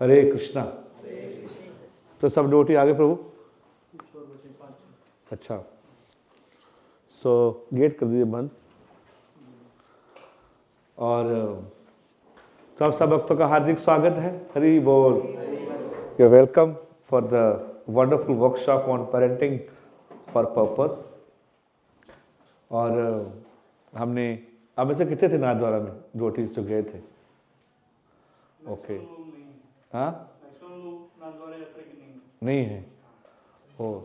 हरे कृष्णा। तो सब ड्यूटी आगे प्रभु। अच्छा, सो गेट कर दीजिए बंद। और तो आप सब भक्तों का हार्दिक स्वागत है। हरि बोल। You welcome for the wonderful workshop on parenting for purpose. और हमने अब में से कितने थे नाथद्वारा में ड्यूटीज जो गए थे? ओके, हाँ नहीं है। ओ,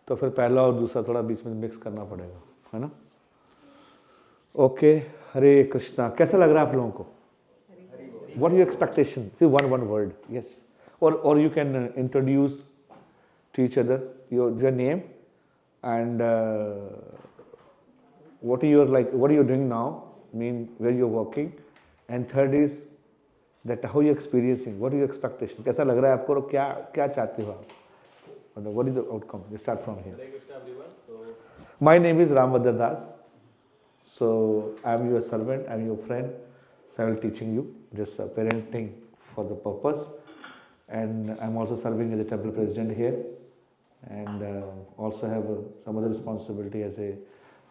तो फिर पहला और दूसरा थोड़ा बीच में मिक्स करना पड़ेगा, है ना? ओके, हरे कृष्णा। कैसा लग रहा है आप लोगों को? What are your expectation? See one word. Yes. Or you can introduce to each other your name and what are you doing now? Mean where you're working. And third is that how you're experiencing. What are your expectation? कैसा लग रहा है आपको और क्या चाहते हो आप? What is the outcome? We start from here. My name is Ramabhadra Das. So I'm your servant. I'm your friend. So I will teaching you just parenting for the purpose, and I'm also serving as a temple president here, and also have some other responsibility as a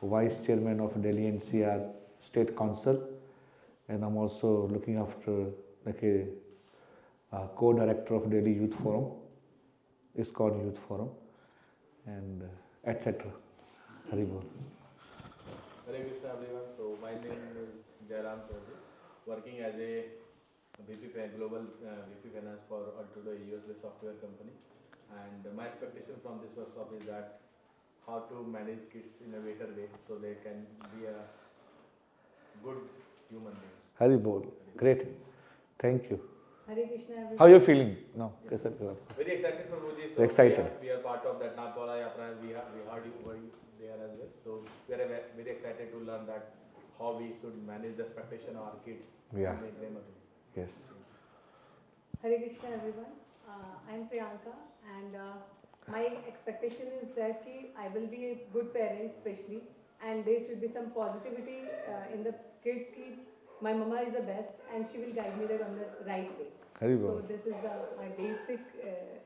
vice chairman of Delhi NCR State Council, and I'm also looking after like a co-director of Delhi Youth Forum, ISKCON Youth Forum, and etc. Hari Bol. Hare Krishna everyone. So my name is Jairam Chaudhary, working as a global VP Finance for Altudo, a US-based software company. And my expectation from this workshop is that how to manage kids in a better way so they can be a good human being. Hari Bol. Great. Thank you. Hare Krishna everyone. How are you feeling now? Very excited for Muji. So Excited. We are part of that Nathwara Yatra. We heard you were there as well. So we are very excited to learn that how we should manage the expectation of our kids. Yeah. And make them a Yes. Hare Krishna everyone. I'm Priyanka and my expectation is that I will be a good parent especially, and there should be some positivity in the kids my mama is the best and she will guide me there on the right way. Hari So Bol. this is my basic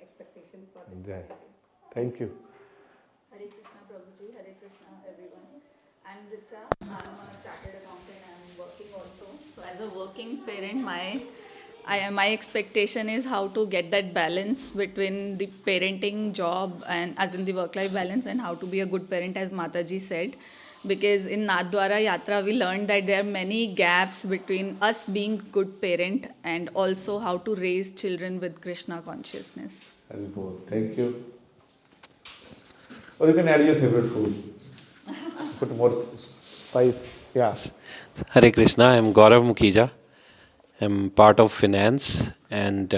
expectation for this Jai. parenting. Thank you. Hare Krishna Prabhuji, Hare Krishna everyone. I'm Richa, I'm a chartered accountant and I'm working also. So as a working parent, my expectation is how to get that balance between the parenting job and as in the work-life balance, and how to be a good parent as Mataji said. Because in Nathwara Yatra we learned that there are many gaps between us being good parent and also how to raise children with Krishna consciousness. Hari Bol. Thank you. Or you can add your favorite food. Put more spice. Yes. Hare Krishna, I'm Gaurav Mukhija. I'm part of finance and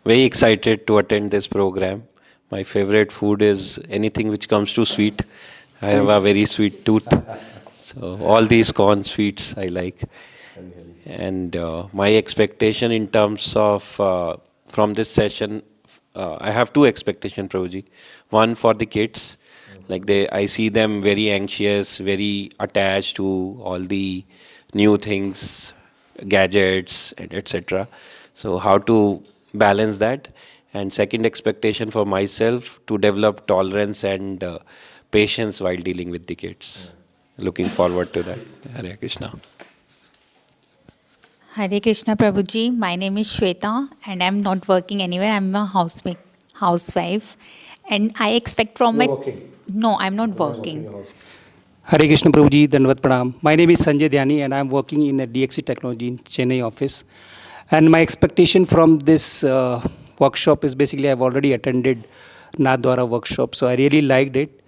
very excited to attend this program. My favorite food is anything which comes to sweet. I have a very sweet tooth. So all these corn sweets I like. And my expectation in terms of from this session, I have two expectations, Prabhuji. One for the kids. Like I see them very anxious, very attached to all the new things, gadgets, and etc. So how to balance that? And second expectation for myself to develop tolerance and patience while dealing with the kids. Looking forward to that. Hare Krishna. Hare Krishna Prabhuji, my name is Shweta and I'm not working anywhere. I'm a housewife, and I expect from You're my... working? No, I'm not working. Hare Krishna Prabhuji, Dandavat Pranam. My name is Sanjay Dhyani and I am working in a DXC Technology in Chennai office. And my expectation from this workshop is basically I've already attended Nathwara workshop, so I really liked it.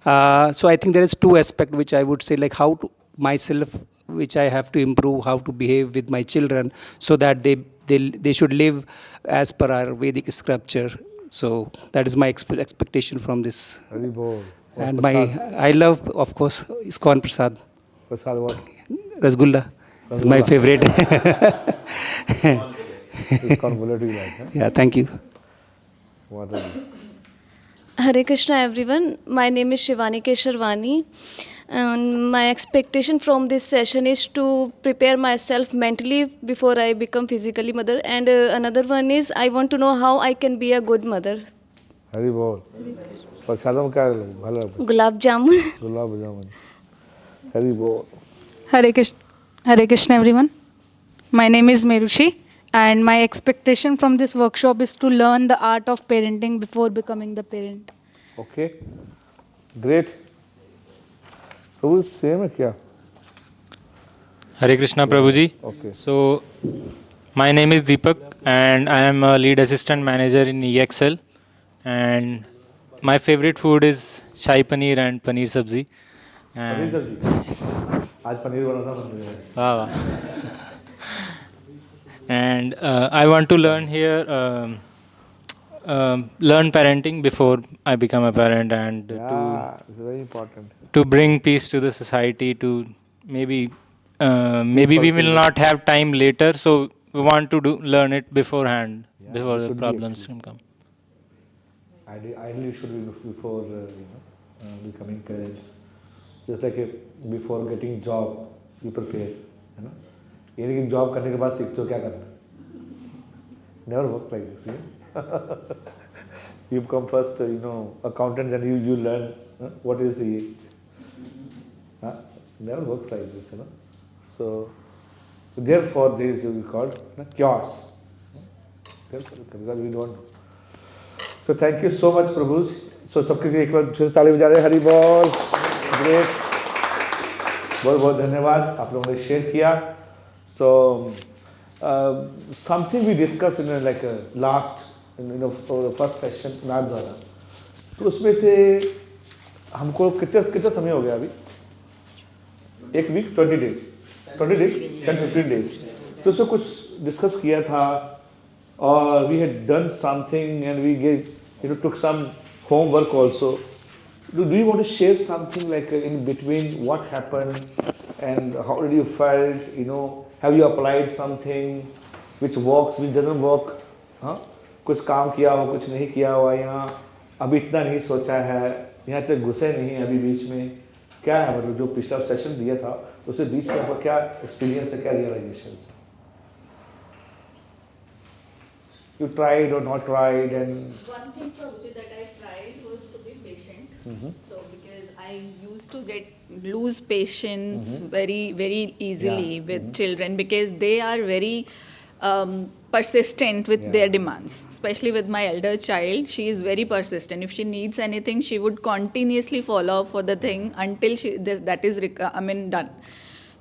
So I think there is two aspects which I would say, like how to myself, which I have to improve, how to behave with my children so that they should live as per our Vedic scripture. So that is my expectation from this. Hari Bol. And I love, of course, ISKCON Prasad. Prasad what? Rasgulla is my favorite. ISKCON bullet you like, huh? Yeah, thank you. What are you? Hare Krishna everyone. My name is Shivani Kesharwani. And my expectation from this session is to prepare myself mentally before I become physically mother. And another one is I want to know how I can be a good mother. हरी बोल प्रसादम क्या ভালো Gulab jamun. Gulab jamun हरी बोल Hare Krishna everyone. My name is Merushi and my expectation from this workshop is to learn the art of parenting before becoming the parent. Okay great Prabhu same है क्या Hare Krishna Prabhuji. Okay. So, my name is Deepak and I am a lead assistant manager in EXL. And my favorite food is Shahi Paneer and Paneer Sabzi. Paneer And सब्जी आज पनीर बना था मंदिर में wow, wow. And I want to learn here, learn parenting before I become a parent, and yeah it's very important to bring peace to the society. To maybe we will not have time later, so we want to learn it beforehand, before the should be problems can come. ideally should be before becoming parents just like before getting job you prepare है ना ये नहीं कि job करने के बाद सीखते हो क्या करना never work like this you become first accountant and you learn what is CA never works like this so therefore there is called chaos because we don't know so thank you so much Prabhu so सबके लिए एक बार फिर से ताली बजा रहे हैं हरी बोल ग्रेट बहुत बहुत धन्यवाद आप लोगों ने शेयर किया so something we discussed in like last for the first session ma'am द्वारा तो उसमें से हमको कितना समय हो गया अभी एक वीक 20 days 10-15 days तो उसमें कुछ डिस्कस किया था और we had done something and we took some homework also. Do you want to share something like in between what happened and how did you felt? Have you applied something which works, which doesn't work? कुछ काम किया हो कुछ नहीं किया हुआ यहाँ अभी इतना नहीं सोचा है यहाँ तक घुसे नहीं अभी बीच में क्या है मतलब जो पिछला सेशन दिया था उससे बीच में आपका क्या एक्सपीरियंस है क्या रियलाइजेशन है You tried or not tried and One thing, Prabhuji, that I tried was to be patient. So because I used to lose patience very, very easily with children because they are very persistent with their demands. Especially with my elder child, she is very persistent. If she needs anything, she would continuously follow up for the thing until that is done.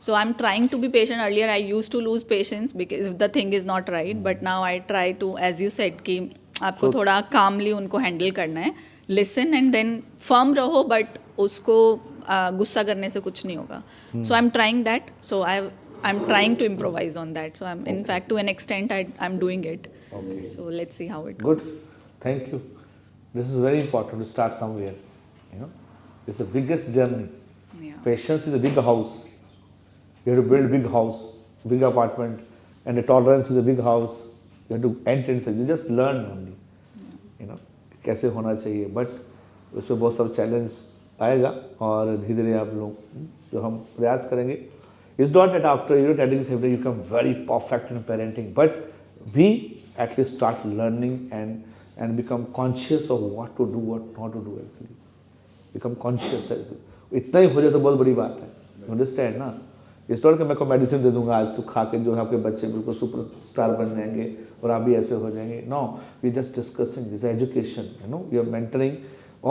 So I'm trying to be patient. Earlier I used to lose patience because the thing is not right. But now I try to, as you said, कि आपको थोड़ा calmly उनको handle करना है. Listen and then firm रहो, but उसको गुस्सा करने से कुछ नहीं होगा. So I'm trying that. So I'm trying to improvise on that. So I'm in fact to an extent I'm doing it. Okay. So let's see how it Good. goes. Thank you. This is very important to start somewhere. It's the biggest journey. Yeah. Patience is a big house. You have to build big house, big apartment, and the tolerance is a big house. You have to enter inside. You just learn only. कैसे होना चाहिए. But उसमें बहुत सब challenge आएगा और धीरे धीरे आप लोग जो हम प्रयास करेंगे. It's not that after attending this you become very perfect in parenting, but we at least start learning and become conscious of what to do, what not to do actually. Become conscious. इतना ही हो जाए तो बहुत बड़ी बात है. You understand ना? इस तौर के मैं को मेडिसिन दे दूंगा आज तो खा के जो आपके बच्चे बिल्कुल सुपर स्टार बन जाएंगे और आप भी ऐसे हो जाएंगे. No we just discussing this education we are mentoring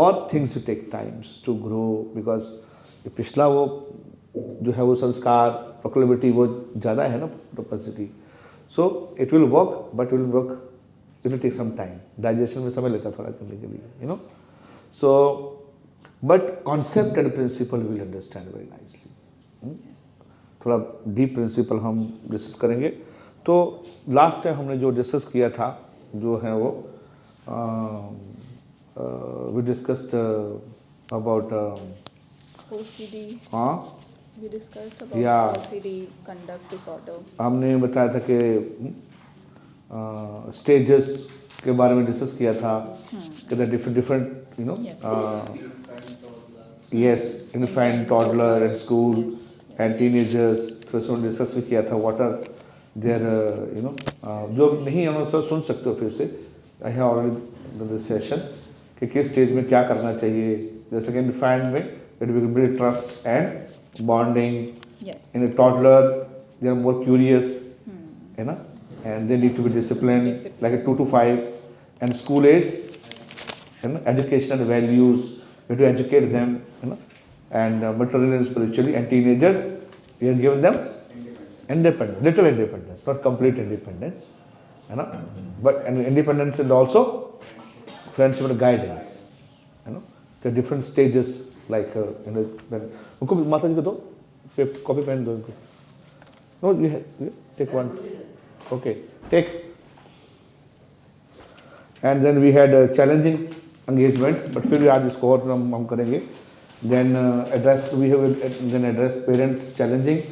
और things to take times to grow because पिछला वो जो है वो संस्कार प्रोक्लेबिलिटी वो ज़्यादा है ना capacity. So it will work but will work it will take some time. Digestion में समय लेता थोड़ा करने के लिए so but concept and principle will understand very nicely. थोड़ा डीप प्रिंसिपल हम डिस्कस करेंगे. तो लास्ट टाइम हमने जो डिस्कस किया था जो है वो वी डिस्कस्ड अबाउट OCD. हाँ We discussed about Yeah. OCD conduct disorder. हमने बताया था कि स्टेजेस के बारे में डिस्कस किया था कि different Yes. yes, infant, toddler, and school, and teenagers. तो उसमें डिस्कस भी किया था what are their जो नहीं है तो सुन सकते हो फिर से. I have already done this session कि किस स्टेज में क्या करना चाहिए. जैसे कि infant में it will build trust and bonding. Yes. In a toddler they are more curious, and they need to be disciplined. Like a 2 to 5, and school age, educational values. You have to educate them, and materially and spiritually. And teenagers, you have given them independence, little independence, not complete independence, but and independence and also friendship and guidance. The different stages, like when उनको माता जी को दो, copy pen दो इनको. No, you take one. Okay, take. And then we had challenging engagements, but फिर भी आज इसको और हम करेंगे. Then we have then addressed parents challenging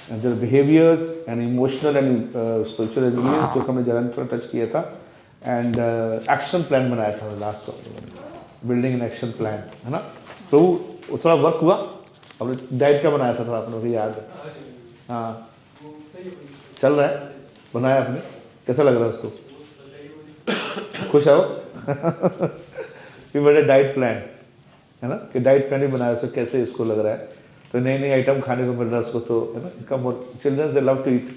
and their behaviors and emotional and spiritual resilience, जो हमने जरा थोड़ा टच किया था. And action plan बनाया था last building an action plan, है ना. तो वो थोड़ा वर्क हुआ. अपने डाइट का बनाया था थोड़ा अपने को याद है. हाँ, चल रहा है, बनाया आपने. कैसा लग रहा है उसको? खुश हो? कि मेरा डाइट प्लान है ना, कि डाइट प्लान ही बनाया उसको, कैसे इसको लग रहा है. तो नई नई आइटम खाने को मिल रहा है उसको, तो है ना. Come children they love to eat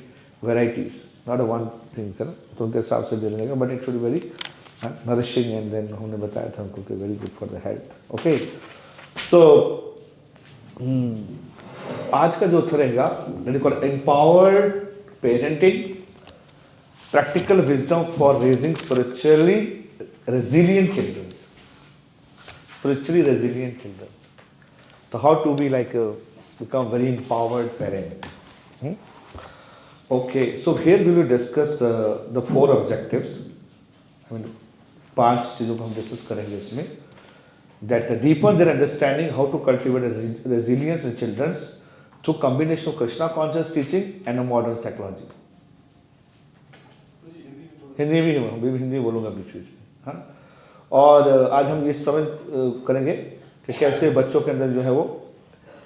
varieties, not a one things, है ना. तो उनके हिसाब से दे देंगे, but it should be very nourishing. And then हमने बताया था उनको कि very good for the health. Okay, so आज का जो उत्तर रहेगा that is called empowered parenting, practical wisdom for raising spiritually resilient children. Spiritually resilient children. So how to be like become very empowered parent. Okay, so here we will discuss the 4 objectives. I mean 5 चीज़ों को हम discuss करेंगे इसमें. That deepen their understanding how to cultivate resilience in children through combination of Krishna conscious teaching and a modern psychology. Hindi में मैं भी हिंदी बोलूँगा बीच बीच में, हाँ. और आज हम ये समझ करेंगे कि कैसे बच्चों के अंदर जो है वो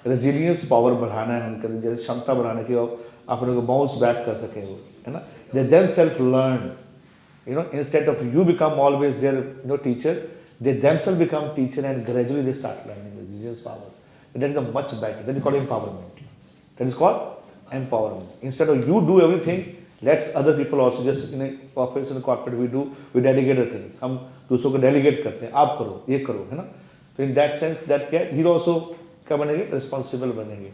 रेजिलियंस पावर बढ़ाना है, उनके अंदर जैसे क्षमता बढ़ाने की, और अपने को बाउंस बैक कर सकें वो, है ना. They them self learn, instead of you become always there teacher, they them self become teacher and gradually they start learning resilience power. That is a much better. That is called empowerment. That is called empowerment. Instead of you do everything, let's other people also, just in a office in a corporate we delegate the things. हम दूसरों को delegate करते हैं, आप करो, ये करो, है ना. तो इन दैट सेंस दैट क्या ही ऑल्सो क्या बनेंगे, रिस्पॉन्सिबल बनेंगे.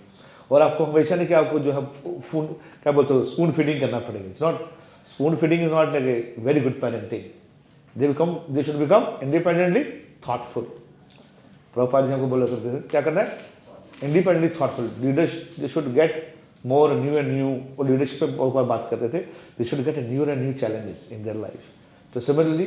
और आपको हमेशा नहीं कि आपको जो है फूड क्या बोलते हो स्पून फीडिंग करना पड़ेगा. It's not spoon feeding is not like a very good parenting. They should become independently thoughtful. Prabhupad ji हमको बोला करते थे क्या करना है, independently thoughtful. Leaders they should get more new and new, और लीडरशिप पे बहुत बार बात करते थे. They should get new and new challenges in their life. तो सिमिलरली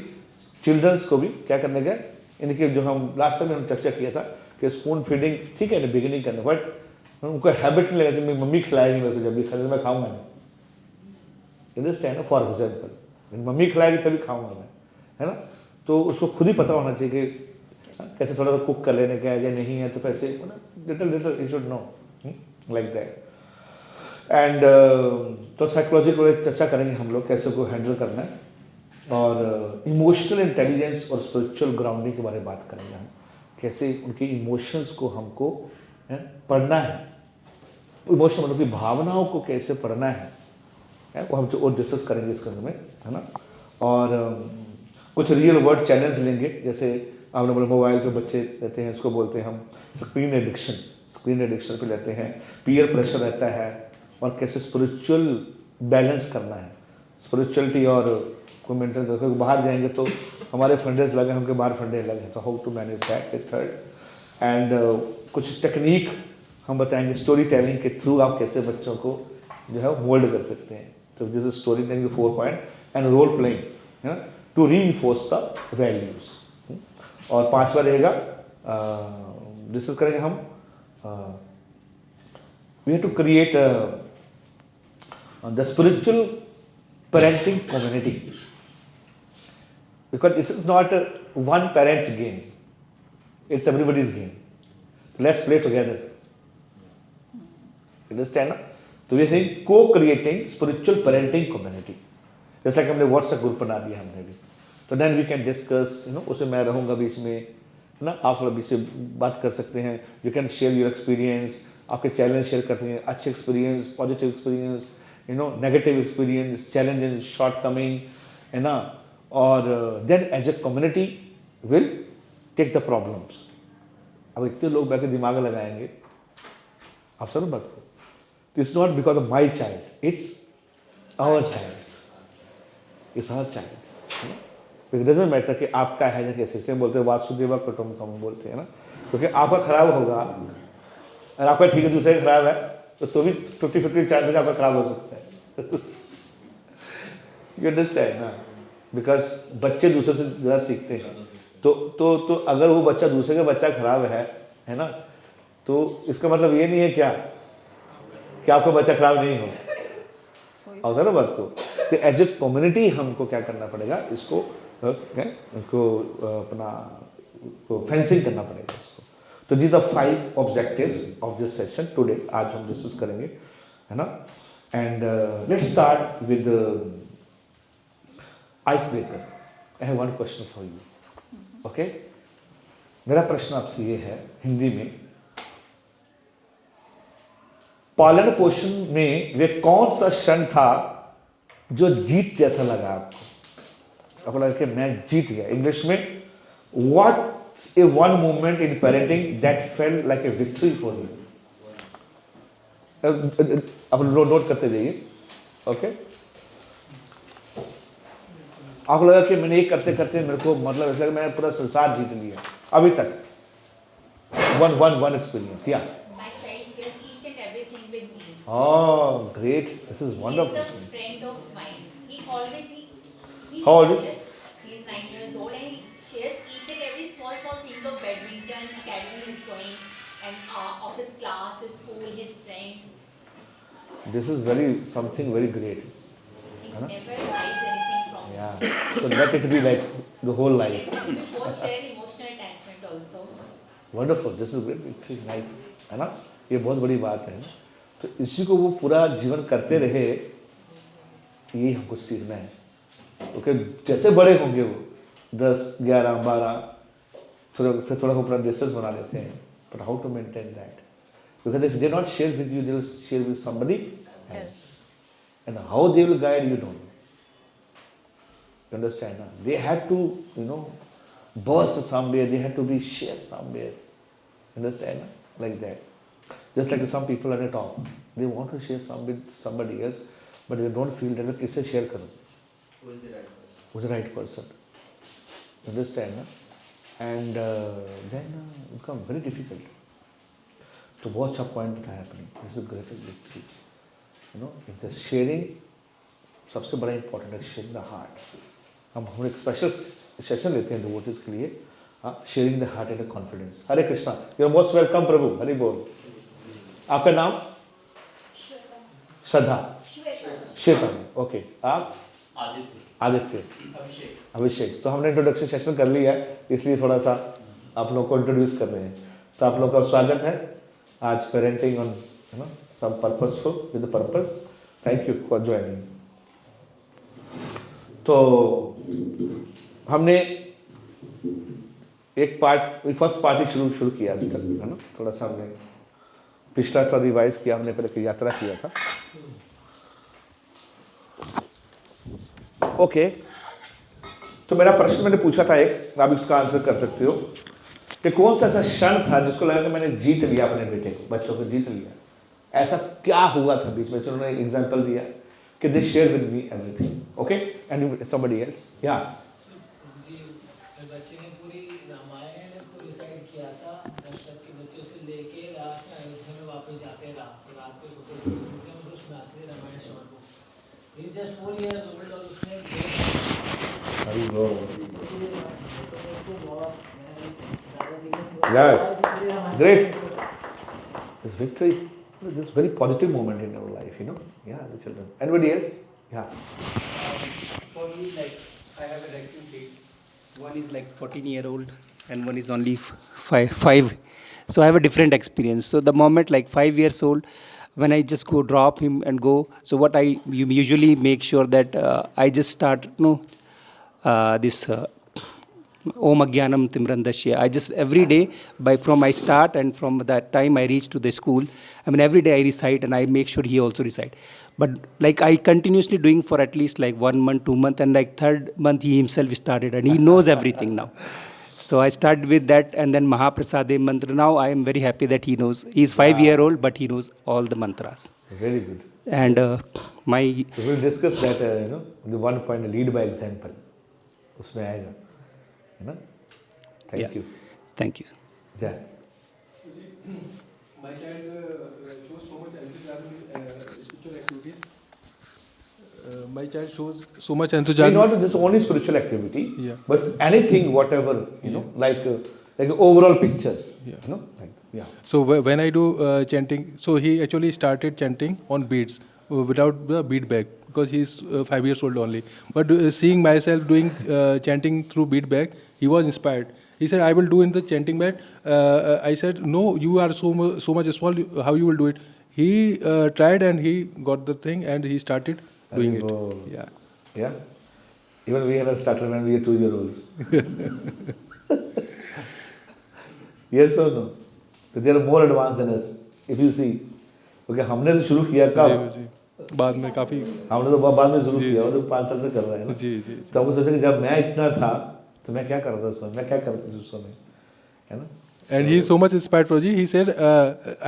चिल्ड्रंस को भी क्या करने का, इनके जो हम लास्ट टाइम हम चर्चा किया था कि स्पून फीडिंग ठीक है ना बिगिनिंग करने, बट उनको हैबिट नहीं लगा कि मेरी मम्मी खिलाएगी मेरे को, जब भी खाने मैं खाऊंगा नहीं. अंडरस्टैंड. फॉर एग्जाम्पल मेरी मम्मी खिलाएगी तभी खाऊंगा मैं, है ना. तो उसको खुद ही पता होना चाहिए कि कैसे थोड़ा सा कुक कर लेने का है या नहीं है, तो कैसे little little you should know like that. And तो साइकोलॉजी को चर्चा करेंगे हम लोग कैसे को हैंडल करना है, और इमोशनल इंटेलिजेंस और स्पिरिचुअल ग्राउंडिंग के बारे में बात करेंगे हम, कैसे उनके इमोशंस को हमको पढ़ना है. इमोशन मतलब की भावनाओं को कैसे पढ़ना है, वो हम और डिस्कस करेंगे इसके अंदर में, है ना. और कुछ रियल वर्ड चैलेंज लेंगे, जैसे आपने बोला मोबाइल पे बच्चे रहते हैं, उसको बोलते हैं हम स्क्रीन एडिक्शन पे लेते हैं. पीयर प्रेशर रहता है, और कैसे स्पिरिचुअल बैलेंस करना है. स्पिरिचुअलिटी और कोई मेंटेन करके बाहर जाएंगे तो हमारे फंडेज लगे, हमके बाहर फंडे लगे, तो how to manage that. Third and कुछ टेक्निक हम बताएंगे स्टोरी टेलिंग के थ्रू आप कैसे बच्चों को जो है मोल्ड कर सकते हैं. तो जैसे story telling 4 point and role playing, है ना, टू रीइंफोर्स द वैल्यूज. और 5वां रहेगा डिस्कस करेंगे हम we have to create the spiritual parenting community, because this is not one parent's game, it's everybody's game. Let's play together. Understand? तो we think co-creating spiritual parenting community. जैसा कि हमने WhatsApp group बना दिया हमने भी. तो then we can discuss, उसमें मैं रहूँगा बीच में, है ना? आप लोग बीच में बात कर सकते हैं. You can share your experience. आपके चैलेंज शेयर करते हैं, अच्छे experience, positive experience, negative experience, challenges, shortcoming, है ना? और then as a community will take the problems. अब इतने लोग बैठ के दिमाग लगाएंगे, आप समझ बात को. It's not because of my child, it's our child, it's our child. It doesn't matter कि आपका है या कैसे से बोलते हैं, वासुदेवा कुटुंबकम बोलते हैं ना, क्योंकि आपका खराब होगा और आपका ठीक है, दूसरे का खराब है तो भी 50-50 चांसेस आपका खराब हो सकता है. यू अंडरस्टैंड ना? बिकॉज बच्चे दूसरे से ज़्यादा सीखते हैं. तो अगर वो बच्चा दूसरे का बच्चा खराब है ना, तो इसका मतलब ये नहीं है क्या कि आपका बच्चा खराब नहीं हो. और ना बात को तो एज ए कम्युनिटी हमको क्या करना पड़ेगा, इसको अपना फेंसिंग करना पड़ेगा इसको. तो जी the 5 objectives of this session today, आज हम डिस्कस करेंगे, है ना. And let's start with ice breaker. I have one question for you. Okay, मेरा प्रश्न आपसे ये है हिंदी में, पालन पोषण में वे कौन सा क्षण था जो जीत जैसा लगा आपको? आपको लगा कि मैं जीत गया. इंग्लिश में what's A one moment in parenting that felt like a victory for you? आप नोट करते जाइए. ओके, आपको लगा कि मैंने ये करते करते मेरे को मतलब ऐसा मैंने पूरा संसार जीत लिया अभी तक. One experience. या My child shares each and everything with me. oh great, this is He wonderful. is a friend of mine. He always he How old is? He is 9 years old and he shares each and every small things of badminton, academy he's going, and of his class, his school, his friends. This is something very great. He never hides anything from me. Yeah, so let it be like the whole life. We both share emotional attachment also. Wonderful, this is very nice, है ना. ये बहुत बड़ी बात है. तो इसी को वो पूरा जीवन करते रहे, यही हमको सीखना है. ओके, जैसे बड़े होंगे वो 10, 11, 12, फिर थोड़ा अपना डिस्टेंस बना लेते हैं. But how to maintain that? Because if they not share with you, they will share with somebody else. And how they will guide, you don't know. You understand? They had to, burst somewhere. They had to be shared somewhere. Understand? Like that. Just like some people at the top, they want to share somebody else, but they don't feel that किससे share करूँ? Who is the right person? Who's the right person? Understand? And then it becomes very difficult to watch a point that happening. This is great victory. If the sharing, सबसे बड़ा important है sharing the heart. हम एक special session लेते हैं devotees के लिए, sharing the heart and confidence. Hare Krishna, you are most welcome prabhu. Hari बोल. आपका नाम? श्रद्धा. श्वेता. ओके, आप? आदित्य. अभिषेक. तो हमने इंट्रोडक्शन सेशन कर लिया है, इसलिए थोड़ा सा आप लोग को इंट्रोड्यूस कर रहे हैं. तो आप लोग का स्वागत है आज parenting on some purposeful with purpose. Thank you for joining. तो हमने एक फर्स्ट पार्ट ही शुरू किया अभी तक, है ना. थोड़ा सा हमने पिछला तो रिवाइज किया, हमने पहले यात्रा किया था. ओके, तो मेरा प्रश्न मैंने पूछा था एक, आप इसका आंसर कर सकते हो कि कौन सा ऐसा क्षण था जिसको लगा कि मैंने जीत लिया अपने बेटे को, बच्चों को जीत लिया. ऐसा क्या हुआ था बीच में से? उन्होंने एग्जाम्पल दिया कि they share with me everything. Okay, and somebody else. या बच्चे ने पूरी रामायण को डिसाइड किया था, दशरथ के बच्चों से लेके रात में अयोध्या में वापस जाते रात को सोते थे, उसको सुनाते थे रामायण शॉर्ट बुक. ही जस्ट 4 years old और उसने great. This victory, this very positive moment in our life, Yeah, the children. Anybody else? Yeah. For me, like, I have like 2 kids. One is like 14-year-old and one is only 5. So I have a different experience. So the moment like 5 years old, when I just go drop him and go, so what I usually make sure that I just start, this Om Agyanam Timrandasya. I just every day, from I start and from that time I reach to the school, I mean every day I recite and I make sure he also recite. But like I continuously doing for at least like 1 month, 2 months, and like third month he himself started and he knows everything now. So I started with that, and then Mahaprasade mantra. Now I am very happy that he knows. He's 5-year-old, but he knows all the mantras. Very good. And my So we'll discuss that, the one point, lead by example. उसमें आएगा, है ना? Thank you. Thank you. Yeah. My child shows so much enthusiasm in spiritual activities. My child shows so much enthusiasm. Not just only spiritual activity, Yeah. but anything, whatever, like overall pictures. Yeah. Yeah. So when I do chanting, so he actually started chanting on beads without the bead bag because he's 5 years old only. But seeing myself doing chanting through bead bag, he was inspired. He said, "I will do in the chanting bag." I said, "No, you are so much small. How you will do it?" He tried and he got the thing and he started doing it. Yeah. Yeah. Even we had started when we were 2-year-olds. Yes or no? So they are more advanced than us. If you see, okay, हमने तो शुरू किया कब? जी, बाद में काफी हमने तो बाद में शुरू किया, वो तो 5 साल से कर रहे हैं ना। जी जी तो हमको सोचा कि जब मैं इतना था तो मैं क्या करता उस समय, मैं क्या करती थी उस समय, है ना? And he is so much inspired, Prabhuji. He said,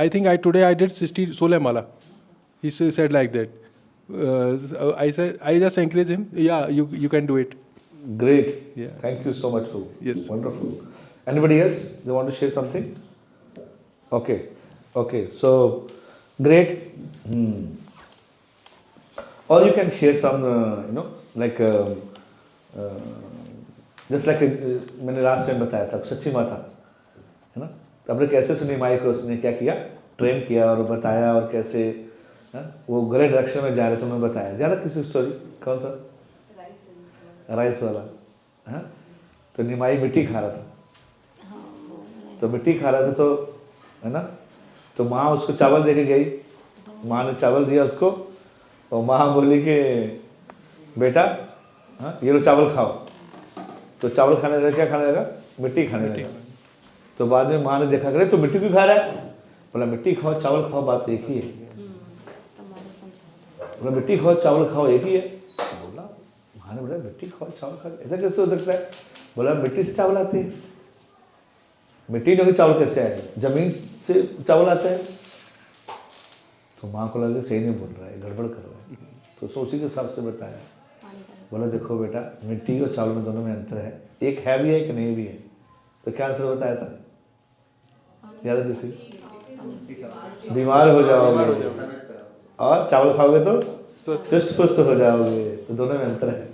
"I think today I did 60 Soleh Mala." He said like that. I said, I just encourage him. Yeah, you can do it. Great. Yeah. Thank you so much, Prabhu. Yes. Wonderful. Anybody else? They want to share something? Okay. Okay. So, great. Or you can share some, like, just like मैंने last time बताया था, सच्ची माता, है ना? तो अपने कैसे सुनी माई को उसने क्या किया? ट्रेन किया और बताया और कैसे वो गलत डायरेक्शन में जा रहे थे, उन्होंने बताया। जा रहा किसी स्टोरी कौन सा? राइस वाला, हाँ? तो निमाई मिट्टी खा रहा था, तो मिट्टी खा रहा था तो, है ना? तो माँ उसको चावल दे के गई, माँ ने चावल दिया उसको और माँ बोली कि बेटा, हाँ, ये लो चावल खाओ। तो चावल खाने लगा, क्या खाने लगा? मिट्टी खाने लगा। तो बाद में माँ ने देखा करे तो मिट्टी क्यों खा रहा है? बोला मिट्टी खाओ चावल खाओ बात एक ही है। बोला मिट्टी खाओ चावल खाओ एक ही है। बोला माँ ने बोला मिट्टी खाओ चावल खाओ ऐसा कैसे हो सकता है? बोला मिट्टी से चावल आते हैं, मिट्टी नहीं चावल कैसे आए? जमीन से चावल आता है। तो माँ को लगा सही नहीं बोल रहा है, गड़बड़ कर रहा है, तो उसी के हिसाब से बताया। बोला देखो बेटा मिट्टी और चावल में दोनों में अंतर है, एक है भी है एक नहीं भी है। तो क्या आंसर बताया था? याद है किसी? बीमार हो जाओगे और चावल खाओगे तो सुस्त पुस्त हो जाओगे, तो दोनों में अंतर है।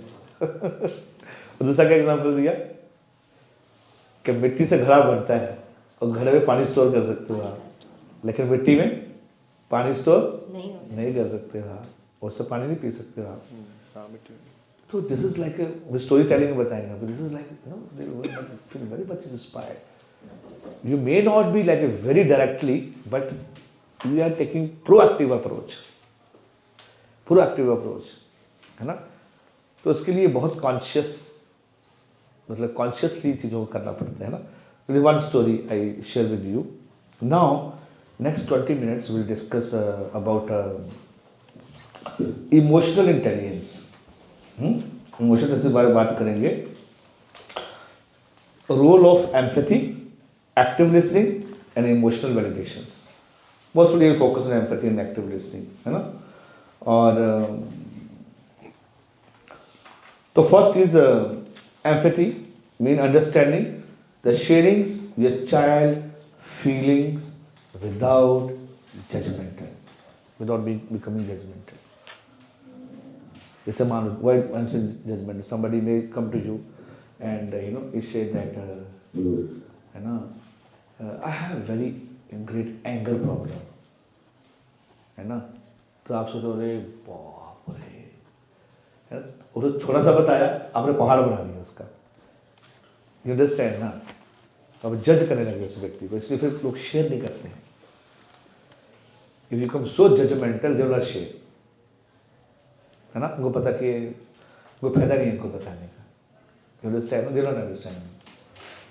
दूसरा क्या एग्जाम्पल दिया कि मिट्टी से घड़ा बनता है और घड़े में पानी स्टोर कर सकते हो आप, लेकिन मिट्टी में पानी स्टोर नहीं कर सकते हो आप, उससे पानी नहीं पी सकते हो आप। तो this is like story telling बताएंगे आपको, this is like feel very much inspired. You may not be like a very directly, but you are taking proactive approach, है ना? तो उसके लिए बहुत कॉन्शियस, मतलब कॉन्शियसली चीज़ों को करना पड़ता है ना। One story I share with you now. Next 20 minutes we'll discuss about emotional intelligence. Emotional के बारे में बात करेंगे। Role of empathy, active listening and emotional validations. Mostly focus on empathy and active listening, है ना? और तो first is empathy mean understanding the sharings your child feelings without judgmental, without becoming judgmental. It's a man. Why I'm saying judgmental? Somebody may come to you and he say that I have very great anger problem, है ना? तो आप सोचो अरे बाप रे, वो तो छोटा सा बताया आपने पहाड़ बना दिया उसका। You understand ना? अब जज करने लगे उस व्यक्ति को, इसलिए फिर लोग शेयर नहीं करते हैं। If you come so judgmental they will not share, है ना। उनको पता कि कोई फायदा नहीं है इनको बताने का। You understand? No, they don't understand me.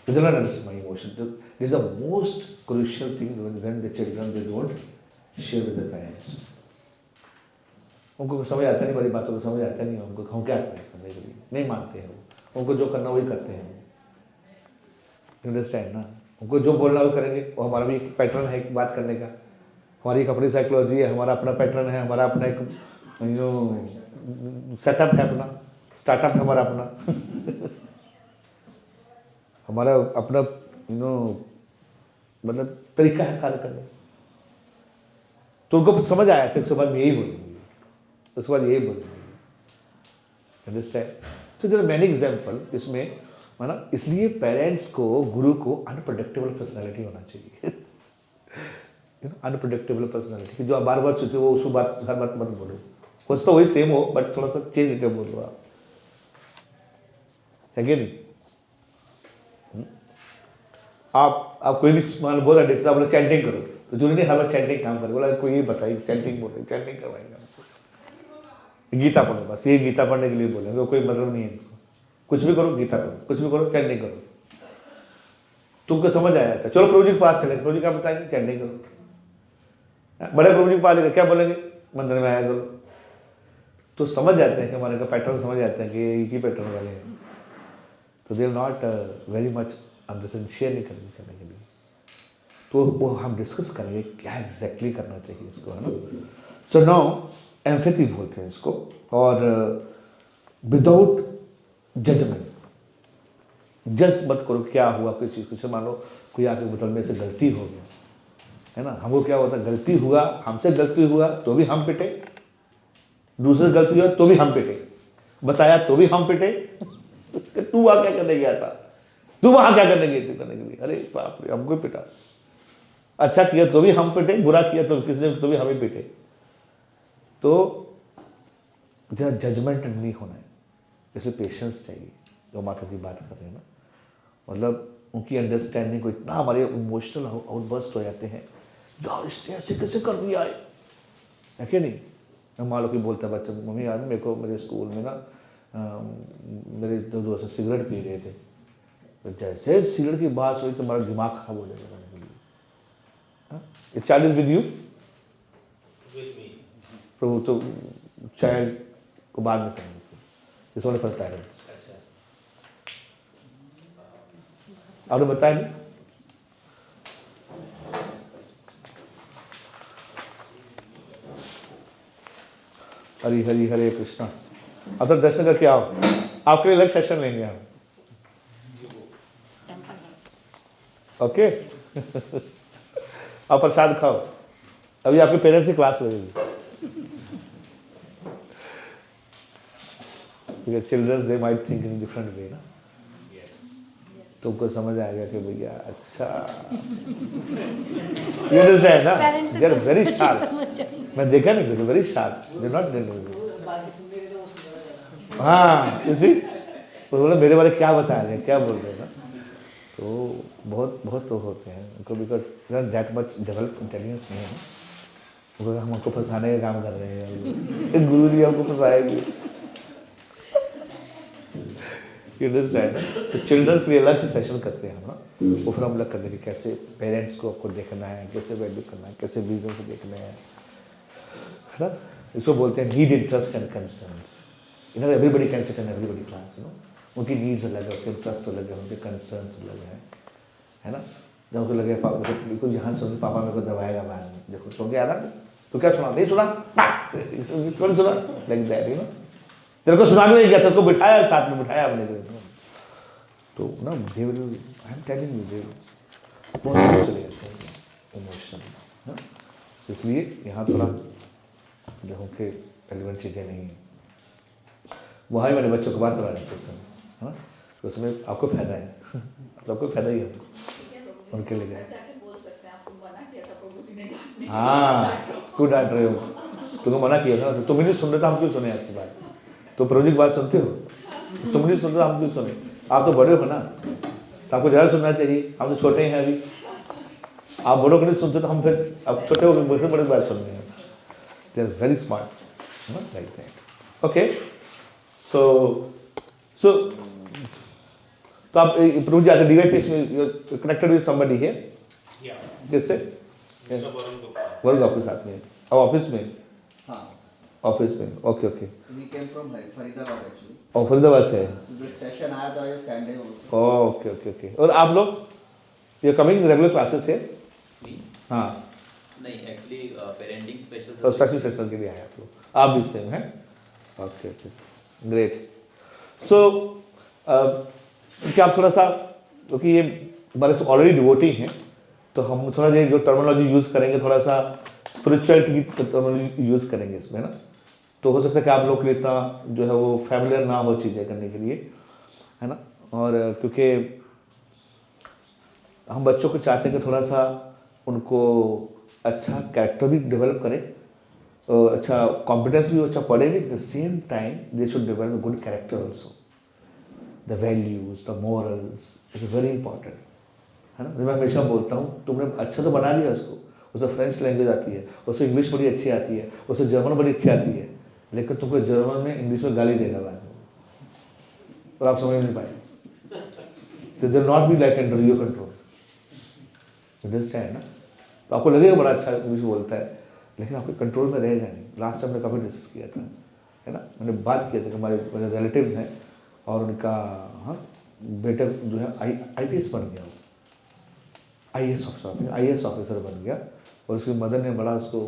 They don't understand my emotion. This is the most crucial thing when the children they don't share with their parents. उनको समझ आता नहीं, बड़ी बातों को समझ आता नहीं, उनको हम क्या करें करने के लिए, नहीं मानते हैं वो, उनको जो करना वही करते हैं। You understand ना? उनको जो बोलना वो करेंगे। वो हमारा भी एक पैटर्न है एक बात करने का, हमारी एक अपनी साइकोलॉजी है, हमारा अपना पैटर्न है, हमारा अपना एक सेटअप है, अपना स्टार्टअप है हमारा अपना हमारा अपना मतलब तरीका है कार्य करने। तो उनको समझ आया था, उसके बाद मैं यही बोलूँगी, उसके बाद यही बोलूँगी। अंडरस्टैंड? तो देयर आर मेनी एग्जाम्पल इसमें, है ना। इसलिए पेरेंट्स को, गुरु को अनप्रेडिक्टेबल पर्सनैलिटी होना चाहिए। अनप्रेडिक्टेबल पर्सनैलिटी कि जो बार बार सोचो वो उस बात हर बात मत बोलो, कुछ तो वही सेम हो बट थोड़ा सा चेंज करके बोलो आप, है कि नहीं। आप कोई भी मान बोला डिक्स आप बोले चैंटिंग करो, तो जरूरी नहीं हर बार चैंटिंग काम करे, बोला कोई बताइए चैंटिंग बोल रहे, चैंटिंग करवाएंगे आपको। गीता पढ़ो, बस ये गीता पढ़ने के लिए बोलेंगे, कोई मतलब नहीं है इनको। कुछ भी करो, गीता करो, कुछ भी करो, चैंटिंग करो, तुमको समझ आया था। चलो प्रभु जी के पास चले, प्रभु जी क्या बताएंगे, चैंटिंग करो। बड़े प्रभु जी के पास क्या बोलेंगे, मंदिर में आया करो। तो समझ जाते हैं कि हमारे का पैटर्न समझ जाते हैं कि ये एक ही पैटर्न वाले हैं, तो they are not very much understand, share नहीं करने के लिए। तो वो हम डिस्कस करेंगे क्या एग्जैक्टली करना चाहिए इसको, है ना। सो नाउ एम्पैथी बोलते हैं इसको, और विदाउट जजमेंट, जज मत करो क्या हुआ कोई चीज़। कुछ मान लो कोई आके बोतल में से गलती हो गया, है ना, हमको क्या होता है, गलती हुआ, हमसे गलती हुआ तो भी हम पिटे, दूसरे गलती हुआ तो भी हम पिटे, बताया तो भी हम पिटे। तू वहां क्या करने गया था, तू वहां क्या करने गई थी करने के लिए, अरे बाप रे हमको पिटा। अच्छा किया तो भी हम पिटे, बुरा किया तो किसी ने तो भी हमें पिटे। तो जरा जजमेंट नहीं होना है, इसलिए पेशेंस चाहिए। जो माता जी बात कर रहे हैं ना, मतलब उनकी अंडरस्टैंडिंग को इतना हमारे इमोशनल आउटबर्स्ट हो जाते हैं, यार इसने ऐसे कैसे कर दिया है कि नहीं। मैं मान लो कि बोलता बच्चा, मम्मी यार मेरे को मेरे स्कूल में ना मेरे दो दोस्त सिगरेट पी रहे थे, तो जैसे सिगरेट की बात हुई तो हमारा दिमाग खराब हो जाएगा। चाइल्ड इज विद यू, प्रभु तो चाइल्ड को बाद में करेंगे, इस ओनली फॉर पेरेंट्स। आपने बताया नहीं, हरी हरी हरे कृष्णा। अब तो दर्शन करके आओ, आपके लिए अलग सेशन लेंगे हम, ओके। आप प्रसाद खाओ, अभी आपके पेरेंट्स की क्लास लगेगी, because children they might think in a different way ना। तुमको समझ आएगा कि भैया अच्छा ये जैसे है ना, दे आर वेरी शार्प। मैं देखा नहीं, वेरी शार्प, दे नॉट हाँ इसी बोले मेरे बारे क्या बता रहे हैं, क्या बोल रहे हैं ना। तो बहुत बहुत तो होते हैं उनको, because that much develop intelligence नहीं है ना। वो हम हमको फंसाने का काम कर रहे हैं, गुरु जी हमको फंसाएंगे। You understand? तो चिल्ड्रंस के लिए अलग से सेशन करते हैं हम ना, वो फिर हम अलग करते हैं कैसे पेरेंट्स को आपको देखना है, कैसे वैल्यू करना है, कैसे विजन से देखना है ना। इसको बोलते हैं need, interest and concerns. You know everybody can sit in everybody class, you know उनकी नीड्स अलग है, उसके इंटरेस्ट अलग है, उनके कंसर्न्स अलग है ना। जब उनको लगे पापा बिल्कुल यहाँ से पापा मेरे को दबाएगा बाद में, देखो सो गया ना तो क्या सुना, नहीं सुना, कौन सुना, लाइक दैट, यू नो। तेरे को सुनाने नहीं गया, तेरे को बिठाया साथ में, बिठाया अपने को, तो ना I am telling you they बहुत चले जाते हैं इमोशन ना। इसलिए यहाँ थोड़ा जो होके रेलिवेंट चीज़ें नहीं हैं, वहाँ ही मैंने बच्चों को बात करा रहे थे सर, हाँ तो उसमें आपको फायदा है, सबको फायदा ही है उनके लिए। हाँ क्यों डांट रहे हो, तुमको मना किया था, तुम ही नहीं सुन रहे तो हम क्यों सुने आपकी बात। तो प्रभु जी की बात सुनते हो, तुम नहीं सुनते हम क्यों सुने, आप तो बड़े हो ना, तो आपको ज़्यादा सुनना चाहिए, हम तो छोटे हैं अभी, आप बड़ों को नहीं सुनते तो हम फिर अब छोटे हो गए बड़े बात सुन रहे हैं. They are very smart, like that. Okay, so तो आप प्रभु जी आते DYPH में you're connected with somebody here? Yeah. किससे? Mr. Varun Gupta. वर्ग आपके साथ में, अब ऑफिस में? हाँ. ऑफिस में, okay okay. We came from Faridabad actually. और फरीदाबाद से है? So this session आया था ये Sunday also. Okay okay okay. और आप लोग? You're coming regular classes here? हाँ. नहीं एक्चुअली पेरेंटिंग स्पेशल तो स्पेशल सेशन के लिए आए आप लोग, आप भी सेम हैं? Okay okay, great. सो क्या आप थोड़ा सा, क्योंकि ये हमारे ऑलरेडी डिवोटी हैं, तो हम थोड़ा ये जो टर्मिनोलॉजी यूज़ करेंगे थोड़ा सा स्पिरिचुअलिटी की टर्मिनोलॉजी यूज़ करेंगे इसमें ना, तो हो सकता है कि आप लोग के लिए इतना जो है वो फैमिलियर ना हो चीज़ें करने के लिए, है ना. और क्योंकि हम बच्चों को चाहते हैं कि थोड़ा सा उनको अच्छा कैरेक्टर भी डेवलप करें, अच्छा कॉम्पिटेंस भी अच्छा पढ़ेंगे, at the same time they should develop good character also. The values, the morals is very important, है ना. मैं हमेशा बोलता हूँ तुमने अच्छा तो बना लिया उसको, उसे फ्रेंच लैंग्वेज आती है, उसे इंग्लिश बड़ी अच्छी आती है, उसे जर्मन बड़ी अच्छी आती है, लेकिन तुमको जर्मन में इंग्लिश में गाली देगा बाद में और आप समझ नहीं पाए. तो they not be like under your control, understand ना. तो आपको लगेगा बड़ा अच्छा इंग्लिश बोलता है, लेकिन आपके कंट्रोल में रहेगा नहीं. लास्ट टाइम मैंने काफ़ी डिस्कस किया था, है ना. मैंने बात किया था कि हमारे मेरे रिलेटिव्स हैं और उनका बेटा जो है IPS बन गया, IAS ऑफिसर बन गया, और उसकी मदर ने बड़ा उसको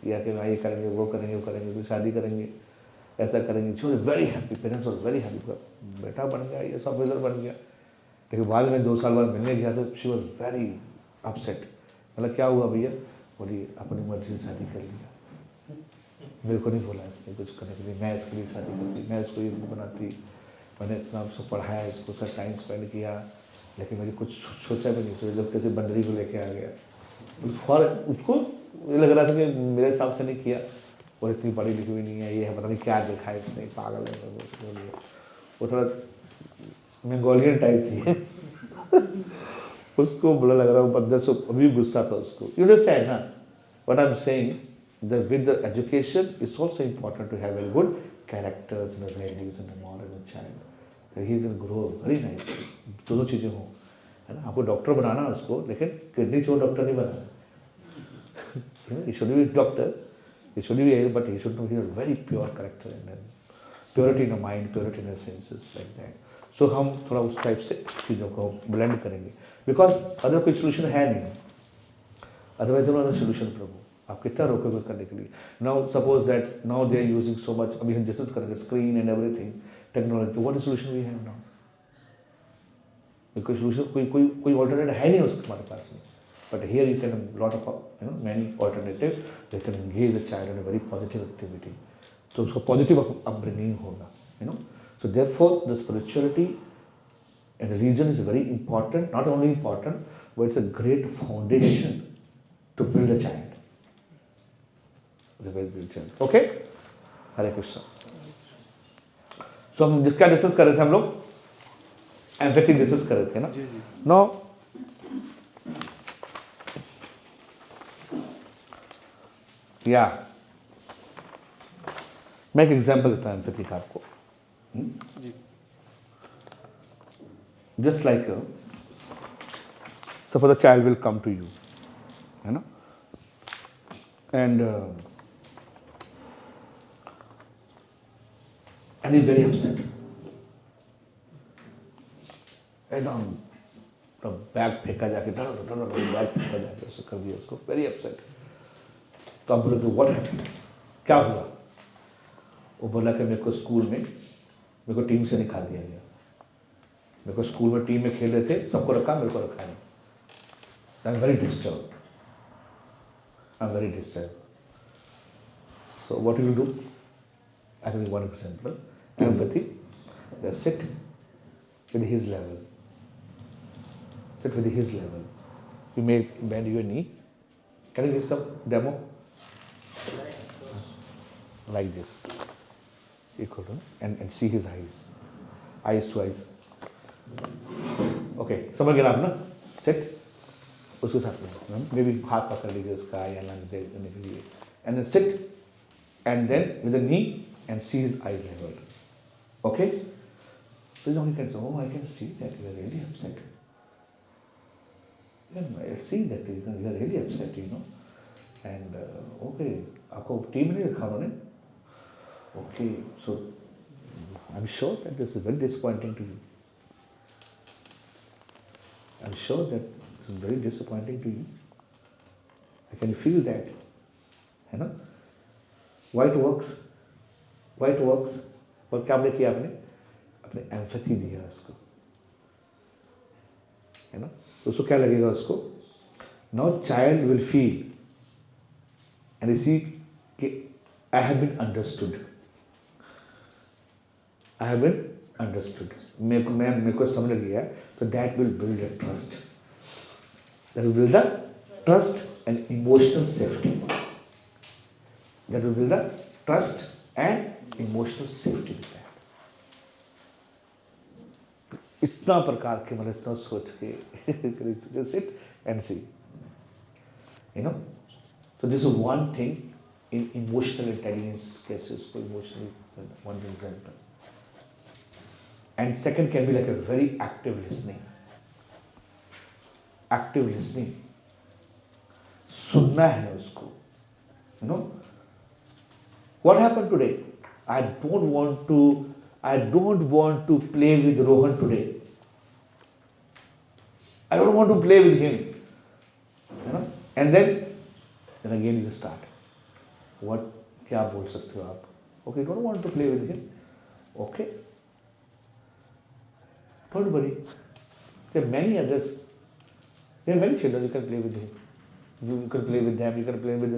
किया कि ये करेंगे वो करेंगे वो करेंगे, उसकी शादी करेंगे, ऐसा करेंगे. She was very happy, parents was very happy. बेटा बन गया, IAS ऑफिसर बन गया, लेकिन बाद में 2 साल बाद मिलने गया तो शी वॉज वेरी अपसेट. मतलब क्या हुआ भैया? बोली अपनी मर्जी से शादी कर लिया, मेरे को नहीं बोला इसने कुछ करने के लिए, मैं इसके लिए शादी करती, मैं इसको ये बनाती, मैंने इतना उसको पढ़ाया, इसको सब टाइम स्पेंड किया, लेकिन मैंने कुछ सोचा भी नहीं. तो जब कैसे बंदरी को लेके आ गया, और उसको ये लग रहा था कि मेरे हिसाब से नहीं किया, और इतनी पढ़ी लिखी हुई नहीं है, ये है पता नहीं क्या देखा है इसने, पागल है वो थोड़ा मंगोलियन टाइप थी. उसको बुरा लग रहा, वो बंदे से अभी गुस्सा था उसको. यू अंडरस्टैंड ना what I am saying, that with the education it's also important to have very good characters and values and moral in child, that he can grow very nicely. दोनों चीज़ें हों, है ना. आपको डॉक्टर बनाना है उसको, लेकिन किडनी चोर डॉक्टर नहीं बनाना. He should be a doctor, he should be a, but he should be a very pure character and purity in the mind, purity in the senses, like that. So हम थोड़ा उस type से चीज़ों को blend करेंगे, because other कोई solution है नहीं. अदरवाइज नो अदर सोल्यूशन प्रभु, आप कितना रोकोगे करने के लिए. Now suppose that now they are using so much, अभी हम डिस्कस करेंगे स्क्रीन एंड एवरीथिंग टेक्नोलॉजी, तो what is solution we have now. कोई सोल्यूशन कोई ऑल्टरनेट है नहीं उसके हमारे पास में. But here you can lot of many alternative. They can engage the child in a very positive activity. So उसको positive upbringing होगा, you know. So therefore the spirituality and religion is very important. Not only important, but it's a great foundation to build a child. It's a very good child. Okay? Hare Krishna. So हम जिसका discuss कर रहे थे हम लोग, empathy discuss कर रहे थे ना. Now या मैं एक एग्जाम्पल देता हूँ एम्पैथी का आपको. Just like suppose the child will come to you, है ना, एंड इज वेरी अपसेट, एकदम बैग फेंका जाके, बैग फेंका जाके उसको कर दिया, उसको वेरी अपसेट. तो आप बोलोगे व्हाट हैपेंस, क्या हुआ? वो बोला कि मेरे को स्कूल में मेरे को टीम से निकाल दिया गया, मेरे को स्कूल में टीम में खेल रहे थे, सबको रखा, मेरे को रखा नहीं. I am very disturb, I am very disturb. So what you do? I will one example. Empathy, sit with his level, sit with his level. You may bend your knee. Can you give some demo? Like this. Equal to, and see his eyes. Eyes to eyes. Okay समझ गए ना आप ना, seat उसके साथ में may be हाथ पकड़ लीजिए उसका या ना देने के लिए, and then sit and then with the knee and see his eye level. Okay, so you can say, oh, I can see that you are really upset. I see that you are really upset, and okay, आपको team नहीं रखा उन्होंने. Okay, so I'm sure that this is very disappointing to you. I'm sure that this is very disappointing to you. I can feel that. Why it works? और क्या आपने किया? अपने empathy दिया उसको, है ना. तो उसको क्या लगेगा उसको? Now child will feel and इसी कि आई हैव बीन अंडरस्टूड, मेरे को समझ गया. तो that will build a trust, that will build the trust and emotional safety, that will build the trust and emotional safety. इतना प्रकार के मतलब इतना सोच के सिट एंड सी, तो this is one thing in emotional intelligence. कैसे उसको emotional, one example. And second can be like a very active listening. सुनना है उसको. What happened today? I don't want to play with Rohan today. I don't want to play with him. And then again you start. What? क्या बोल सकते हो आप? Okay, don't want to play with him. Okay. Don't worry. There are many others. There are many children you can play with him. You can play with them. You can play with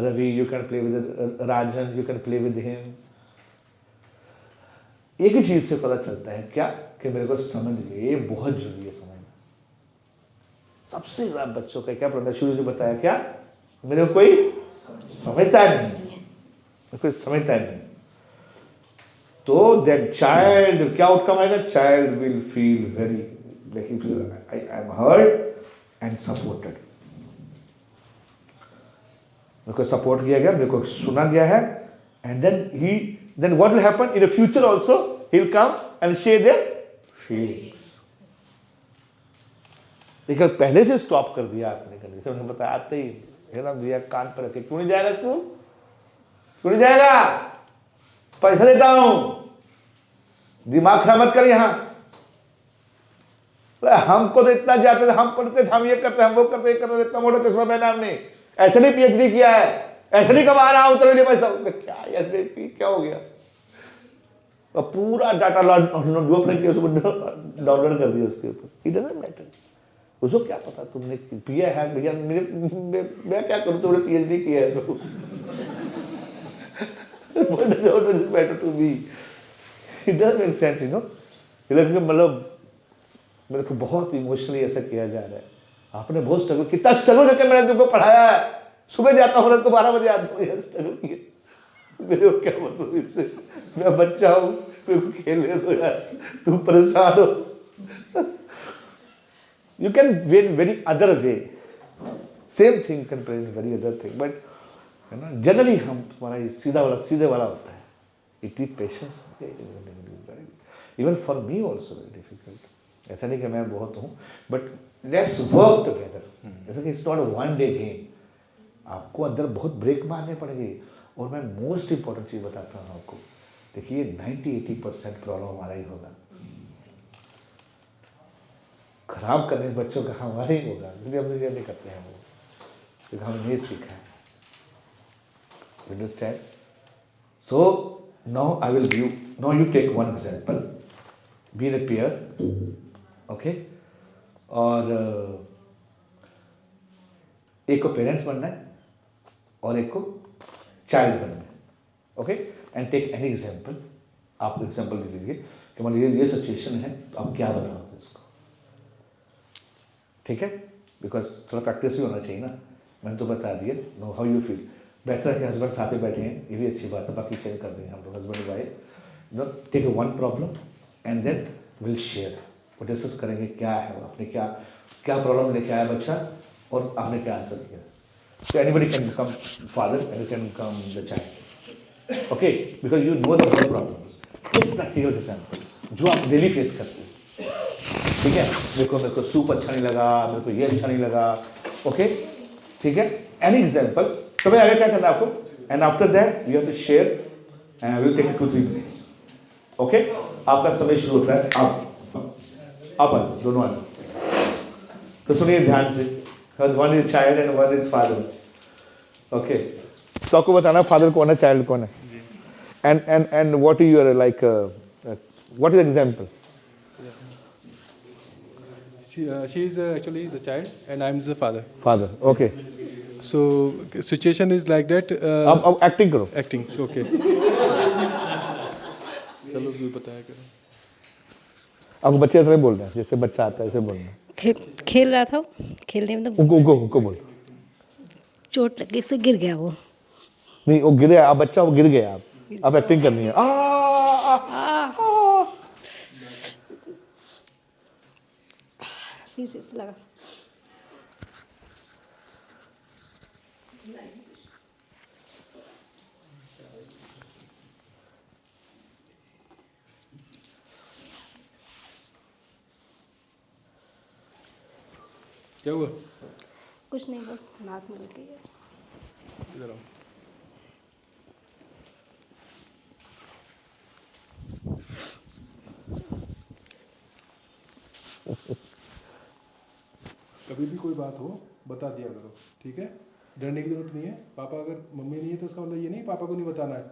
Ravi. You can play with Rajan. You can play with him. एक ही चीज से पता चलता है क्या कि मेरे को समझ गए. ये बहुत जरूरी है समझना. सबसे ज्यादा बच्चों का क्या प्रॉब्लम, शुरू जो बताया क्या, मेरे को कोई समझता नहीं. तो दैट चाइल्ड, क्या आउटकम आएगा? Child will feel very like I am heard and supported. मेरे को सपोर्ट किया गया, मेरे को सुना गया है. And then what will happen in the future also? He'll come and share their feelings. लेकिन पहले से स्टॉप कर दिया आपने, जैसे उन्हें बताया आते ही एकदम दिया कान पर रखे, क्यों नहीं जाएगा स्कूल? क्यों नहीं जाएगा? पैसा देता हूं, दिमाग खराब मत कर. यहां हमको तो इतना जाते थे, हम पढ़ते थे, हम ये करते, हम वो करते, इतना मोटा चश्मा पहना हमने, ऐसे नहीं PhD किया है, ऐसे नहीं कमा रहा हूं तेरे लिए पैसा. क्या यार क्या हो गया? और पूरा डाटा जो अपने किया उसको डाउनलोड कर दिया उसके ऊपर. It doesn't matter. उसको क्या पता तुमने किया है भैया, मैं क्या करूं, तुमने PhD किया है तो matter to me. It doesn't make sense, मतलब मेरे को बहुत इमोशनली ऐसा किया जा रहा है. आपने बहुत स्ट्रगल, कितना स्ट्रगल करके मैंने तुमको पढ़ाया है. सुबह जाता हूँ तो 12 बजे आता हूँ. स्ट्रगल किया. मेरे को क्या मतलब इससे? मैं बच्चा हूँ, मेरे को खेलने दो यार, तुम परेशान हो. You can win very other way. Same thing can play in very other thing, but generally हम तुम्हारा सीधे वाला होता है. It needs patience. Even for me also very difficult. ऐसा नहीं कि मैं बहुत हूँ, but let's work together. जैसे कि it's not a one day game. आपको अंदर बहुत ब्रेक मारने पड़ेंगे. और मैं मोस्ट इंपॉर्टेंट चीज़ बताता हूँ आपको. देखिए 90-80% प्रॉब्लम हमारा ही होगा. खराब करने बच्चों का हमारा ही होगा, इसलिए हम शेयर नहीं करते हैं वो, क्योंकि हमने नहीं सीखा है. Understand? So now I will give, now you take one example. Be in a pair, okay. और एक को पेरेंट्स बनना है और एक को चाइल्ड बनना है. Okay. And take any example. आप एग्जाम्पल दे दीजिए कि मान लीजिए ये सिचुएशन है, तो आप क्या बताओगे इसको? ठीक है, बिकॉज थोड़ा प्रैक्टिस भी होना चाहिए ना. मैंने तो बता दिया. Know how you feel. Better के हस्बैंड साथ में बैठे हैं, ये भी अच्छी बात है. बाकी चेंज कर देंगे हम लोग husband wife. Take one problem and then will share और डिस्कस करेंगे क्या है वो, आपने क्या क्या प्रॉब्लम लेके आया बच्चा और आपने क्या आंसर किया. So anybody can become father and you can become the child. Okay, because you know the whole problems. Take practical examples जो आप डेली फेस करते हैं. ठीक है, मेरे को सूप अच्छा नहीं लगा, मेरे को ये अच्छा नहीं लगा. ओके, ठीक है. Any example. तो आगे क्या करना है आपको? And after that you have to share and will take 2-3 minutes. Okay, आपका समय शुरू होता है अब दोनों आए. तो सुनिए ध्यान से. One is child and one is father. Okay, तो आपको बताना फादर कौन है, चाइल्ड कौन है. And what is your like what is example. She is actually the child and I am the father. Father, okay. So situation is like that. अब acting करो. Acting, okay. चलो भी बताया करो. अब बच्चे ऐसे बोल रहे हैं जैसे बच्चा आता है ऐसे बोलना. खेल रहा था, खेलने में तो उनको बोल. चोट लगी से गिर गया वो. नहीं वो गिरे, आप बच्चा वो गिर गया, आप एक्टिंग करनी है. सीसे लगा. क्या हुआ? कुछ नहीं, बस नाक में लगी है. इधर आओ. कभी भी कोई बात हो बता दिया करो, ठीक है. डरने की जरूरत नहीं है. पापा अगर मम्मी नहीं है तो उसका मतलब ये नहीं पापा को नहीं बताना है,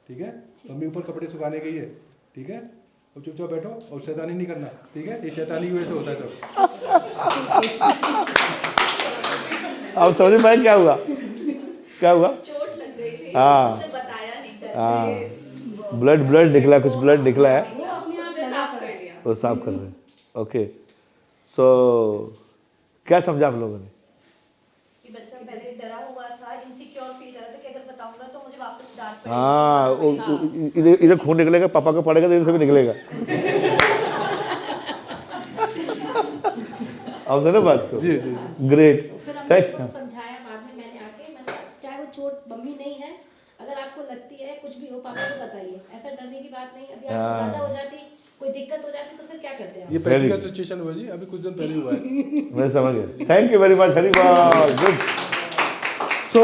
ठीक है. मम्मी ऊपर कपड़े सुखाने गई है, ठीक है. और चुपचाप बैठो और शैतानी नहीं करना, ठीक है. ये शैतानी की वजह से होता है सब. आप समझ पाए क्या हुआ? क्या हुआ? चोट लग गई थी. हाँ, बताया नहीं कैसे. ब्लड निकला, कुछ ब्लड निकला है, वो अपने आप से साफ कर लिया. वो साफ कर रहे हैं. ओके, सो क्या समझा आप लोगों ने? कि बच्चा पहले डरा हुआ था, इनसिक्योर फील कर रहा था कि अगर बताऊंगा तो मुझे वापस डांट पड़ेगी. हाँ, इधर खून निकलेगा, पापा को पड़ेगा तो इधर से भी निकलेगा. आप सुनो बात को. जी जी. ग्रेट. फिर हमने उसको समझाया बाद में, मैंने आके मैंने चाहे वो चोट मम्मी नहीं है, अगर आपको लगती है कुछ भी हो पापा को बताइए, ऐसा डरने की बात नहीं. अभी आपको ज्यादा हो जाती, कोई दिक्कत हो जाती तो फिर क्या करते हैं? ये प्रैक्टिकल सिचुएशन हुआ जी, अभी कुछ दिन पहले हुआ है. मैं समझ गया. Thank you very much. हरिवाल. गुड. सो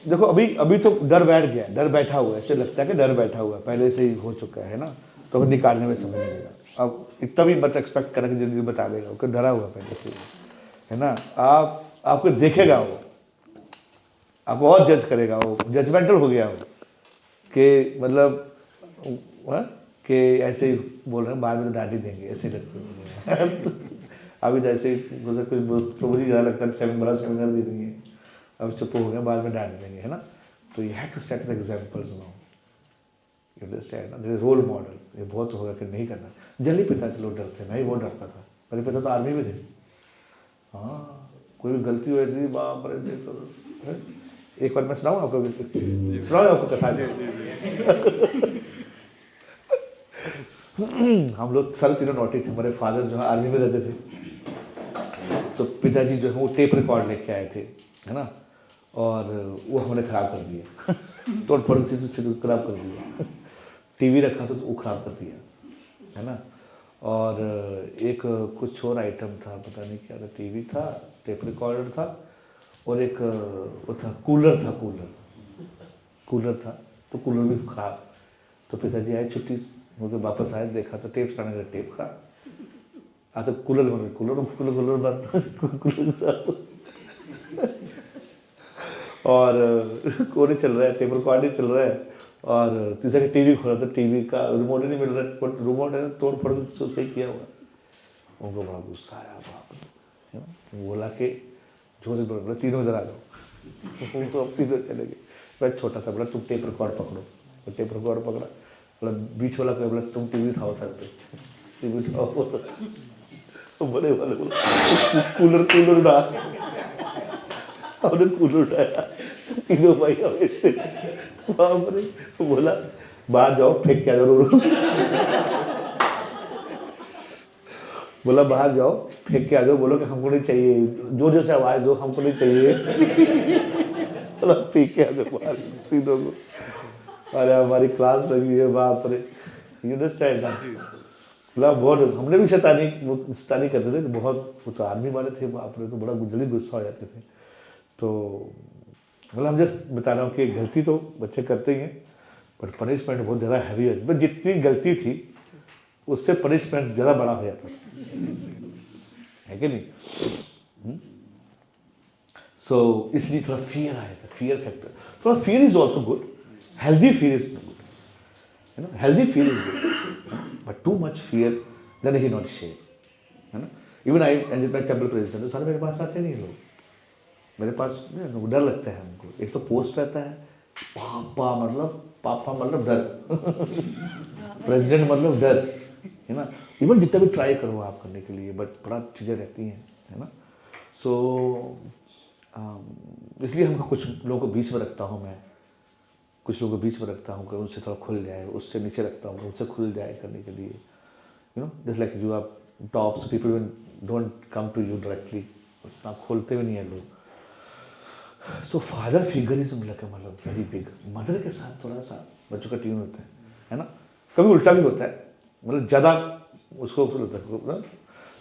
देखो अभी तो डर बैठ गया, डर बैठा हुआ है. ऐसे लगता है कि डर बैठा हुआ है, पहले से ही हो चुका है ना. तो निकालने में समय लगेगा. अब इतना भी मत एक्सपेक्ट करें कि जल्दी बता देगा, वो डरा हुआ पहले से, है ना. आपको देखेगा वो, आपको और जज करेगा. वो जजमेंटल हो गया वो कि मतलब कि ऐसे ही बोल रहे हैं, बाद में तो डांट ही देंगे, ऐसे लगते हैं. अभी तो ऐसे ही कुछ प्रभु जी ज़्यादा लगता है बड़ा सेमिनार दे देंगे, अब चुप हो गए, बाद में डांट देंगे, है ना. तो you have to set the examples now. You understand, role model. ये बहुत होगा कि नहीं करना. जल्दी पिता से लोग डरते, मैं ही बहुत डरता था. मेरे पिता तो आर्मी में थे. हाँ, कोई भी गलती हो जाती थी, बाप रे देख तो. एक बार मैं सुनाऊँ आपको, सुनाऊँ आपको कथा. हम लोग सारे तीनों नौटी थे. हमारे फादर जो है आर्मी में रहते थे, तो पिताजी जो है वो टेप रिकॉर्ड लेके आए थे, है ना. और वो हमने ख़राब कर दिया. तोड़ फोड़ से ख़राब कर दिया. टीवी रखा तो वो ख़राब कर दिया, है ना. और एक कुछ और आइटम था, पता नहीं क्या था. टीवी था, टेप रिकॉर्डर था, और एक वो था कूलर था. तो कूलर भी ख़राब. तो पिताजी आए छुट्टी मुझे, वापस आए, देखा तो टेप साढ़े का टेप खराब. तो कूलर बंद. और कोने चल रहा है, टेप रिकॉर्ड चल रहा है, और तीसरा का टीवी खोला तो टीवी का रिमोट नहीं मिल रहा है. रिमोट है तोड़ फोड़ सही किया हुआ. उनको बड़ा गुस्सा आया. बाप, बोला कि जोर से बोला, तीनों इधर आ जाओ. तो अब तीनों चले गए. मैं छोटा था, बोला तुम टेप रिकॉर्ड पकड़ो. और टेप रिकॉर्ड पकड़ा. बोला बीच वाला को बोला तुम टीवी उठाओ सर पे, टीवी उठाओ. तो बड़े वाले बोला कूलर उठा. हमने कूलर उठाया, तीनों भाई बाप रे. बोला बाहर जाओ, फेंक के आ जाओ. बोला बाहर जाओ फेंक के आ जाओ, बोलो कि हमको नहीं चाहिए, जोर जोर से आवाज़ दो हमको नहीं चाहिए। बोला फेंक के आ जाओ बाहर तीनों को। अरे हमारी क्लास लगी है, बाप रे, यू अंडरस्टैंड ना। बोला बहुत, हमने भी शैतानी करते थे, बहुत, वो तो आर्मी वाले थे, बाप रे, तो बड़ा जल्दी गुस्सा हो जाते थे। तो मतलब हम जस्ट बता रहा हूँ कि गलती तो बच्चे करते ही हैं, बट पनिशमेंट बहुत ज़्यादा हैवी है। बट जितनी गलती थी उससे पनिशमेंट ज़्यादा बड़ा हो जाता है कि नहीं? सो इसलिए थोड़ा फियर आया था, फियर फैक्टर। थोड़ा fear is also good, healthy fear is good, है ना, healthy fear is good, but too much fear then he not share, है ना। Even I as my temple president, सारे मेरे पास आते नहीं लोग, मेरे पास डर लगता है हमको। एक तो पोस्ट रहता है, पापा मतलब डर, प्रेसिडेंट मतलब डर, है ना। इवन जितना भी ट्राई करो आप करने के लिए, बट बड़ा चीज़ें रहती हैं, है ना। सो इसलिए हमको कुछ लोगों को बीच में रखता हूँ मैं, कुछ लोगों को बीच में रखता हूँ कि उनसे थोड़ा खुल जाए, उससे नीचे रखता हूँ उनसे खुल जाए करने के लिए, you know, just like you are tops, people don't come to you directly, उतना खोलते भी नहीं है लोग। सो फादर फिगरिज्म मतलब वेरी बिग, मदर के साथ थोड़ा सा बच्चों का ट्यून होता है ना। कभी उल्टा भी होता है, मतलब ज़्यादा उसको होता है,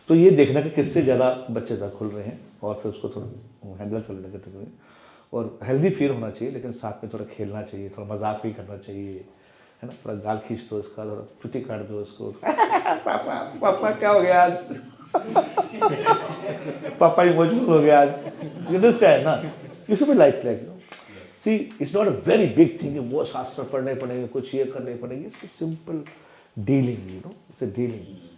तो ये देखना कि किससे ज़्यादा बच्चे ज़्यादा खुल रहे हैं और फिर उसको थोड़ा हैंडल कर लेना कहते। और हेल्दी फील होना चाहिए, लेकिन साथ में थोड़ा खेलना चाहिए, थोड़ा मजाक भी करना चाहिए, है ना। थोड़ा गाल खींच दो इसका, थोड़ा चुटी काट दो इसको, पापा पापा क्या हो गया आज, पापा इमोशनल हो गया आज, यू अंडरस्टैंड ना। You should be like see, it's not a very big thing, वो शास्त्र पढ़ने पड़ेंगे, कुछ ये करने पड़ेंगे, it's simple dealing, you know, it's a dealing.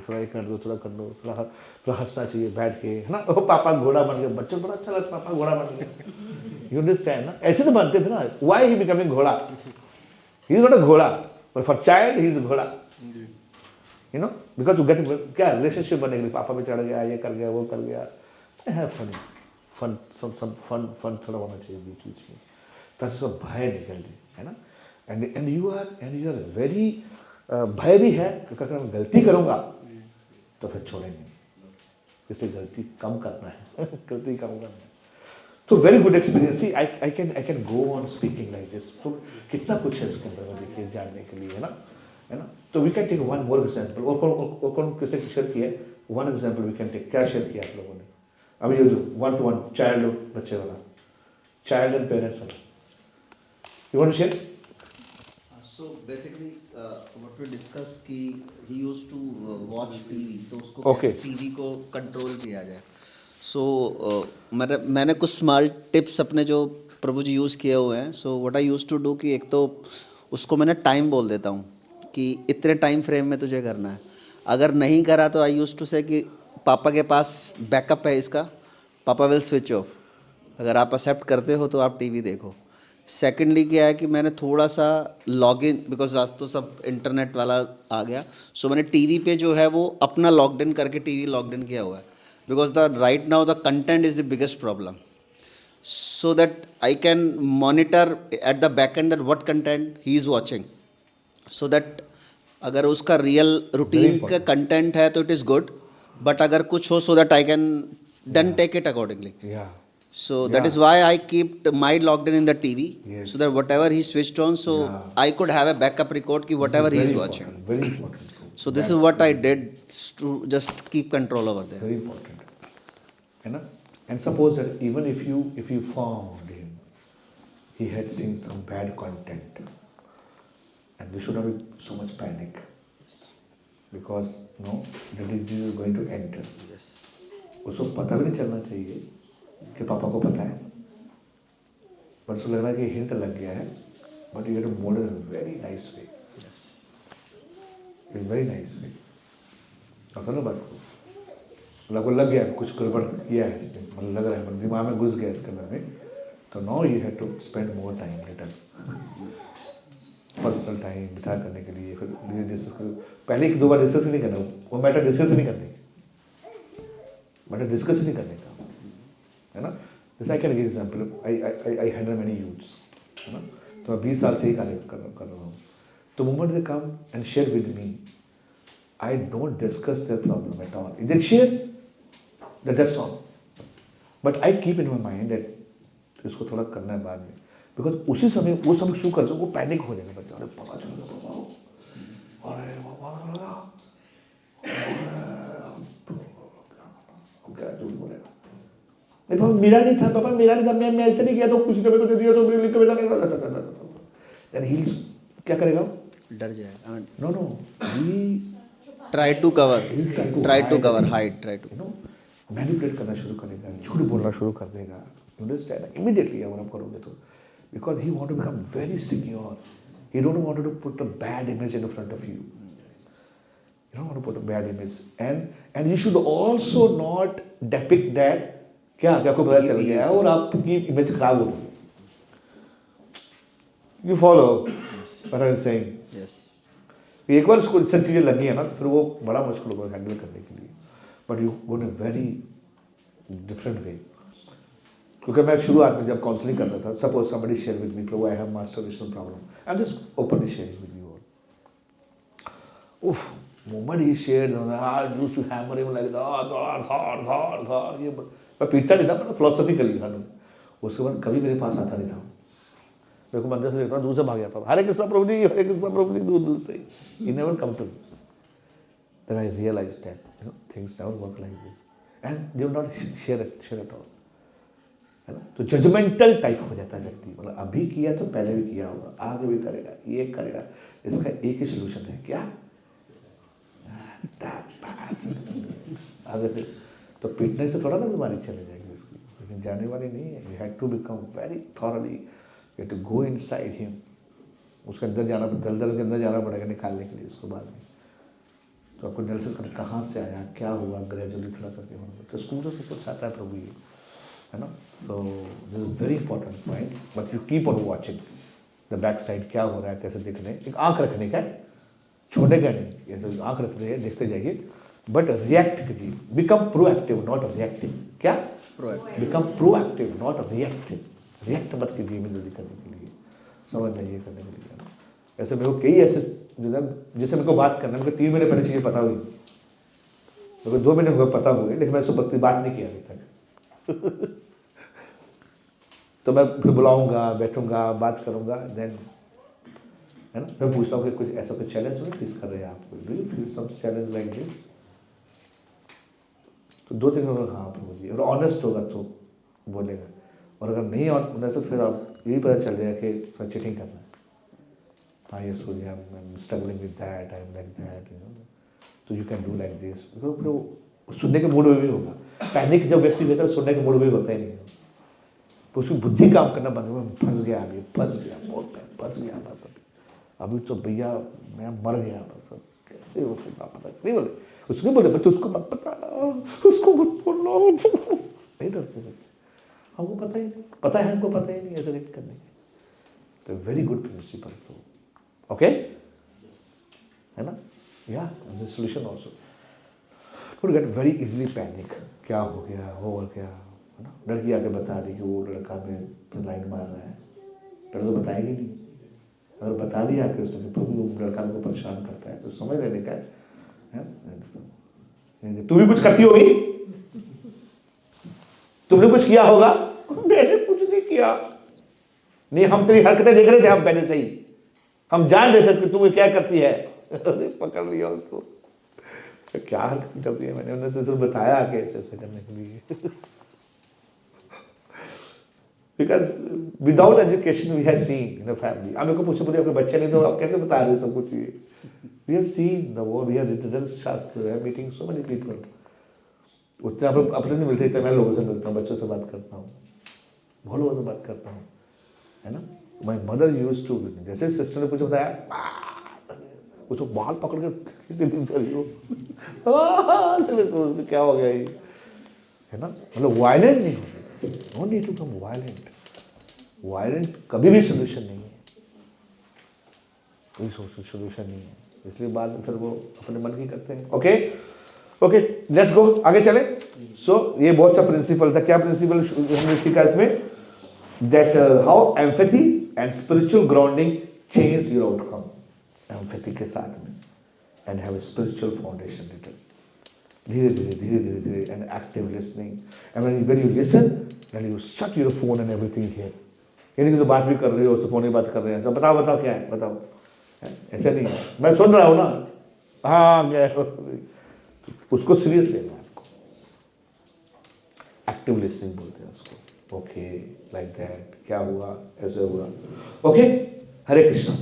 थोड़ा ये कर दो, थोड़ा कर दो, थोड़ा हंसना चाहिए बैठ के, है ना। ओ पापा घोड़ा बन गए, बच्चों को बड़ा अच्छा लगता, पापा घोड़ा बन गए, यू अंडरस्टैंड ना। ऐसे तो बनते थे ना, व्हाई ही बिकमिंग घोड़ा, ही इज नॉट अ घोड़ा, but for child he is घोड़ा, you know, because to get क्या रिलेशनशिप बनेगी, पापा पे चढ़ गया, ये कर गया, वो कर गया, हैव फन, फन सब फन थोड़ा होना चाहिए बीच बीच में, ताकि सब भय निकल जाए, है ना। एंड यू आर वेरी, भय भी है कि अगर मैं गलती करूँगा तो फिर छोड़ेंगे, इसलिए गलती कम करना है, गलती कम करना है। तो very good experience, I can go on speaking like this. तो कितना कुछ है इसके अंदर देखिए जानने के लिए, है ना। तो we can take one more example, और कौन किसने शेयर किया है one example we can take, क्या शेयर किया आप लोगों ने अभी, ये जो 1-to-1 चाइल्ड बच्चे वाला, चाइल्ड एंड पेरेंट्स वाला, you want to share? So basically, what we discuss कि he used to watch TV, तो उसको Okay. TV को कंट्रोल किया जाए। So मैंने कुछ स्मॉल टिप्स अपने जो प्रभु जी यूज़ किए हुए हैं। So what I used to do कि एक तो उसको मैंने टाइम बोल देता हूँ कि इतने टाइम फ्रेम में तुझे करना है, अगर नहीं करा तो आई यूज्ड टू से कि पापा के पास बैकअप है इसका, पापा विल स्विच ऑफ, अगर आप एक्सेप्ट करते हो तो आप टीवी देखो। सेकेंडली क्या है कि मैंने थोड़ा सा लॉगिन, बिकॉज आज तो सब इंटरनेट वाला आ गया, सो मैंने टीवी पे जो है वो अपना लॉग्ड इन करके टीवी लॉग्ड इन किया हुआ है, because the right now the content is the biggest problem, so that I can monitor at the back end that what content he is watching, so that अगर उसका real routine का content है तो it is good, but अगर कुछ हो so that I can then take it accordingly. So that is why I keep my logged in the TV, so that whatever he switched on, so I could have a backup record ki whatever he is watching. Very important. So this is what I did to just keep control over there. Very important. You know? And suppose that even if you found him, he had seen some bad content, and we should not be so much panic, because no, the disease is going to enter. Yes. उसको पता भी नहीं चलना चाहिए कि पापा को पता है, पर उसको लग रहा है कि हिंट लग गया है, but you have to mould in a very nice way, in very nice way. अब समझो बात को, मतलब लग गया कुछ गड़बड़ किया है इसने, मतलब लग रहा है दिमाग में घुस गया इसके अंदर में, तो now you have to spend more time little personal time बिता करने के लिए, फिर डिस्कस करो। पहले 1-2 बार डिस्कस नहीं करना, वो मैटर डिस्कस नहीं करने, मैटर डिस्कस नहीं करने का, है ना। जैसे I can give example, I handle many youths, है ना, तो मैं 20 साल से ही कार्य कर रहा हूँ। तो moment they come and share with me, I don't discuss their problem at all. They share, that's all. But I keep in my mind that इसको थोड़ा करना है बाद में, बिकॉज उसी समय वो समय शुरू कर दो वो पैनिक हो जाएगा बच्चा, अरे पता चल गया, अरे बाबा क्या झूठ बोलेगा, नहीं पापा मेरा नहीं था, पापा मेरा नहीं था, मैं ऐसे नहीं किया तो कुछ ने मेरे को दे दिया तो मेरे लिख के भेजा नहीं, देन ही क्या करेगा, डर जाएगा. No no he Try to cover, hide, try to. Manipulate करना शुरू करेगा, झूठ बोलना शुरू कर देगा. You understand? Immediately अगर आप करोगे तो, because he want to become very secure. He don't want to put a bad image in front of you. You don't want to put a bad image, and you should also not depict that क्या आपको पता चल गया है और आपकी image खराब हो गई. You follow what I'm saying? Yes. एक बार उसको सब चीज़ें लगी है ना फिर वो बड़ा मुश्किल होगा हैंडल करने के लिए. But you go in a very different way. क्योंकि मैं शुरुआत में जब काउंसलिंग करता था, suppose somebody share with me, Prabhu I have masturbation problem, I am just openly sharing with you all. उफ, मोमेंट ही shared, I used to hammer him like that, ये मैं पीटता नहीं था, मैं फिलोसफिकली था. उसके बाद कभी मेरे पास आता नहीं था, मेरे को मंदिर से देखता दूर से भाग जाता था, हरे कृष्णा प्रभु जी, हरे कृष्णा प्रभु जी, दूर दूर से. He never come to me. Then I realised that things never work like this, and they will not share at all. है ना, तो जजमेंटल टाइप हो जाता है व्यक्ति, मतलब अभी किया तो पहले भी किया होगा, आगे भी करेगा, ये करेगा, इसका एक ही सोल्यूशन है, क्या आगे से. तो पीटने से थोड़ा ना बीमारी चली जाएगी इसकी, लेकिन जाने वाली नहीं है. You have to become very thoroughly, you have to go inside him. उसके अंदर जाना, दलदल के अंदर जाना पड़ेगा निकालने के लिए इसको बाद में. तो आपको एनालिसिस करना कहाँ से आया, क्या हुआ, ग्रेजुअली थोड़ा करके होना. तो स्कूल से कुछ आता है प्रभु ये, है ना. So this is very important point. But you keep on watching the back side, क्या हो रहा है, कैसे देखने, एक आँख रखने का है, छोड़ने का नहीं, ये तो आँख रखने है, देखते जाइए. बट रिएक्ट कीजिए, बिकम प्रोएक्टिव नॉट रिएक्टिव. क्या become proactive not reactive. React मत कीजिए जल्दी करने के लिए, समझ जाइए करने के लिए. ऐसे मेरे को कई ऐसे जैसे मेरे को बात करना, मेरे को 3 महीने पहले चीज़ें पता हुई, मेरे को 2 महीने हुए पता हो गए, लेकिन मैं सुबह बात नहीं किया अभी तक. तो मैं फिर बुलाऊंगा, बैठूंगा, बात करूंगा, देन है ना, मैं पूछता हूँ कि कुछ ऐसा कुछ चैलेंज हो फेस कर रहे हैं आप, do you feel some challenge like this. तो 2-3 होगा, हाँ प्रभु जी. और ऑनेस्ट होगा तो बोलेगा, और अगर नहीं ऑनेस्ट तो फिर आप यही पता चल जाएगा कि चीटिंग करना है. हाँ ये सोचिए, I am struggling with that, I am like that, you know, तो you can do like this. तो सुनने के मूड में भी होगा. पैनिक जब व्यक्ति रहता है सुनने के मूड में भी होता ही नहीं. तो उसकी बुद्धि काम करना बंद हो, फंस गया, अभी फंस गया, बहुत फंस गया बस, अभी तो भैया मैं मर गया बस. कैसे हो फिर पता नहीं बोले, उसको बोले बच्चे, उसको मत पता, उसको मत बोलो, नहीं डरते बच्चे. हमको पता ही नहीं, पता है हमको पता ही नहीं ऐसे रिएक्ट करने के. तो वेरी गुड प्रिंसिपल. तो ओके है ना. या the solution also, don't get very easily panic. क्या हो गया, हो गया, है ना. लड़की आके बता रही कि वो लड़का में तो लाइन मार रहा है, लड़का तो बताएगी नहीं. अगर बता दिया कि उसने प्रभु लड़का को परेशान करता है, तो समझ लेने का है. तू भी कुछ करती होगी, तुमने कुछ किया होगा. मैंने कुछ नहीं किया. नहीं, हम तेरी हरकतें देख रहे थे, हम पहले से ही हम जान रहे थे कि तू क्या करती है. पकड़ लिया उसको, क्या हरकत करती है, मैंने उन्हें तो बताया कि ऐसे ऐसे करने के लिए. Because without education we have seen in the family. अब मेरे को पूछो, बोले आपके बच्चे नहीं तो आप कैसे बता रहे हो सब कुछ ये. We have seen the world, we have written शास्त्र, we are meeting so many people. उतने आप अपने नहीं मिलते, इतने मैं लोगों से मिलता हूँ, बच्चों से बात करता हूँ, बहुत लोगों से बात करता हूँ, है ना. My mother used to, जैसे सिस्टर ने कुछ बताया, उसको बाल पकड़ के किसी दिन से रही हो, उसको क्या हो गया ये, है ना. मतलब वायलेंट नहीं हो, no need to become violent. Violent कभी भी सोल्यूशन नहीं है, कोई सोल्यूशन नहीं है. इसलिए बाद में फिर वो अपने मन की करते हैं. ओके ओके, लेट्स गो, आगे चले. सो ये बहुत सा प्रिंसिपल था. क्या प्रिंसिपल हमने सीखा इसमें, that how empathy and spiritual grounding change your outcome. Empathy के साथ में and have a spiritual foundation little. धीरे and active listening. And when you listen, then you shut your phone and everything here. यानी कि तो बात भी कर रहे हो तो फोन ही बात कर रहे हैं, सब बताओ क्या है, बताओ, ऐसा नहीं है, मैं सुन रहा हूँ ना, हाँ क्या है, उसको सीरियस लेना है आपको. एक्टिव लिसनिंग बोलते हैं उसको. ओके, लाइक दैट, क्या हुआ, ऐसे हुआ. ओके, हरे कृष्णा.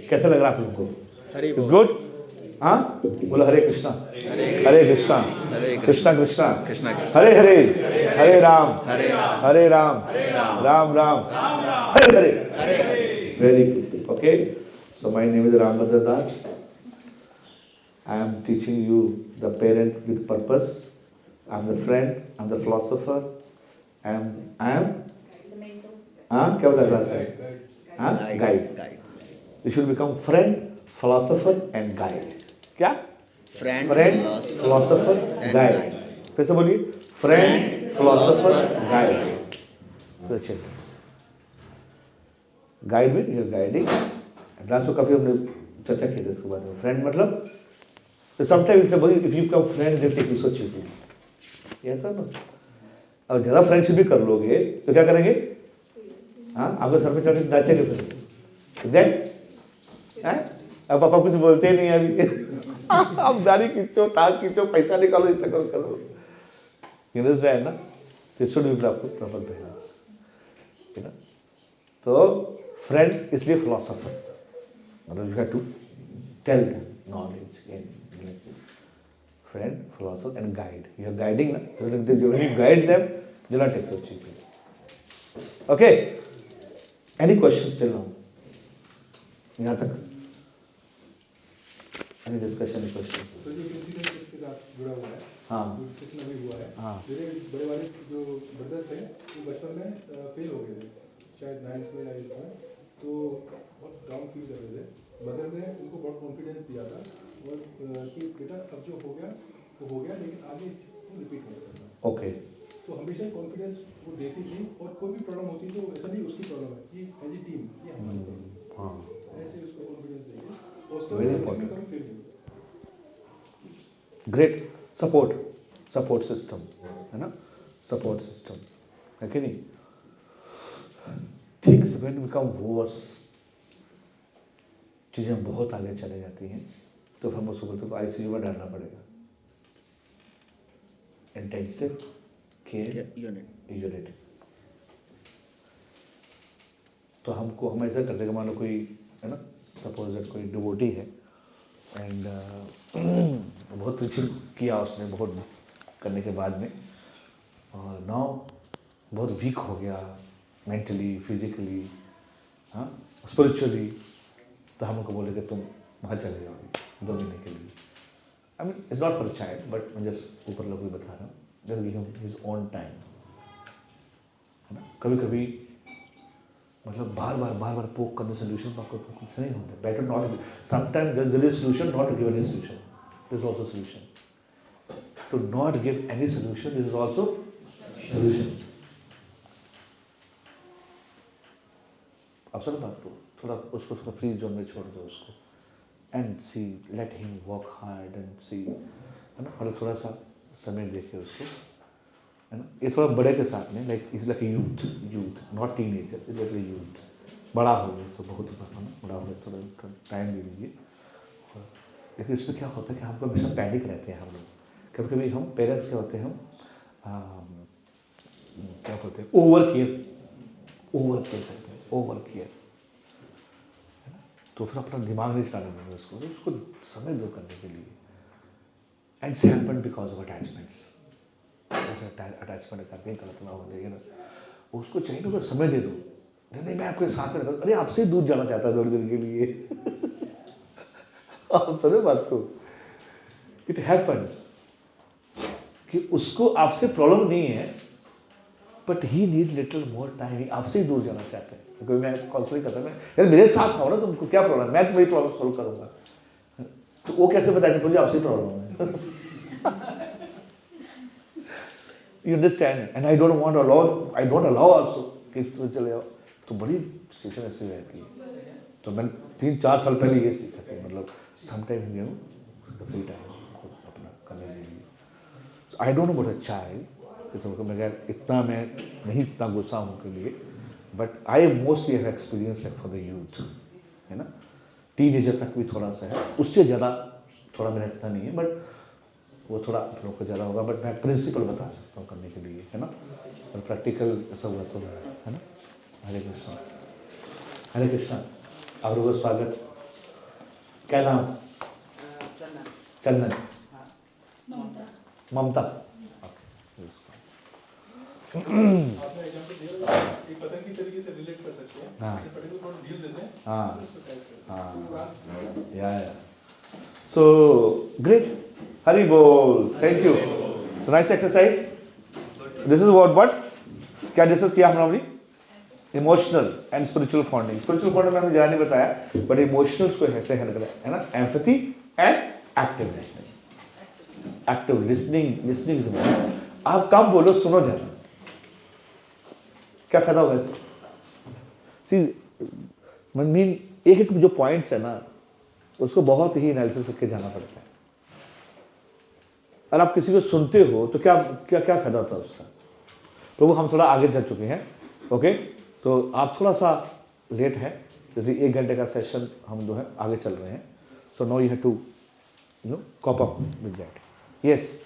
कैसा लग रहा है आप लोगों को? It's good. हाँ, बोलो हरे कृष्णा. हरे कृष्णा. कृष्णा कृष्णा. हरे हरे. हरे राम. हरे Ram. Ram Ram. Hare Hare. Very good. Okay. So my name is Rambhadra Das. I am teaching you the parent with purpose. I am the friend. I am the philosopher. I am. हाँ, क्या बताया क्लास में? हाँ, guide. You should become friend, philosopher and guide. क्या? Friend, philosopher, guide. फिर से बोलिए. Friend, philosopher, guide. So children. Guide में you're guiding. लास्ट में काफी हमने चर्चा की थी इसके बारे में. Friend मतलब, so sometimes we say, if you become friend, they take you so cheaply. Yes or no? अब ज़्यादा फ्रेंडशिप भी कर लोगे तो क्या करेंगे? हाँ, आपको सर पे चढ़ के नाचेंगे फिर. देख, अब पापा कुछ बोलते ही नहीं अभी. अब दाढ़ी खींचो, टांग खींचो, पैसा निकालो, इतना करो. You understand ना? This should be आपको proper balance. You know? तो friend इसलिए philosopher. मतलब you have to tell them knowledge. Friend, philosopher and guide. You are guiding ना? So when you guide them, do not take so cheaply. Okay? Any questions till now? यहाँ तक? Any discussion, any questions? तो ये incident इसके साथ जुड़ा हुआ है. हाँ. डिस्कशन अभी हुआ है. हाँ. मेरे बड़े वाले जो ब्रदर थे वो बचपन में फेल हो गए थे, शायद 9th में या 8th में, तो बहुत डाउन फील कर रहे थे. मदर ने उनको बहुत कॉन्फिडेंस दिया था और कि बेटा अब जो हो गया वो हो गया, लेकिन आगे इसको रिपीट नहीं करना. ओके. तो हमेशा कॉन्फिडेंस वो देती थी और कोई भी प्रॉब्लम होती तो ऐसा नहीं उसकी प्रॉब्लम है, ये एज ए टीम ये हमारी प्रॉब्लम. हाँ. ऐसे उसको कॉन्फिडेंस देंगे और उसको Very important. कभी फेल नहीं. Great support system, है ना? Support system, है कि नहीं? Things when become worse, चीजें बहुत आगे चले जाती हैं, तो हम उसको बोलते हैं ICU में डालना पड़ेगा. Intensive care unit. तो हमको हम ऐसा करते हैं कि मान लो कोई है ना, सपोज दैट कोई डिवोटी है एंड बहुत टीचिंग किया उसने, बहुत करने के बाद में, और नाउ बहुत वीक हो गया मेंटली, फिजिकली, हाँ, स्पिरिचुअली, तो हम उनको बोले कि तुम वहाँ चले जाओ 2 महीने के लिए. I mean it's not for child, but मैं जस्ट ऊपर लोग भी बता रहा हूँ, just give him his own time, है ना. कभी कभी मतलब बार बार पोक करने सोल्यूशन आपको कुछ नहीं होता. Better not. Sometimes there is solution not to give any solution. This is also solution. To not give any solution, this is also solution. आप सुनो बात को, थोड़ा उसको थोड़ा फ्री जोन में छोड़ दो उसको, and see let him work hard and see, है ना. मतलब थोड़ा सा समय देके उसको, है ना. ये थोड़ा बड़े के साथ में, like is like youth not teenager, is like youth. बड़ा हो गया तो बहुत बड़ा हो गया, थोड़ा टाइम दे दीजिए. लेकिन इसमें क्या होता है कि हमको हमेशा पैनिक रहते हैं हम लोग. कभी कभी हम पेरेंट्स क्या होते हैं, हम क्या बोलते हैं, ओवर केयर, तो फिर अपना दिमाग नहीं चलाना पड़ेगा उसको समय दो करने के लिए. एंड से happen because of attachments. Attachment करके गलत ना हो जाएगी ना, उसको चाहिए ना, समय दे दो. नहीं मैं आपके साथ में रहता, अरे आपसे ही दूर जाना चाहता है थोड़ी देर के लिए. आप सुनो बात को. इट हैपन्स कि उसको आपसे प्रॉब्लम नहीं है, but he need little more time. आपसे ही दूर जाना चाहते हैं. क्योंकि मैं काउंसलिंग करता हूँ, यार मेरे साथ आओ ना, तुमको क्या प्रॉब्लम है, मैं तुम्हारी प्रॉब्लम सॉल्व करूँगा. तो वो कैसे बताएंगे मुझे आपसे प्रॉब्लम है. You understand? And I don't allow also कि तुम चले जाओ. तो बड़ी सिचुएशन ऐसी रहती है. तो मैंने 3-4 साल पहले ये सीखा कि मतलब समटाइम फ्री टाइम अपना करने के लिए. So I don't know about a child. तो मैं कह इतना मैं नहीं इतना गुस्सा हूँ उनके लिए, but I mostly have experience like for the youth, है ना. टीनेजर तक भी थोड़ा सा है, उससे ज़्यादा थोड़ा मेरा इतना नहीं है, बट वो थोड़ा आप लोग को ज़्यादा होगा. बट मैं प्रिंसिपल बता सकता हूँ करने के लिए, है ना. और प्रैक्टिकल ऐसा हुआ तो है ना. हरे कृष्णा. हरे कृष्णा. आप लोगों का स्वागत. क्या नाम? चंदन. ममता. आपने एग्जांपल दिया एक पतंग की तरीके से रिलेट कर सकते हैं. हाँ. इस पतंग को थोड़ा ढील देते हैं. हाँ. Yeah. So great. Hari bol. Thank you. So nice exercise. This is what? क्या डिस्कस किया हमने? Emotional and spiritual bonding. Spiritual bonding में हमने ज़्यादा नहीं बताया, बट इमोशनल्स को ऐसे हैंडल करें, है ना. Empathy and active listening. Active listening is important. आप कम बोलो, सुनो ज़्यादा. क्या फायदा होगा इससे? सी मीन एक एक जो पॉइंट्स है ना, उसको बहुत ही एनालिसिस करके जाना पड़ता है. और आप किसी को सुनते हो तो क्या क्या क्या फायदा होता है उसका. तो वो हम थोड़ा आगे चल चुके हैं. ओके, तो आप थोड़ा सा लेट है, जैसे 1 घंटे का सेशन हम जो है आगे चल रहे हैं. So now you have to cope up with that. Yes,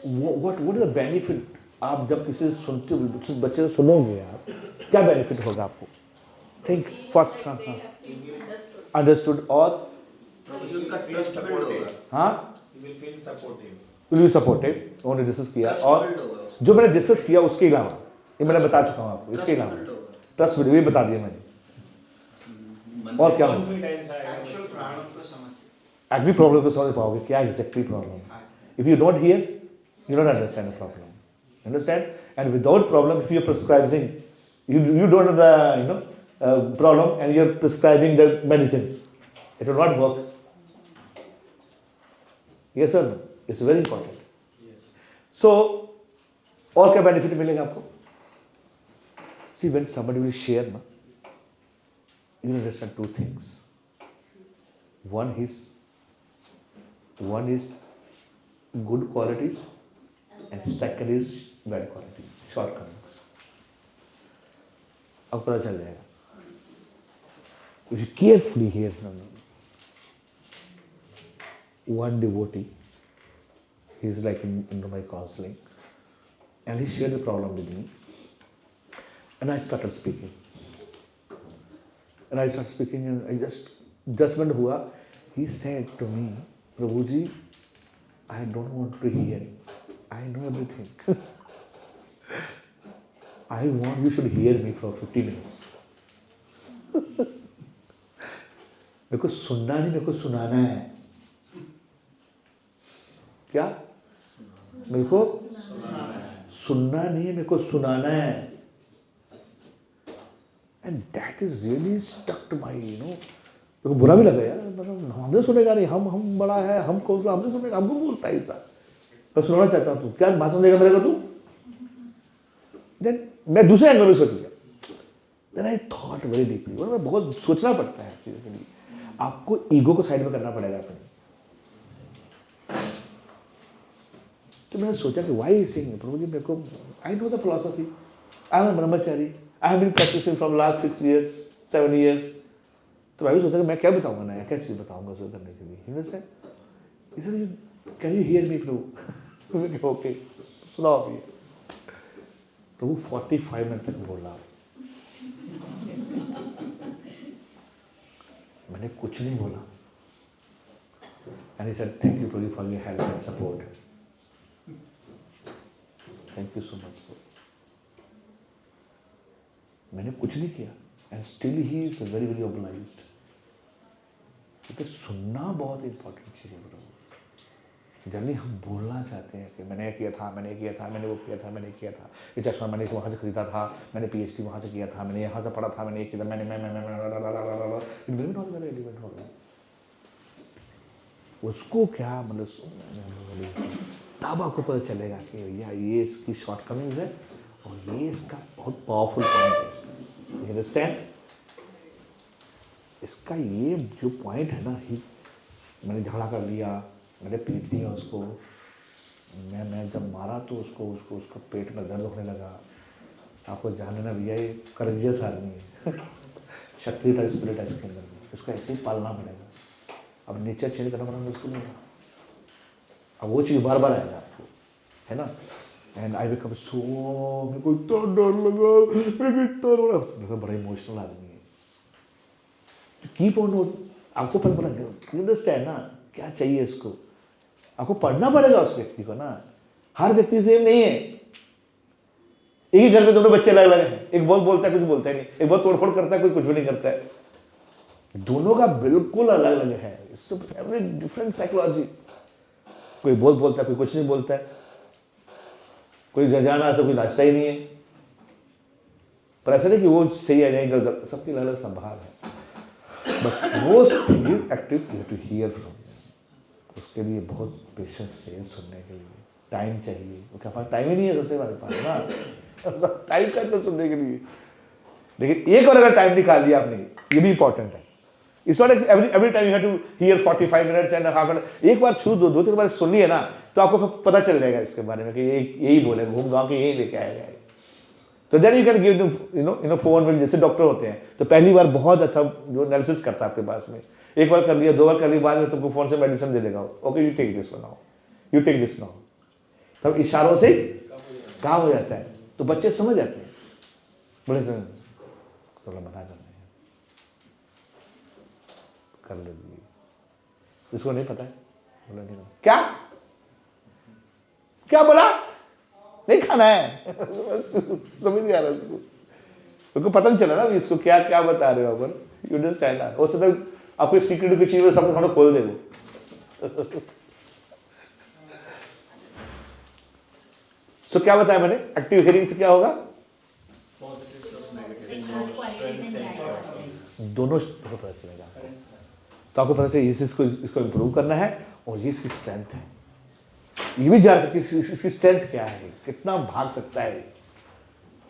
what is the benefit? आप जब किसी से सुनते हो, बच्चे से सुनोगे आप, क्या बेनिफिट होगा आपको? Think first. हाँ हाँ, अंडरस्टूड. और उनका ट्रस्ट बिल्ड होगा. हाँ, You will feel supportive. Will be supportive. उन्होंने डिस्कस किया, और जो मैंने डिस्कस किया उसके अलावा, ये मैंने बता चुका हूँ आपको, इसके अलावा ट्रस्ट बिल्ड भी बता दिया मैंने. और क्या होगा? एक्चुअल प्रॉब्लम को समझ एक्चुअली प्रॉब्लम को समझ पाओगे. क्या exactly problem? If you don't hear, you don't understand the problem. Understand? And without problem, if you're prescribing, you don't know the problem, and you're prescribing the medicines, it will not work. Yes or no? It's very important. Yes. So, और क्या benefit मिलेगा आपको? See, when somebody will share, na, you understand 2 things. One is good qualities, and second is bad quality, shortcomings. अब पता चल जाएगा. If you carefully hear one devotee, he is like into my counseling, and he shared the problem with me, and I started speaking. And I just when हुआ, he said to me, Prabhuji, I don't want to hear. I know everything. I want you should hear me for 50 minutes. मेरे को सुनना नहीं, मेरे को सुनाना है. क्या? मेरे को सुनना नहीं है, मेरे को सुनाना है. And that is really stuck to my, मेरे को बुरा भी लगा यार. मतलब हमने सुनेगा नहीं, हम बड़ा है, हम कौन सा हमने सुनेगा, हमको बोलता है ऐसा. मैं सुनाना चाहता हूँ, तू क्या भाषण देगा मेरे को तू? देन मैं दूसरे एंगल में सोच लिया. Then I thought very deeply. और मैं बहुत सोचना पड़ता है चीज़ों के लिए. आपको ईगो को साइड में करना पड़ेगा अपने. तो मैंने सोचा कि वाई सिंग प्रभु जी, मेरे को I know the philosophy. I am brahmachari. I have been practising from last 6 years, 7 years. तो मैं भी सोचा कि मैं क्या बताऊंगा नया, क्या चीज़ बताऊंगा उसको करने के लिए. You no sir, can you hear me Prabhu? Okay, सुनाओ अभी. प्रभु 45 मिनट तक बोल रहा. मैंने कुछ नहीं बोला. And he said, thank you Prabhu for your help and support. Thank you so much. मैंने कुछ नहीं किया, and still he is very very obliged. क्योंकि सुनना बहुत इंपॉर्टेंट चीज़ है प्रभु. जनरली हम बोलना चाहते हैं कि मैंने किया था, मैंने किया था, मैंने वो किया था, मैंने किया था, ये चश्मा मैंने वहाँ से खरीदा था, मैंने PhD वहाँ से किया था, मैंने यहाँ से पढ़ा था, मैंने ये किया था, मैंने उसको क्या मतलब तब आपको पता चलेगा कि भैया ये इसकी शॉर्टकमिंग्स है और ये इसका बहुत पावरफुल पॉइंट है इसका. अंडरस्टैंड? इसका ये जो पॉइंट है ना, मैंने झगड़ा कर लिया, मैंने पीट दिया उसको, मैं जब मारा तो उसको पेट में दर्द होने लगा। आपको जान लेना भैया ये कर्जियस आदमी है क्षत्रिय का स्पिरिट है इसके अंदर में, उसको ऐसे ही पालना पड़ेगा। अब नेचर चेंज करना पड़ेगा उसको नहीं। अब वो चीज़ बार बार आएगा आपको, है ना। एंड आई बिकम सो, मेरे को इतना डर लगा, मेरे को इतना रो रहा, बड़ा इमोशनल आदमी है। कीप ऑन, आपको पता यू अंडरस्टैंड ना क्या चाहिए इसको, आपको पढ़ना पड़ेगा उस व्यक्ति को ना। हर व्यक्ति सेम नहीं है, एक ही घर में दोनों बच्चे अलग अलग हैं, एक बहुत बोलता है कुछ बोलता है नहीं, एक बहुत तोड़फोड़ करता है कोई कुछ भी नहीं करता है, दोनों का बिल्कुल अलग अलग है। एवरी डिफरेंट साइकोलॉजी, कोई बहुत बोलता है कोई कुछ नहीं बोलता है, कोई जाना से कोई नाचता ही नहीं है। पर ऐसा नहीं कि वो सही आ जाएगा, सबकी अलग अलग संभाल है। But most active you to hear from, उसके लिए बहुत पेशेंस चाहिए, सुनने के लिए टाइम चाहिए। वो क्या टाइम ही नहीं है सबसे हमारे पास ना टाइम का तो सुनने के लिए। लेकिन एक बार अगर टाइम निकाल लिया आपने, ये भी इंपॉर्टेंट है। It's not every time you have to hear 45 minutes and half an. एक बार छू दो तीन बार सुन लिए ना तो आपको पता चल जाएगा इसके बारे में कि यही बोले, घूम गाँव के यही लेके आएगा। तो then you can give you know phone में, जैसे डॉक्टर होते हैं तो पहली बार बहुत अच्छा जो एनालिसिस करता है आपके पास में, एक बार कर लिया, दो बार कर लिया, बाद में तुमको फोन से मेडिसिन दे देगा, okay you take this now, you take this now. तब इशारों से काम हो जाता है, तो बच्चे समझ जाते हैं। बड़े से थोड़ा मना कर रहे हैं, कर लीजिए, इसको नहीं पता है, बोला नहीं क्या क्या बोला, नहीं खाना है समझ नहीं आ रहा उसको, उसको पता नहीं चला ना इसको क्या क्या बता रहे हो अपन, यू अंडरस्टैंड ना। हो सकता है आपको सीक्रेट की चीज सबके सामने खोल दे वो तो क्या बताया मैंने, एक्टिव हियरिंग से क्या होगा, दोनों पता चलेगा। तो आपको पता चले इसको इम्प्रूव करना है और ये इसकी स्ट्रेंथ है, ये भी जान कि इसकी स्ट्रेंथ क्या है, कितना भाग सकता है,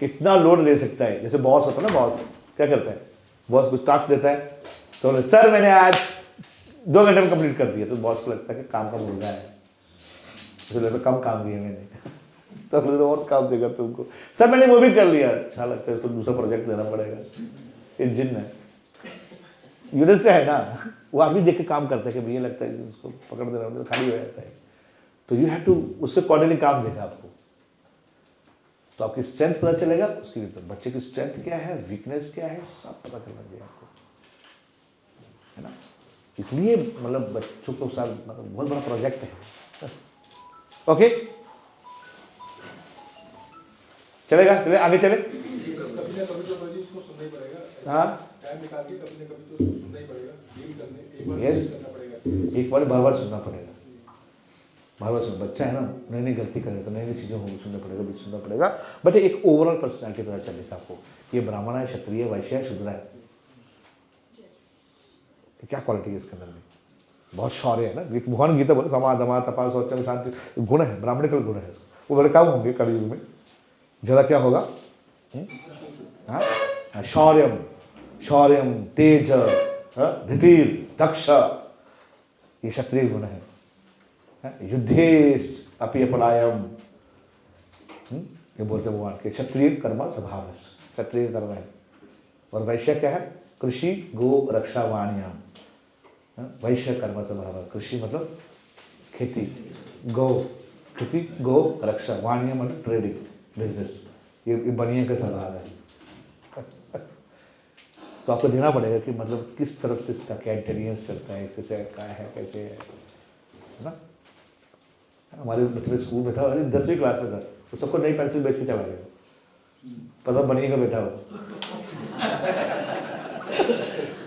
कितना लोड ले सकता है। जैसे बॉस होता है ना, बॉस क्या करता है, बॉस कुछ टास्क देता है तो सर मैंने आज 2 घंटे में कंप्लीट कर दिया, तो बॉस को लगता है कि काम का मुर्गा है, तो लगता है कम काम दिया मैंने तो और काम देगा तुमको, सर मैंने वो भी कर लिया, अच्छा लगता है तो दूसरा प्रोजेक्ट देना पड़ेगा, ये जिन्न है। यूनिट से है ना, वो आदमी देख के काम करता है कि भैया लगता है उसको पकड़ देना तो खाली हो जाता है, तो यू हैव टू उससे अकॉर्डिंगली काम देगा आपको, तो आपकी स्ट्रेंथ पता चलेगा, उसकी बच्चे की स्ट्रेंथ क्या है, वीकनेस क्या है, सब पता चल जाएगा आपको, है ना। इसलिए मतलब बच्चों को साथ मतलब बहुत बड़ा प्रोजेक्ट है। ओके चलेगा, चले आगे चले। कभी ना कभी तो प्रभु जी इसको सुनना ही पड़ेगा। हाँ टाइम निकाल के कभी ना कभी तो सुनना ही पड़ेगा, डील करने एक बार यस, करना पड़ेगा, एक बार बार बार सुनना पड़ेगा, बार बार सुन, बच्चा है ना नई नई गलती करे तो नई नई चीज़ें होंगी, सुनना पड़ेगा भी सुनना पड़ेगा। बट एक ओवरऑल पर्सनैलिटी पता चलेगा आपको, ये ब्राह्मण है, क्षत्रिय, वैश्य है, शूद्र है, क्या क्वालिटी है इसके अंदर में, बहुत शौर्य है ना। भगवान गीता बोले समा दमा तपा शौचम शांति, गुण है, ब्राह्मणिकल गुण है, वो बड़े काम होंगे कलयुग में। जरा क्या होगा, शौर्यम, शौर्यम, तेज, धीर, दक्ष, ये क्षत्रिय गुण है। युद्धेश अपि अपलायम, ये बोलते भगवान के क्षत्रिय कर्म स्वभाव है, क्षत्रिय कर्म है। और वैश्य क्या है, कृषि गो रक्षा वाणियाम, वैश्य कर्म स्वभाव, कृषि मतलब खेती, गो खेती गो रक्षा, वाणिया मतलब ट्रेडिंग बिजनेस, ये बनिया का स्वभाव है। तो आपको देना पड़ेगा कि मतलब किस तरफ से इसका क्या इंटेलिजेंस चलता है, कैसे क्या है, कैसे है ना। हमारे बच्चे स्कूल में था, अरे 10वीं क्लास में था, तो सबको नई पेंसिल बेच के चला गया, पता बनिए का बेटा हो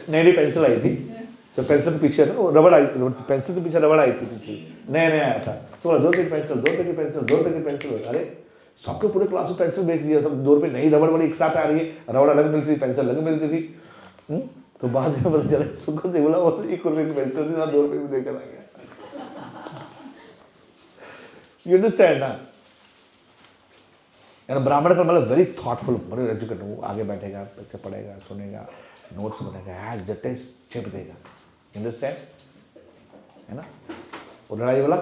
नई पेंसिल आई थी, तो पेंसिल के पीछे ना वो रबड़ आई, पेंसिल के पीछे रबड़ आई थी, पीछे नया नया आया था, तो 2 रुपये की पेंसिल, 2 रुपये की पेंसिल, 2 रुपये की पेंसिल। अरे सबके पूरे क्लास में पेंसिल बेच दिया, सब 2 रुपये, नहीं रबड़ बड़ी एक साथ आ रही है, रबड़ अलग मिलती थी, पेंसिल अलग मिलती थी। तो बाद में पता चला, सुखो से बोला वो तो 1 रुपये की पेंसिल थी, 2 रुपये में देकर आ गया। यू अंडरस्टैंड ना। ब्राह्मण का मतलब वेरी थॉटफुल, बड़े एजुकेटेड, वो आगे बैठेगा, बच्चे पढ़ेगा, सुनेगा, नोट्स बनेगा, एज जटे चेप देगा, अंडरस्टैंड। है ना, वो लड़ाई वाला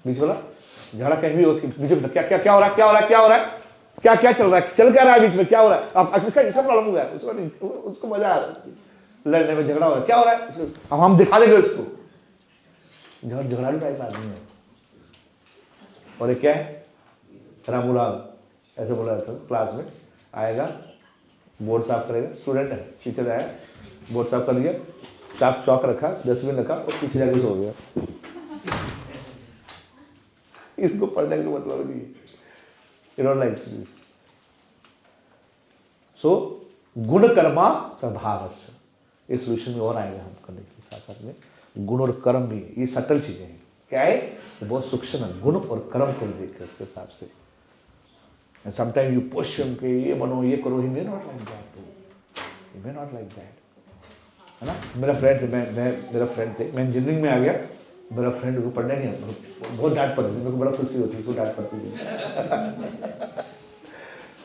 बीच वाला झगड़ा कहीं भी हो, बीच में क्या क्या क्या हो रहा है, क्या हो रहा है, क्या हो रहा है, क्या क्या चल रहा है, चल क्या रहा है बीच में, क्या हो रहा है, अब इसका सब प्रॉब्लम हुआ है, उसको मजा आ रहा है, लड़ने में झगड़ा हो रहा है, क्या हो रहा है, अब हम दिखा देंगे उसको, झगड़ालू टाइप आदमी है। और ये क्या है, रामूलाल ऐसे बोला जाता है, क्लास में आएगा, बोर्ड साफ करेगा, स्टूडेंट है, टीचर आया, बोर्ड साफ कर लिया, चाक चौक रखा, डस्टबिन रखा और पीछे जाके सो गया। इसको पढ़ने का मतलब नहीं है, यू डोंट लाइक दिस। सो गुण कर्मा स्वभावस्य, इस सोल्यूशन में और आएगा हम करने के साथ साथ में गुण और कर्म भी, ये सटल चीजें हैं, क्या है, तो बहुत सूक्ष्म है, गुण और कर्म को देख के उसके हिसाब से। And sometimes you push him कि ये बनो, ये करो, he may not like that too. He may not like that. है ना, मेरा फ्रेंड थे, मेरा फ्रेंड थे, मैं इंजीनियरिंग में आ गया, मेरा फ्रेंड को पढ़ना नहीं आता, बहुत डांट पड़ती थी, मेरे को बड़ा खुशी होती, उसको डांट पड़ती थी।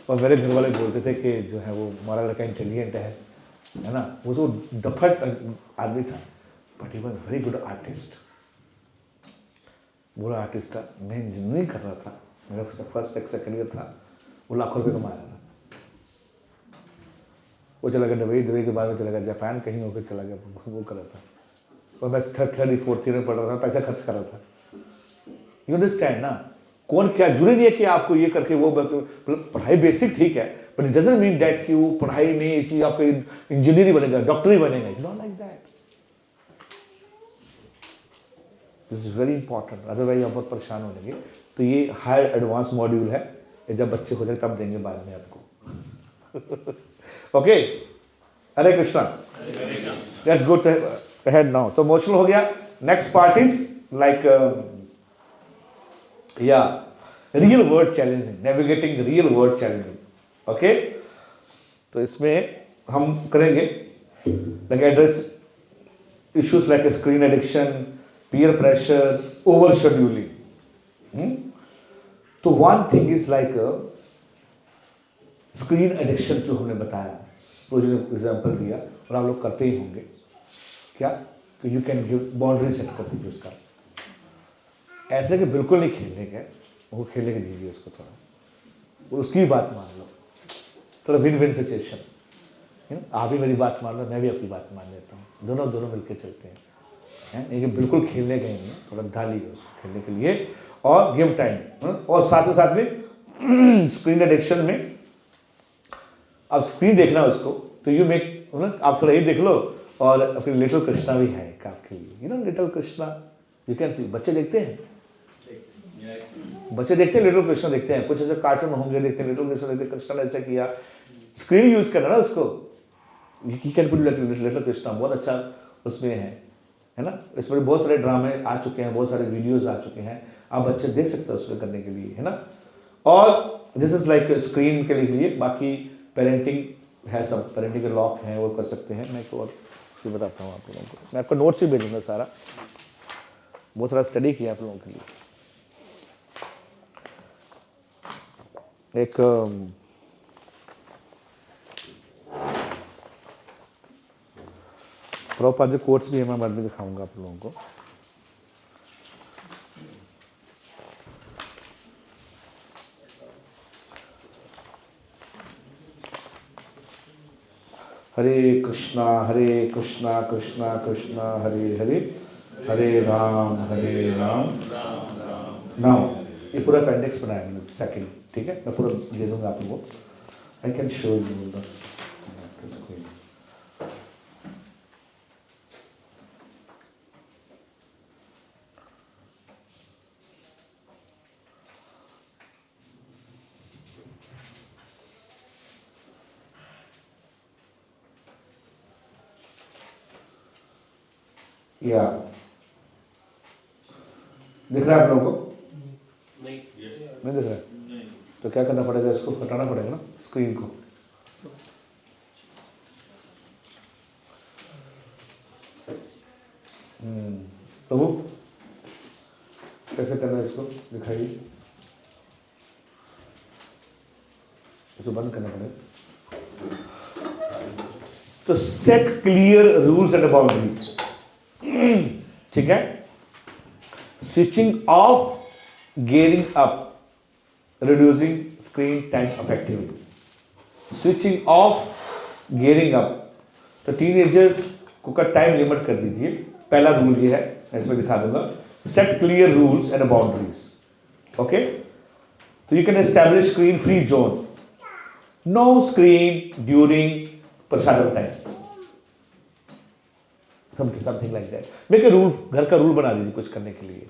और मेरे घर वाले बोलते थे कि जो है वो हमारा लड़का इंटेलिजेंट है ना, वो तो डफट आदमी था, but he was very good artist, बुरा आर्टिस्ट था। मैं इंजीनियरिंग कर रहा था, मेरा फर्स्ट सेकंड ईयर था, वो लाखों रुपए कमा रहा था, वो चला गया दुबई के बाद में चला गया जापान, कहीं होकर चला गया, वो कर रहा था, और मैं थर्ड फोर्थ ईयर में पढ़ रहा था, पैसा खर्च कर रहा था। यू अंडरस्टैंड ना, कौन क्या, जरूरी नहीं है कि आपको ये करके वो, पढ़ाई बेसिक ठीक है, but it doesn't mean that कि वो पढ़ाई में इसी आपको इंजीनियर ही बनेगा, डॉक्टर ही बनेगा, it's not like that. This is very important, otherwise आप बहुत परेशान हो जाएंगे। तो ये हायर एडवांस मॉड्यूल है, ये जब बच्चे हो जाए तब देंगे बाद में आपको। Okay, Hare Krishna, let's go ahead now. तो इमोशनल हो गया, next part is like real world challenging, navigating real world challenging. Okay, तो इसमें हम करेंगे like address issues like screen addiction, peer pressure, over scheduling. तो one thing is like screen addiction जो हमने बताया, तो जो एग्जाम्पल दिया और आप लोग करते ही होंगे, क्या कि you can give boundary set कर दीजिए उसका, ऐसे कि बिल्कुल नहीं खेलने के, वो खेलने के दीजिए उसको थोड़ा, और उसकी भी बात मान लो, थोड़ा विन विन सिचुएशन, आप भी मेरी बात मान लो, मैं भी आपकी बात मान लेता हूँ, दोनों मिलकर चलते हैं, ये बिल्कुल खेलने का ही नहीं, थोड़ा ढालिए उसको खेलने के लिए, और गिव टाइम। और साथ में स्क्रीन एडिक्शन में अब स्क्रीन देखना है उसको, तो यू मेक, आप थोड़ा ये देख लो, और अपनी लिटिल कृष्णा भी है आपके लिए, you know little Krishna, you can see, बच्चे देखते हैं, लिटिल कृष्णा देखते हैं, कुछ ऐसे कार्टून होंगे देखते हैं, लिटिल कृष्णा देखते, कृष्णा ने ऐसे किया, स्क्रीन यूज करना ना उसको, you can put little Krishna, बहुत अच्छा उसमें है ना, इसमें बहुत सारे ड्रामे आ चुके हैं, बहुत सारे वीडियोज आ चुके हैं, आप बच्चे देख सकते हैं उसमें करने के लिए, है ना। और दिस इज लाइक स्क्रीन के लिए, बाकी पेरेंटिंग है, सब पेरेंटिंग के लॉक हैं, वो कर सकते हैं। मैं एक और बताता हूँ आप लोगों को, मैं आपको नोट्स ही भेजूंगा सारा, बहुत सारा स्टडी किया आप लोगों के लिए। एक प्रॉपर कोर्स भी है, मैं बाद में दिखाऊंगा आप लोगों को। हरे कृष्णा कृष्णा कृष्णा हरे हरे, हरे राम नाउ ये पूरा अपेंडिक्स बनाया मैंने सेकंड, ठीक है, मैं पूरा दे दूंगा आप लोगों को, I can show you the screen. या दिख रहा है आप लोगों को? नहीं दिख रहा है, तो क्या करना पड़ेगा, इसको हटाना पड़ेगा ना स्क्रीन को। प्रभु कैसे करना है इसको दिखाइए, इसको बंद करना पड़ेगा। तो set clear rules and boundaries, ठीक है. Switching off, gearing up, reducing screen time effectively. Switching off, gearing up. तो टीनेजर्स को का टाइम लिमिट कर दीजिए. पहला रूल ये है, मैं इसमें दिखा दूंगा. Set clear rules and boundaries. Okay, तो you can establish screen free zone. No screen during prasadam time, something like that. Make a rule, घर का रूल बना दीजिए कुछ करने के लिए.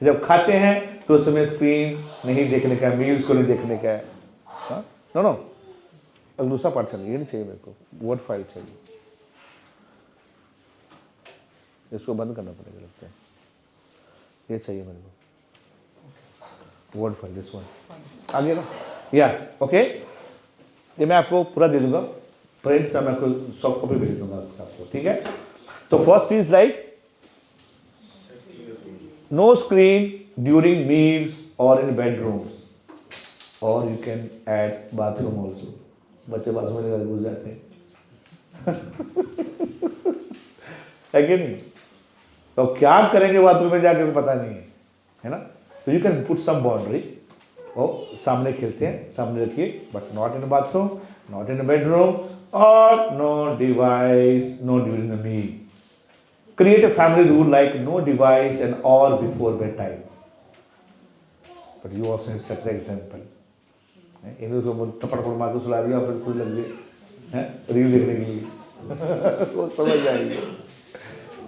जब खाते हैं तो उस समय स्क्रीन नहीं देखने का, मील्स को नहीं देखने का है. नो नो, अब दूसरा पार्ट चाहिए, ये नहीं चाहिए मेरे को, वर्ड फाइल चाहिए. इसको बंद करना पड़ेगा लगता है. ये चाहिए मेरे को, वर्ड फाइल, दिस वन. आगे ना, या ओके. ये मैं आपको पूरा दे दूंगा, प्रिंट से मैं आपको सॉफ्ट कॉपी भेज दूंगा आपको, ठीक है. तो first is like no screen during meals or in bedrooms, or you can add bathroom also. बच्चे बाथरूम में घुस जाते हैं है कि नहीं. तो क्या करेंगे बाथरूम में जाकर पता नहीं है ना. तो you can put some boundary. और सामने खेलते हैं, सामने रखिए, but not in bathroom, not in bedroom, और no device, no during the meal. Create a family rule like no device and all before bedtime. But you also set the example. इन्हें को थप्पड़ मार के सुला दिया, फिर खुद लग गए हैं रील देखने के लिए. वो समझ जाएंगे,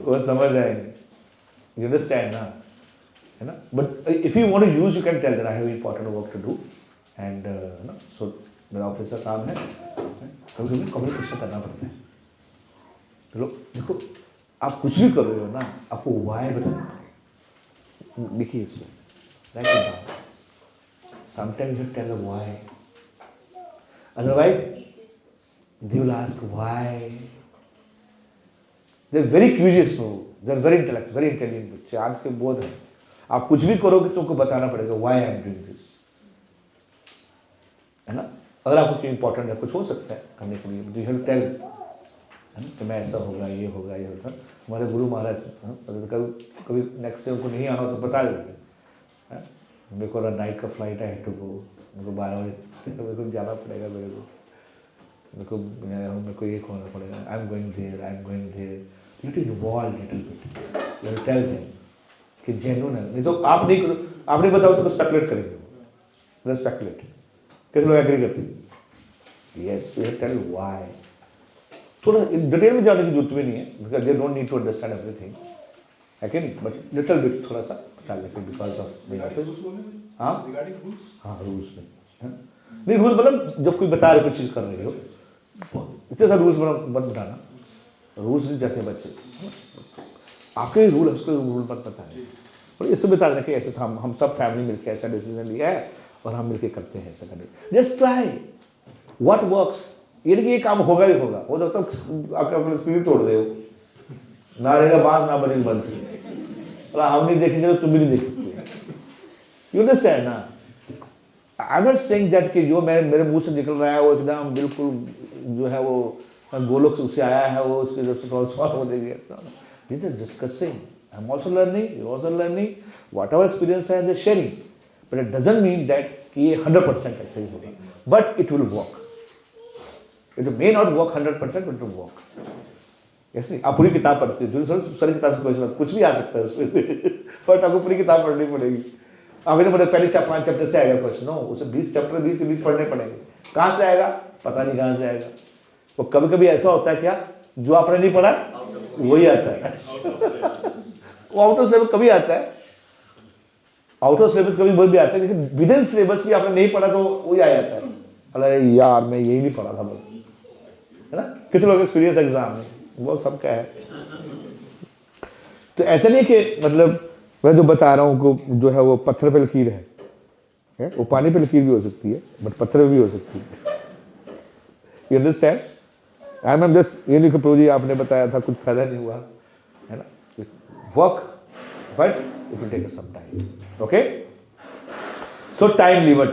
वो समझ जाएंगे. You understand ना, है ना. But if you want to use, you can tell that I have important work to do, and ना, so मेरा ऑफिस का काम है, कभी-कभी कम्युनिकेशन करना पड़ता है. चलो देखो, आप कुछ भी कर रहे हो ना, आपको वाई बताना. देखिए इसको, write it down. Sometimes you tell why, otherwise they will ask why. They are very curious, they are very intellect, very intelligent बच्चे आज के बोध हैं. आप कुछ भी करोगे तो उनको बताना पड़ेगा why I am doing this, है ना. अगर आपको क्यों इंपॉर्टेंट है, कुछ हो सकता है करने के लिए, यू हैव टू टेल, है ना, कि मैं ऐसा होगा, ये होगा, ये होता. हमारे गुरु महाराज कभी नेक्स्ट डे उनको नहीं आना तो बता देते. मेरे को नाइट का फ्लाइट है, टू गो, मेरे को 12 बजे मेरे को जाना पड़ेगा, मेरे को ये खोलना पड़ेगा. I am going there. You to involve little bit, you tell them कि जेन्युइन है. नहीं तो आप नहीं बताओ तो स्पेकुलेट करेंगे. स्पेकुलेट कितने लोग एग्री करते हैं. Yes, you tell why. थोड़ा डिटेल में जाने की जरूरत भी नहीं है, because they don't need to understand everything, है कि नहीं. बट लिटिल बिट थोड़ा सा बता देते, बिकॉज ऑफ हाँ रूल्स में. नहीं रूल मतलब जब कोई बता रहे कुछ चीज़ कर रहे हो, इतने सारे रूल्स मत बनाना. रूल्स नहीं चाहते बच्चे, आपके रूल है, उसके रूल मत बताए. और इससे बता देना कि ऐसे हम सब फैमिली मिलकर ऐसा डिसीजन लिया है और हम मिलकर करते हैं ऐसा करने. Just try what works. ये नहीं कि ये काम होगा ही होगा, हो सकता है आप अपने स्पिरिट तोड़ दे हो, ना रहेगा बांस ना बनेगी बंसी. और हम नहीं देखेंगे तो तुम भी नहीं देख सकते. यू अंडरस्टैंड ना. आई एम नॉट सेइंग दैट कि जो मेरे मुंह से निकल रहा है वो एकदम बिल्कुल जो है वो गोलोक से आया है, वो उसके जब से सॉल्व हो जाएगी. We are discussing, I am also learning, you also learning, whatever experience है they sharing. But it doesn't mean that कि ये 100% ऐसे ही होगा, but it will work. It may not work 100%, but it will work. ऐसे आप पूरी किताब पढ़ते हो, जो सारी किताब से क्वेश्चन कुछ भी आ सकता है उसमें, बट आपको पूरी किताब पढ़नी पड़ेगी. आपने पढ़े पहले 5 चैप्टर से आएगा क्वेश्चन, नो उसे 20 चैप्टर 20 के 20 पढ़ने पड़ेंगे. कहाँ से आएगा पता नहीं, कहाँ से आएगा. तो कभी कभी ऐसा होता है क्या, जो आपने नहीं पढ़ा वही आता है. वो आउट ऑफ सिलेबस कभी आता है, आउट ऑफ सिलेबस कभी बहुत भी आता है, लेकिन विद इन सिलेबस भी आपने नहीं पढ़ा तो वही आ जाता है. अरे यार मैं यही नहीं पढ़ा था बस, है ना. कितने लोग एक्सपीरियंस एग्जाम में, वो सबका है. तो ऐसा नहीं कि मतलब मैं जो बता रहा हूँ जो है वो पत्थर पे लकीर है, वो पानी पे लकीर भी हो सकती है, बट पत्थर पे भी हो सकती है. You understand. I am just ये नहीं कि प्रभु जी आपने बताया था कुछ फायदा नहीं हुआ, है ना. Work but it will take some time. Okay, so time limit.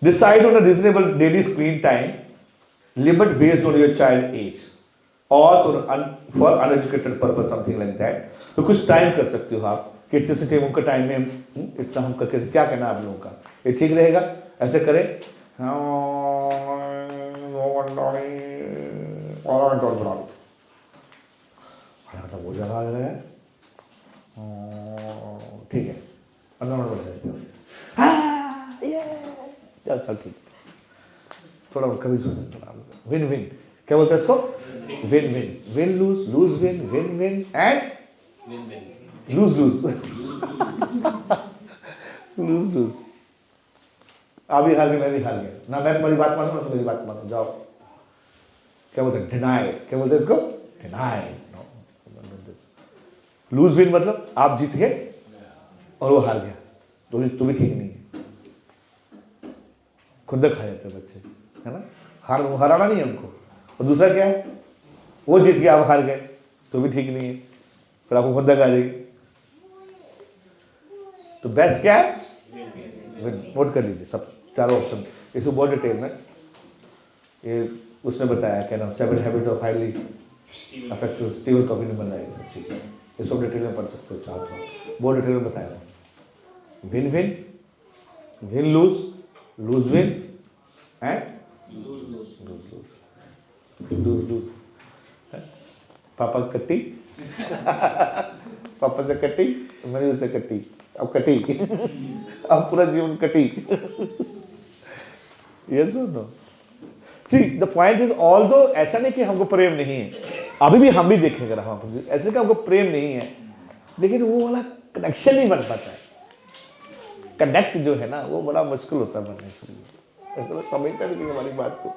Decide on a reasonable daily screen time limit based on your child age. और for uneducated purpose something like that, तो कुछ टाइम कर सकते हो आप कि इतने से टाइम, उनका टाइम में इतना हम करके क्या कहना आप लोगों का, ये ठीक रहेगा? ऐसे करें वो जगह आ रहा है, ठीक है, 15 मिनट बढ़ सकते हो। चल चल ठीक, थोड़ा कभी सोच सकते हो। विन विन क्या बोलते हैं इसको? Win win, win lose, lose win, win win and lose lose, lose lose. आप भी हार गए, मैं भी हार गया ना, मैं तुम्हारी बात मानू ना तुम मेरी बात मानो, जाओ। क्या बोलते हैं? डिनाई, क्या बोलते हैं इसको? डिनाई। लूज विन मतलब आप जीत गए और वो हार गया, तो भी ठीक नहीं है। खुद खा जाते हैं बच्चे, है ना? हराना नहीं है उनको। और दूसरा क्या है? वो जीत गया, आप हार गए, तो भी ठीक नहीं है, फिर आपको खुद आ जाएगी। तो बेस्ट क्या है? नोट कर लीजिए सब चारों ऑप्शन, इसको बहुत डिटेल में ये उसने बताया, क्या नाम, 7 habit of highly effective Steven coffee ने बनाया, सब चीज़ें ये सब डिटेल में पढ़ सकते हो, चाहो तो बहुत डिटेल में बताया। Win win, win lose, lose win and lose lose, lose lose. पापा कट्टी पापा से कट्टी, मैंने उससे कट्टी, अब कटी अब पूरा जीवन कटी। यस और no? See the point is, although ऐसा नहीं कि हमको प्रेम नहीं है, अभी भी हम भी देखेंगे हम ऐसे कि हमको प्रेम नहीं है, लेकिन वो वाला कनेक्शन नहीं बन पाता है। कनेक्ट जो है ना वो बड़ा मुश्किल होता है बनने के लिए, समझता नहीं हमारी बात को।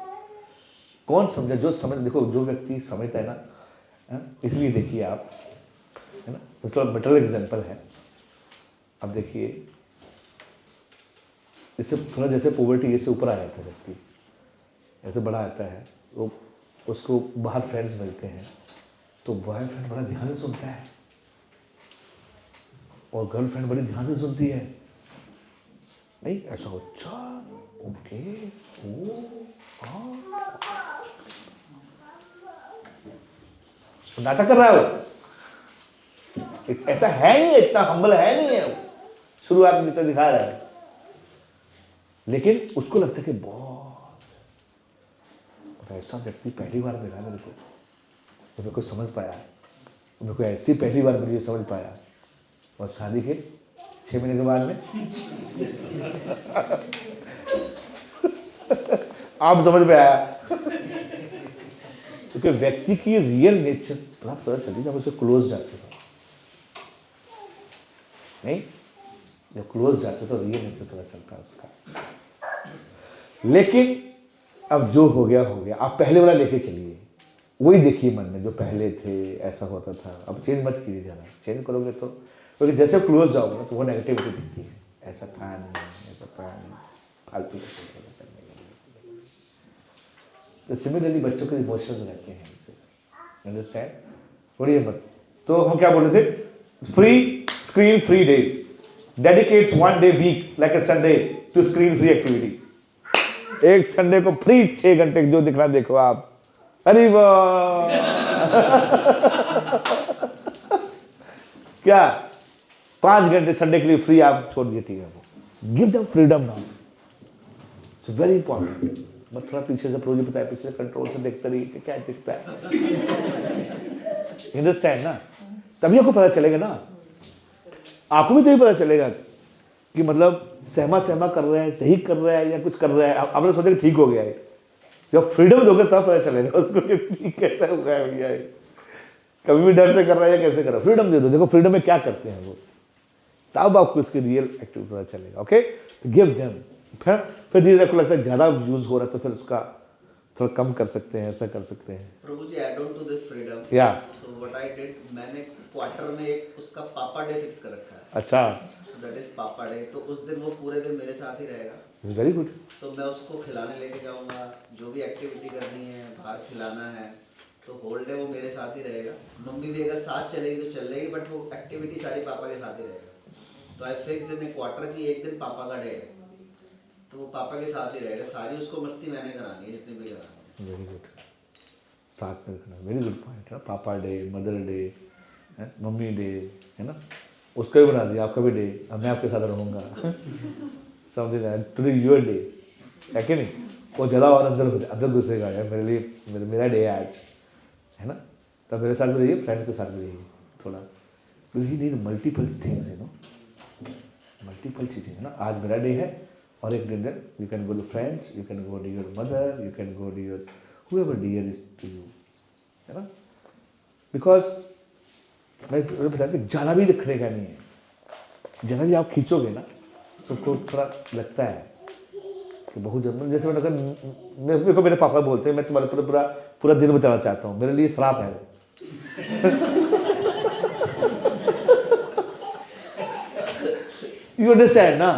कौन समझा? जो समझ, देखो जो व्यक्ति समझता है ना, इसलिए देखिए आप, है ना, तो थोड़ा बेटर एग्जाम्पल है। अब देखिए इससे थोड़ा जैसे पॉवर्टी ऐसे ऊपर आ जाता है व्यक्ति, ऐसे बड़ा आता है, वो उसको बाहर फ्रेंड्स मिलते हैं, तो बॉयफ्रेंड बड़ा ध्यान से सुनता है और गर्लफ्रेंड बड़ी ध्यान से सुनती है। नहीं ऐसा हो, अच्छा ओके, ओ नाटक कर रहा है वो, ऐसा है नहीं, इतना हम्बल है नहीं है वो, शुरुआत में इतना दिखा रहा है, लेकिन उसको लगता है कि बहुत ऐसा व्यक्ति पहली बार मिला मेरे को, तो मेरे को समझ पाया, मेरे को ऐसी पहली बार मुझे समझ पाया, और शादी के 6 महीने के बाद में आप समझ में आया। क्योंकि व्यक्ति की रियल नेचर पता चली जब उससे क्लोज जाते हो, नहीं जब क्लोज जाते तो रियल नेचर पता चलता है उसका। लेकिन अब जो हो गया हो गया, आप पहले वाला लेके चलिए, वही देखिए मन में जो पहले थे, ऐसा होता था, अब चेंज मत कीजिए ज़्यादा, चेंज करोगे तो, क्योंकि जैसे क्लोज जाओगे ना तो वो नेगेटिविटी दिखती है, ऐसा था नहीं, ऐसा था नहीं, फालतू करने के लिए। तो सिमिलरली बच्चों के इमोशंस रहते हैं, अंडरस्टैंड? थोड़ी मत, तो हम क्या बोल रहे थे? Free screen free days, dedicates 1 day week like a Sunday to screen free activity. एक संडे को फ्री 6 घंटे जो दिखना देखो आप, अरे वाह क्या 5 घंटे संडे के लिए फ्री आप छोड़ दिए, ठीक है, give them freedom now, it's very important. मत थोड़ा पीछे से प्रोजेक्ट बताया, पीछे से कंट्रोल से देखते रहिए कि क्या दिखता है, अंडरस्टैंड ना? तभी आपको पता चलेगा ना, आपको भी तभी पता चलेगा कि मतलब सहमा सहमा कर रहा है, सही कर रहा है या कुछ कर रहा है, आपने सोचा कि ठीक हो गया है। जब फ्रीडम दोगे तब पता चलेगा उसको कि ठीक कैसा हो गया भैया, कभी भी डर से कर रहा है या कैसे कर रहा है। फ्रीडम दे दो, देखो फ्रीडम में क्या करते हैं वो, तब आपको इसकी रियल एक्टिविटी पता चलेगा। ओके, गिव देम, फिर धीरे को लगता है ज़्यादा यूज हो रहा है तो फिर उसका थोड़ा कम कर सकते हैं, ऐसा कर सकते हैं। प्रभु जी, add on to this freedom, या सो व्हाट आई डिड, मैंने क्वार्टर में एक उसका पापा डे फिक्स कर रखा है। अच्छा, दैट इज पापा डे, तो उस दिन वो पूरे दिन मेरे साथ ही रहेगा। It's very good. तो मैं उसको खिलाने लेके जाऊंगा, जो भी एक्टिविटी करनी है, बाहर खिलाना है, तो होल डे वो मेरे साथ ही रहेगा। मम्मी भी अगर साथ चलेगी तो चल लेगी, बट वो एक्टिविटी सारी पापा के साथ ही रहेगा। तो आई फिक्स्ड इन क्वार्टर की एक दिन पापा का डे है, तो वो पापा के साथ ही रहेगा, सारी उसको मस्ती मैंने करानी है जितनी भी करानी है। वेरी गुड, साथ में रखना, वेरी गुड पॉइंट है ना। पापा day, mother day, mummy day, है ना, उसका भी बना दिया, आपका भी डे, अब मैं आपके साथ रहूँगा something that, today your day, है कि नहीं। वो ज़्यादा और अंदर घुसेगा यार, मेरे लिए मेरा डे है आज, है ना। तब मेरे साथ भी रहिए, फ्रेंड्स के साथ भी रहिए थोड़ा, you need multiple things, you know, multiple चीज़ें, है ना। आज मेरा डे है और एक दिन you can go to friends, you can go to your mother, you can go to your whoever dear is to you, है ना। बिकॉज मैं बताया कि ज़्यादा भी रखने का नहीं है, ज़्यादा भी आप खींचोगे ना तो उसको थोड़ा लगता है कि बहुत जब, जैसे मैंने कहा, मेरे को मेरे पापा बोलते हैं मैं तुम्हारे पूरा पूरा दिन बताना चाहता हूँ, मेरे लिए श्राप है यू अंडरस्टैंड ना।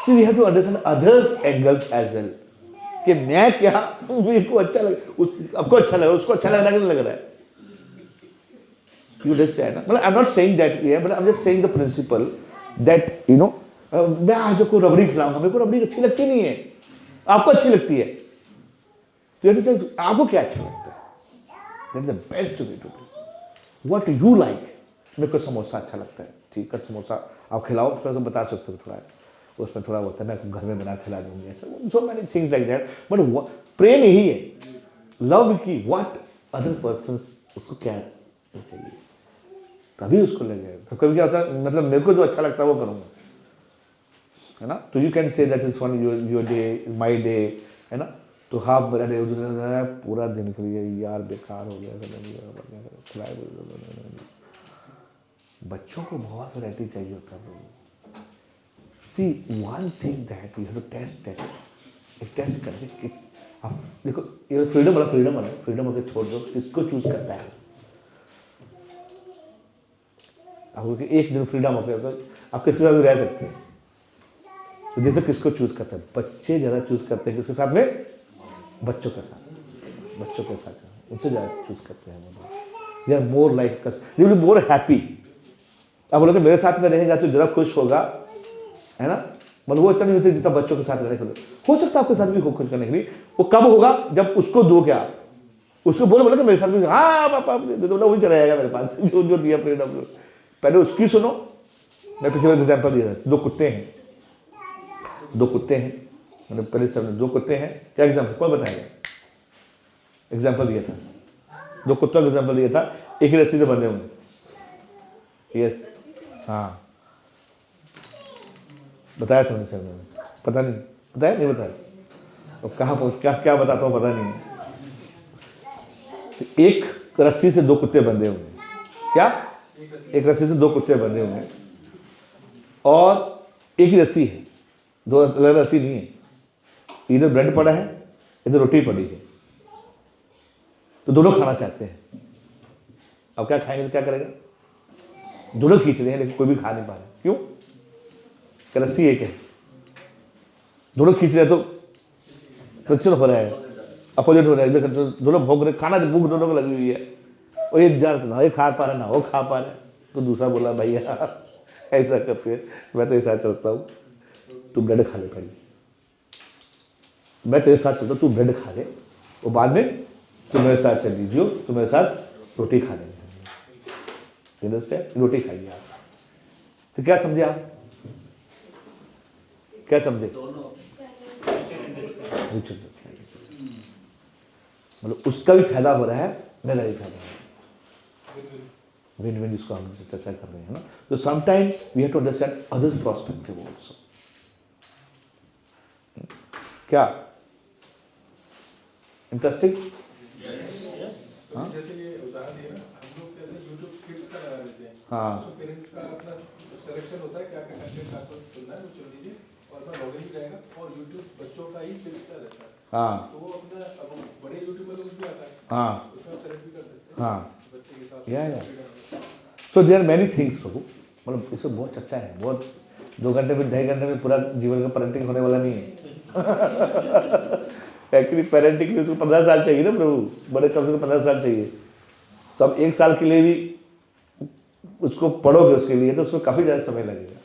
So we have to understand others angles as well, कि मैं क्या, मेरे को अच्छा लगे, आपको अच्छा लगा, उसको अच्छा लग रहा है कि नहीं लग रहा है, यू अंडरस्टैंड ना। मतलब I am not saying that ये, but I am just saying the principle that you know, मैं आज को रबड़ी खिलाऊंगा, मेरे को रबड़ी अच्छी लगती नहीं है, आपको अच्छी लगती है, तो आपको क्या अच्छा लगता है, that is the best way to do what you like. मेरे को समोसा अच्छा लगता है, ठीक है, समोसा आप खिलाओ, तो बता सकते हो, थोड़ा उसमें थोड़ा होता है, मैं घर में बना खिला दूंगी, ऐसा so many things like that. But प्रेम यही है, लव की व्हाट अदर पर्सन्स, उसको क्या चाहिए तभी उसको लगे। तो कभी क्या होता है, मतलब मेरे को जो अच्छा लगता है वो करूँगा, है ना। तो you can say that is one your day, my day, है ना। तो हाफ मेरा डे पूरा दिन के लिए यार बेकार हो गया, बच्चों को बहुत वैरायटी चाहिए होता है। See, one thing that we have to test that, एक टेस्ट करके आप देखो, ये फ्रीडम वाला फ्रीडम होकर छोड़ दो, किसको चूज करता है आपको, कि एक दिन फ्रीडम होकर तो आप किसके साथ भी रह सकते हैं, तो देखो किसको चूज करता है। बच्चे ज़्यादा चूज करते हैं किसके साथ में, बच्चों के साथ उनसे ज़्यादा चूज करते हैं, they are more like, they will be more happy. आप बोलोगे मेरे साथ में रहेगा तो ज़्यादा खुश होगा, है ना, मतलब वो इतना नहीं होता जितना बच्चों के साथ रहने के लिए हो सकता है, आपके साथ भी हो खुश करने के लिए। वो कब होगा, जब उसको दो, क्या उसको बोलो कि मेरे साथ भी, हाँ पापा वही चला जाएगा मेरे पास जो दिया फ्रीडम। पहले उसकी सुनो। मैं पिछले एग्जाम्पल दिया था, दो कुत्ते हैं, मैंने पहले सब दो कुत्ते हैं, क्या एग्जाम्पल कौन बताएगा, एग्जाम्पल दिया था, दो कुत्तों का एग्जाम्पल दिया था, एक ही रस्सी से बंधे होंगे, यस, हाँ बताया था उनसे, मैंने पता नहीं बताया, नहीं बताया, तो कहाँ क्या बताता हूँ पता नहीं। तो एक रस्सी से दो कुत्ते बंधे हुए, क्या एक रस्सी से दो कुत्ते बंधे हुए, और एक ही रस्सी है, दो अलग रस्सी नहीं है, इधर ब्रेड पड़ा है, इधर रोटी पड़ी है, तो दोनों खाना चाहते हैं। अब क्या खाएंगे तो क्या करेगा, दोनों खींच रहे हैं लेकिन कोई भी खा नहीं पा रहा, क्यों, रस्सी एक है, दोनों खींच रहे तो फ्रिक्शन हो रहा है, अपोजिट हो रहा है, दोनों भोग रहे, खाना भूख दोनों को लगी हुई है, और एक जार ना ये खा पा रहा ना वो खा पा रहा है, तो दूसरा बोला भैया ऐसा करते, मैं तो ऐसा चलता हूँ, तू ब्रेड खा ले पहले, मैं तेरे साथ चलता हूँ, तू ब्रेड खा ले, और बाद में तू मेरे साथ चल लीजिए, तू मेरे साथ रोटी खा लेंगे, रोटी खाइए आप। तो क्या समझे आप, क्या समझे, मतलब उसका भी फायदा हो रहा है, मेरा भी फायदा हो रहा है, विन विन, जिसको हम चर्चा कर रहे हैं ना। तो sometime we have to understand others perspective also. क्या इंटरेस्टिंग, जैसे ये उदाहरण दिया ना, हम लोग कहते हैं YouTube किड्स का लगा देते हैं, हाँ, तो पेरेंट का अपना सिलेक्शन होता है क्या क्या कंटेंट आपको चुनना है, वो चुन लीजिए, और अपना लॉगिन भी जाएगा, और YouTube बच्चों का ही किड्स का रहता है, हाँ, तो वो अपना, अब बड़े YouTube में तो कुछ भी आता है, हाँ, उसमें आप सेलेक्ट भी कर सकते हैं, हाँ, बच्चे के हिसाब या सो देयर मैनी थिंग्स प्रभु, मतलब इसमें बहुत अच्छा है, बहुत 2 घंटे में 2.5 घंटे में पूरा जीवन का पेरेंटिंग होने वाला नहीं है। एक्चुअली पेरेंटिंग के लिए उसको 15 साल चाहिए ना प्रभु, बड़े कम से कम 15 साल चाहिए, तो अब 1 साल के लिए भी उसको पढ़ोगे उसके लिए तो उसमें काफ़ी ज़्यादा समय लगेगा,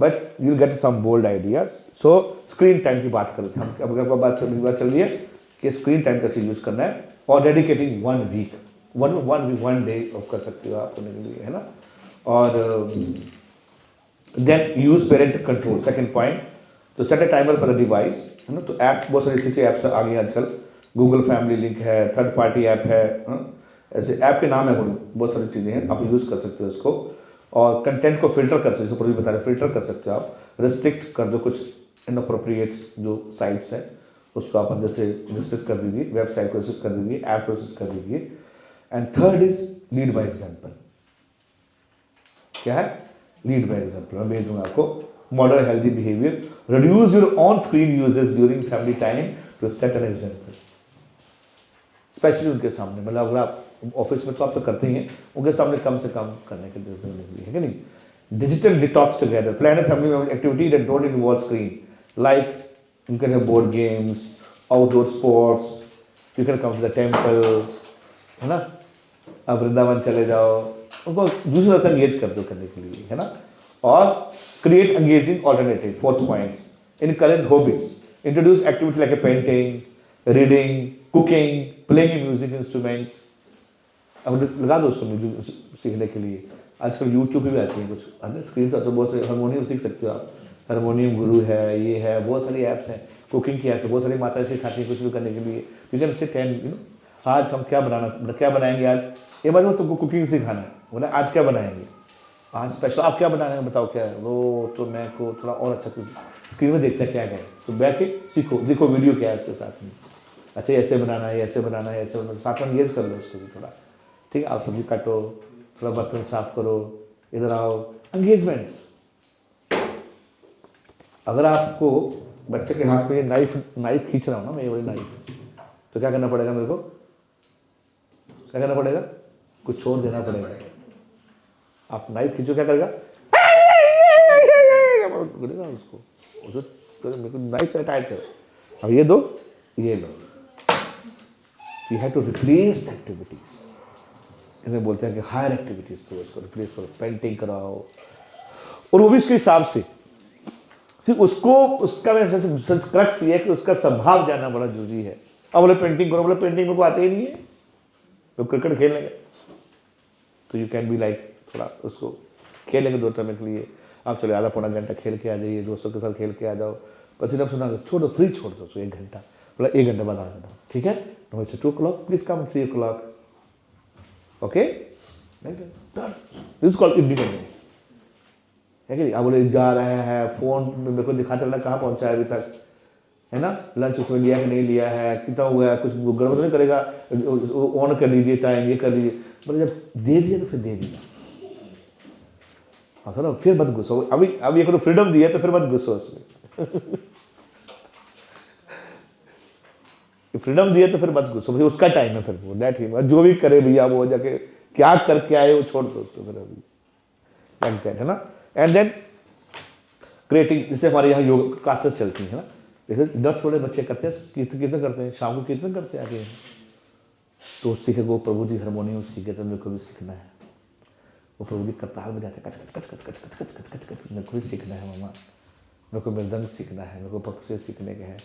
but you get some bold ideas. So screen time की बात करते हैं हम, अब बात चल रही है कि स्क्रीन टाइम कैसे यूज़ करना है। और डेडिकेटिंग 1 वीक, 1 डे ऑफ कर सकते हो आप करने के लिए, है ना। और then use parent control, second point, तो set a timer for the device, है ना। तो ऐप बहुत सारी ऐसी ऐप्स आ गई आजकल, गूगल फैमिली लिंक है, थर्ड पार्टी ऐप है, ऐसे ऐप के नाम है, बहुत सारी चीज़ें हैं, आप यूज़ कर सकते हो इसको। और कंटेंट को फिल्टर कर सकते हो, पूरी बता रहे फिल्टर कर सकते हो आप, रिस्ट्रिक्ट कर दो कुछ इनअप्रोप्रिएट जो साइट्स हैं उसको आप अंदर से रिस्ट्रिक्ट कर दीजिए, वेबसाइट को रिस्ट्रिक्ट कर दीजिए, ऐप को रिस्ट्रिक्ट कर दीजिए। And third is lead by example. क्या है? Lead by example. मैं भेज दूंगा आपको। Model healthy behaviour, reduce your on screen uses during family time to set an example, specially उनके सामने। मतलब अगर आप ऑफिस में तो आप तो करते ही हैं, उनके सामने कम से कम करने के लिए, है कि नहीं। Digital detox together, plan a family activity that don't involve screen, like you can have board games, outdoor sports, you can come to the temple, है ना। आप वृंदावन चले जाओ, उनको दूसरे से एंगेज कर दो करने के लिए, है ना। और create engaging alternative, fourth points, encourage hobbies, introduce activity like a painting, reading, cooking, playing music instruments. अब लगा दो उसको म्यूजिक सीखने के लिए। आजकल यूट्यूब पे भी आती है कुछ, है स्क्रीन तो बहुत सारे हारमोनियम सीख सकते हो आप, हारमोनियम गुरु है, ये है, बहुत सारी ऐप्स हैं, कुकिंग की ऐप्स है, बहुत सारी माताएं सिखाती हैं कुछ भी करने के लिए। You can sit and you know, आज हम क्या बनाएंगे आज, ये बात में तुमको कुकिंग सिखाना है, बोला आज क्या बनाएंगे, आज स्पेशल आप क्या बनाना है बताओ क्या है वो, तो मैं को थोड़ा और अच्छा स्क्रीन में देखते हैं क्या है, तो बैठ के सीखो, देखो वीडियो क्या है उसके साथ में, अच्छा ऐसे बनाना है, ऐसे बनाना है, ऐसे बनाना है, साथ में एंगेज कर लो उसको भी थोड़ा, ठीक है। आप सब्जी काटो, थोड़ा बर्तन साफ करो, इधर आओ, एंगेजमेंट्स। अगर आपको बच्चे के हाथ में ये नाइफ खींच रहा हूँ ना मैं, ये वाली नाइफ, तो क्या करना पड़ेगा मेरे को, क्या करना पड़ेगा, कुछ छोड़ देना पड़ेगा। आप नाइफ खींचो, क्या करेगा, बोलेगा उसको मेरे को नाइफ से टाइट से, अब ये दो, ये लो। You have to replace the activities, इन्हें बोलते हैं कि हायर एक्टिविटीज, तो उसको रिप्लेस करो, पेंटिंग कराओ, और वो भी उसके हिसाब से। सिर्फ उसको उसका क्रक्स ये है कि उसका स्वभाव जानना बड़ा जरूरी है। अब बोले पेंटिंग करो, बोले पेंटिंग मेरे को आते ही नहीं है, तो क्रिकेट खेल लेंगे, तो यू कैन बी लाइक थोड़ा उसको खेल लेंगे 2 समय के लिए, आप चलो आधा पौना घंटा खेल के आ जाइए, दोस्तों के साथ खेल के आ जाओ, पसीना सुना छोड़ दो, फ्री छोड़ दो, तो 1 घंटा, बोला 1 घंटे बाद आ जाना, ठीक है। 2 o'clock, please come 3 o'clock, okay, this is called independence, है कि नहीं। आप बोले जा रहे हैं, फोन मेरे को दिखाते रहना कहाँ पहुंचा है अभी तक, है ना, लंच उसमें लिया कि नहीं लिया है, कितना हुआ है, कुछ गड़बड़ नहीं करेगा, ऑन कर लीजिए टाइम, ये कर लीजिए, मतलब जब दे दिया तो फिर दे दिया, हाँ ना, फिर मत गुस्सा। अभी एक फ्रीडम दी है तो फिर मत गुस्सा उसमें फ्रीडम दी है तो फिर मत गुस्सा, फिर उसका टाइम है, फिर वो दैट ही जो भी करे भैया, वो जाके क्या करके आए वो छोड़ दो उसको फिर अभी, है ना। एंड देन क्रिएटिंग, जैसे हमारे यहाँ योग क्लासेस चलती है ना, जैसे 10 बड़े बच्चे करते हैं, कीर्तन करते हैं, शाम को कीर्तन करते हैं आगे, तो सीखे वो प्रभु जी हारमोनियम सीखे, तो मेरे को भी सीखना है, वो प्रभु जी करताल बजाते कच कच कच कच कच कच कच कच कच, मेरे को भी सीखना है मामा, मेरे को मृदंग सीखना है, मेरे को प्रभु से सीखने के हैं।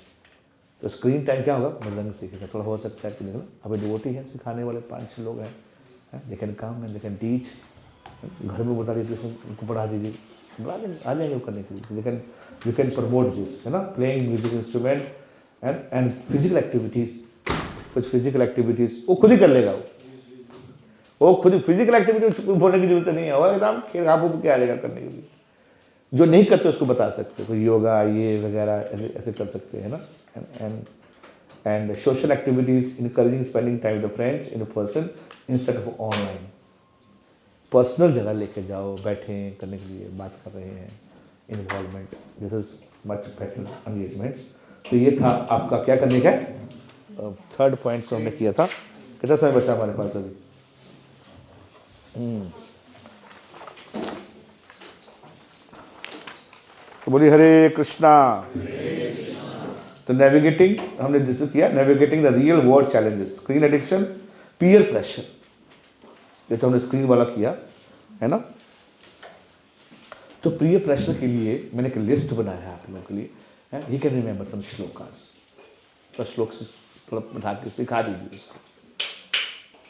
तो स्क्रीन टाइम क्या होगा, मृदंग सीखेगा, थोड़ा हो सकता है कि देखो अभी डिवोटी है, सिखाने वाले 5-6 लोग हैं, they can come and they can teach, घर में बता दीजिए, उनको पढ़ा दीजिए, आ जाएंगे वो करने के लिए, यू कैन प्रमोट दिस, है ना, playing music instrument and physical activities, कुछ फिजिकल एक्टिविटीज वो खुद ही कर लेगा, वो खुद फिजिकल एक्टिविटी बोलने की जरूरत नहीं है, वो एकदम खेल आपको क्या आ जाएगा करने के लिए। जो नहीं करते उसको बता सकते, कोई योगा ये वगैरह ऐसे कर सकते हैं ना। And social activities, encouraging spending time with friends in person instead of online, personal जगह लेके जाओ, बैठे करने के लिए बात कर रहे हैं, involvement, this is much better engagements. तो ये था आपका क्या करने का, 3rd पॉइंट हमने किया था। कितना समय बचा हमारे पास अभी, तो बोलिए हरे कृष्णा। तो नेविगेटिंग हमने डिस्कस किया, navigating the real world challenges, screen addiction, peer pressure, ये तो हमने स्क्रीन वाला किया है ना। तो पीयर प्रेशर के लिए मैंने एक लिस्ट बनाया है आप लोगों के लिए, you can remember some shlokas, तो श्लोक से थोड़ा बता के सिखा दीजिए उसको,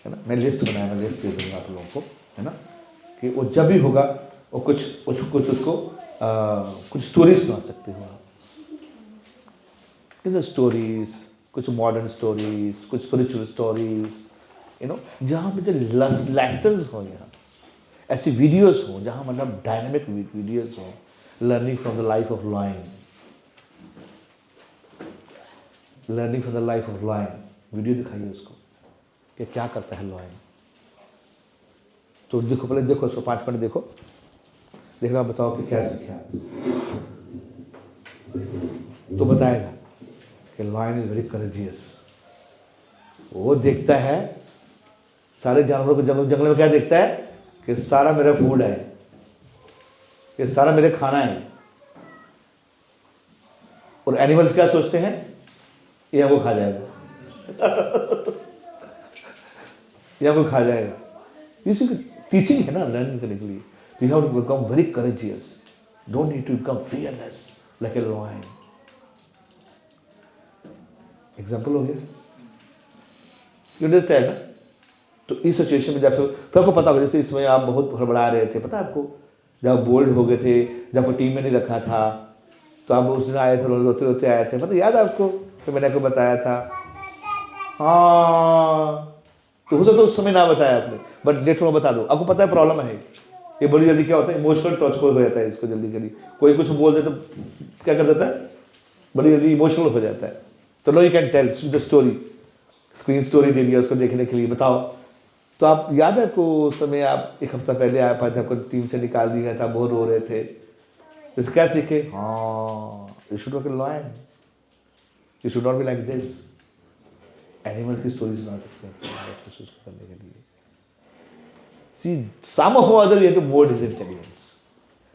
है ना। मैं लिस्ट बनाया, मैं लिस्ट दे दूँगा आप लोगों को, है ना, कि वो जब भी होगा वो कुछ उसको कुछ स्टोरीज सुना सकते हो आप, स्टोरीज, कुछ मॉडर्न स्टोरीज, कुछ स्पिरिचुअल स्टोरीज, यू नो, जहाँ पे जो लेसन्स हो, यहाँ ऐसी वीडियोस हो जहाँ मतलब डायनामिक वीडियोस हो, learning from the life of lion, learning from the life of lion, video दिखाइए उसको कि क्या करता है लायन। तो देखो, पहले देखो उसको 5 मिनट देखो, देखना, बताओ कि क्या सीखा तो बताएगा कि लायन इज वेरी करेजियस। वो देखता है सारे जानवरों को, जंगल में क्या देखता है कि सारा मेरा फूड है, कि सारा मेरे खाना है। और एनिमल्स क्या सोचते हैं, ये हमको खा जाएगा ये हमको खा जाएगा। इसी टीचिंग है ना, लर्निंग करने के लिए। You have to become very courageous, don't need to become fearless like a lion. Example हो गया, यू अंडरस्टैंड ना। तो इस सिचुएशन में जब फिर आपको पता होगा, जैसे इसमें आप बहुत हड़बड़ा रहे थे, पता है आपको, जब बोल्ड हो गए थे, जब आपको टीम में नहीं रखा था, तो आप उस दिन आए थे, रोते रोते आए थे, पता याद है आपको, फिर मैंने आपको बताया था। हाँ, तो हो सकता है उस समय ना बताया आपने, बट लेटर में बता दो। आपको पता है प्रॉब्लम है ये, बड़ी जल्दी क्या होता है, इमोशनल टच हो जाता है इसको जल्दी जल्दी। कोई कुछ बोल दे तो क्या कर देता है, बड़ी जल्दी इमोशनल हो जाता है। तो no, you can tell the story, screen story दे दिया उसको देखने के लिए, बताओ। तो आप याद है आपको उस समय, आप 1 हफ्ता पहले आ पाए थे, आपको टीम से निकाल दिया था, बहुत रो रहे थे, तो क्या सीखे, हाँ, you should not be lion, you should not be like this. Animal की स्टोरी सुना सकते हैं करने के लिए। See some of other you have to mould his intelligence,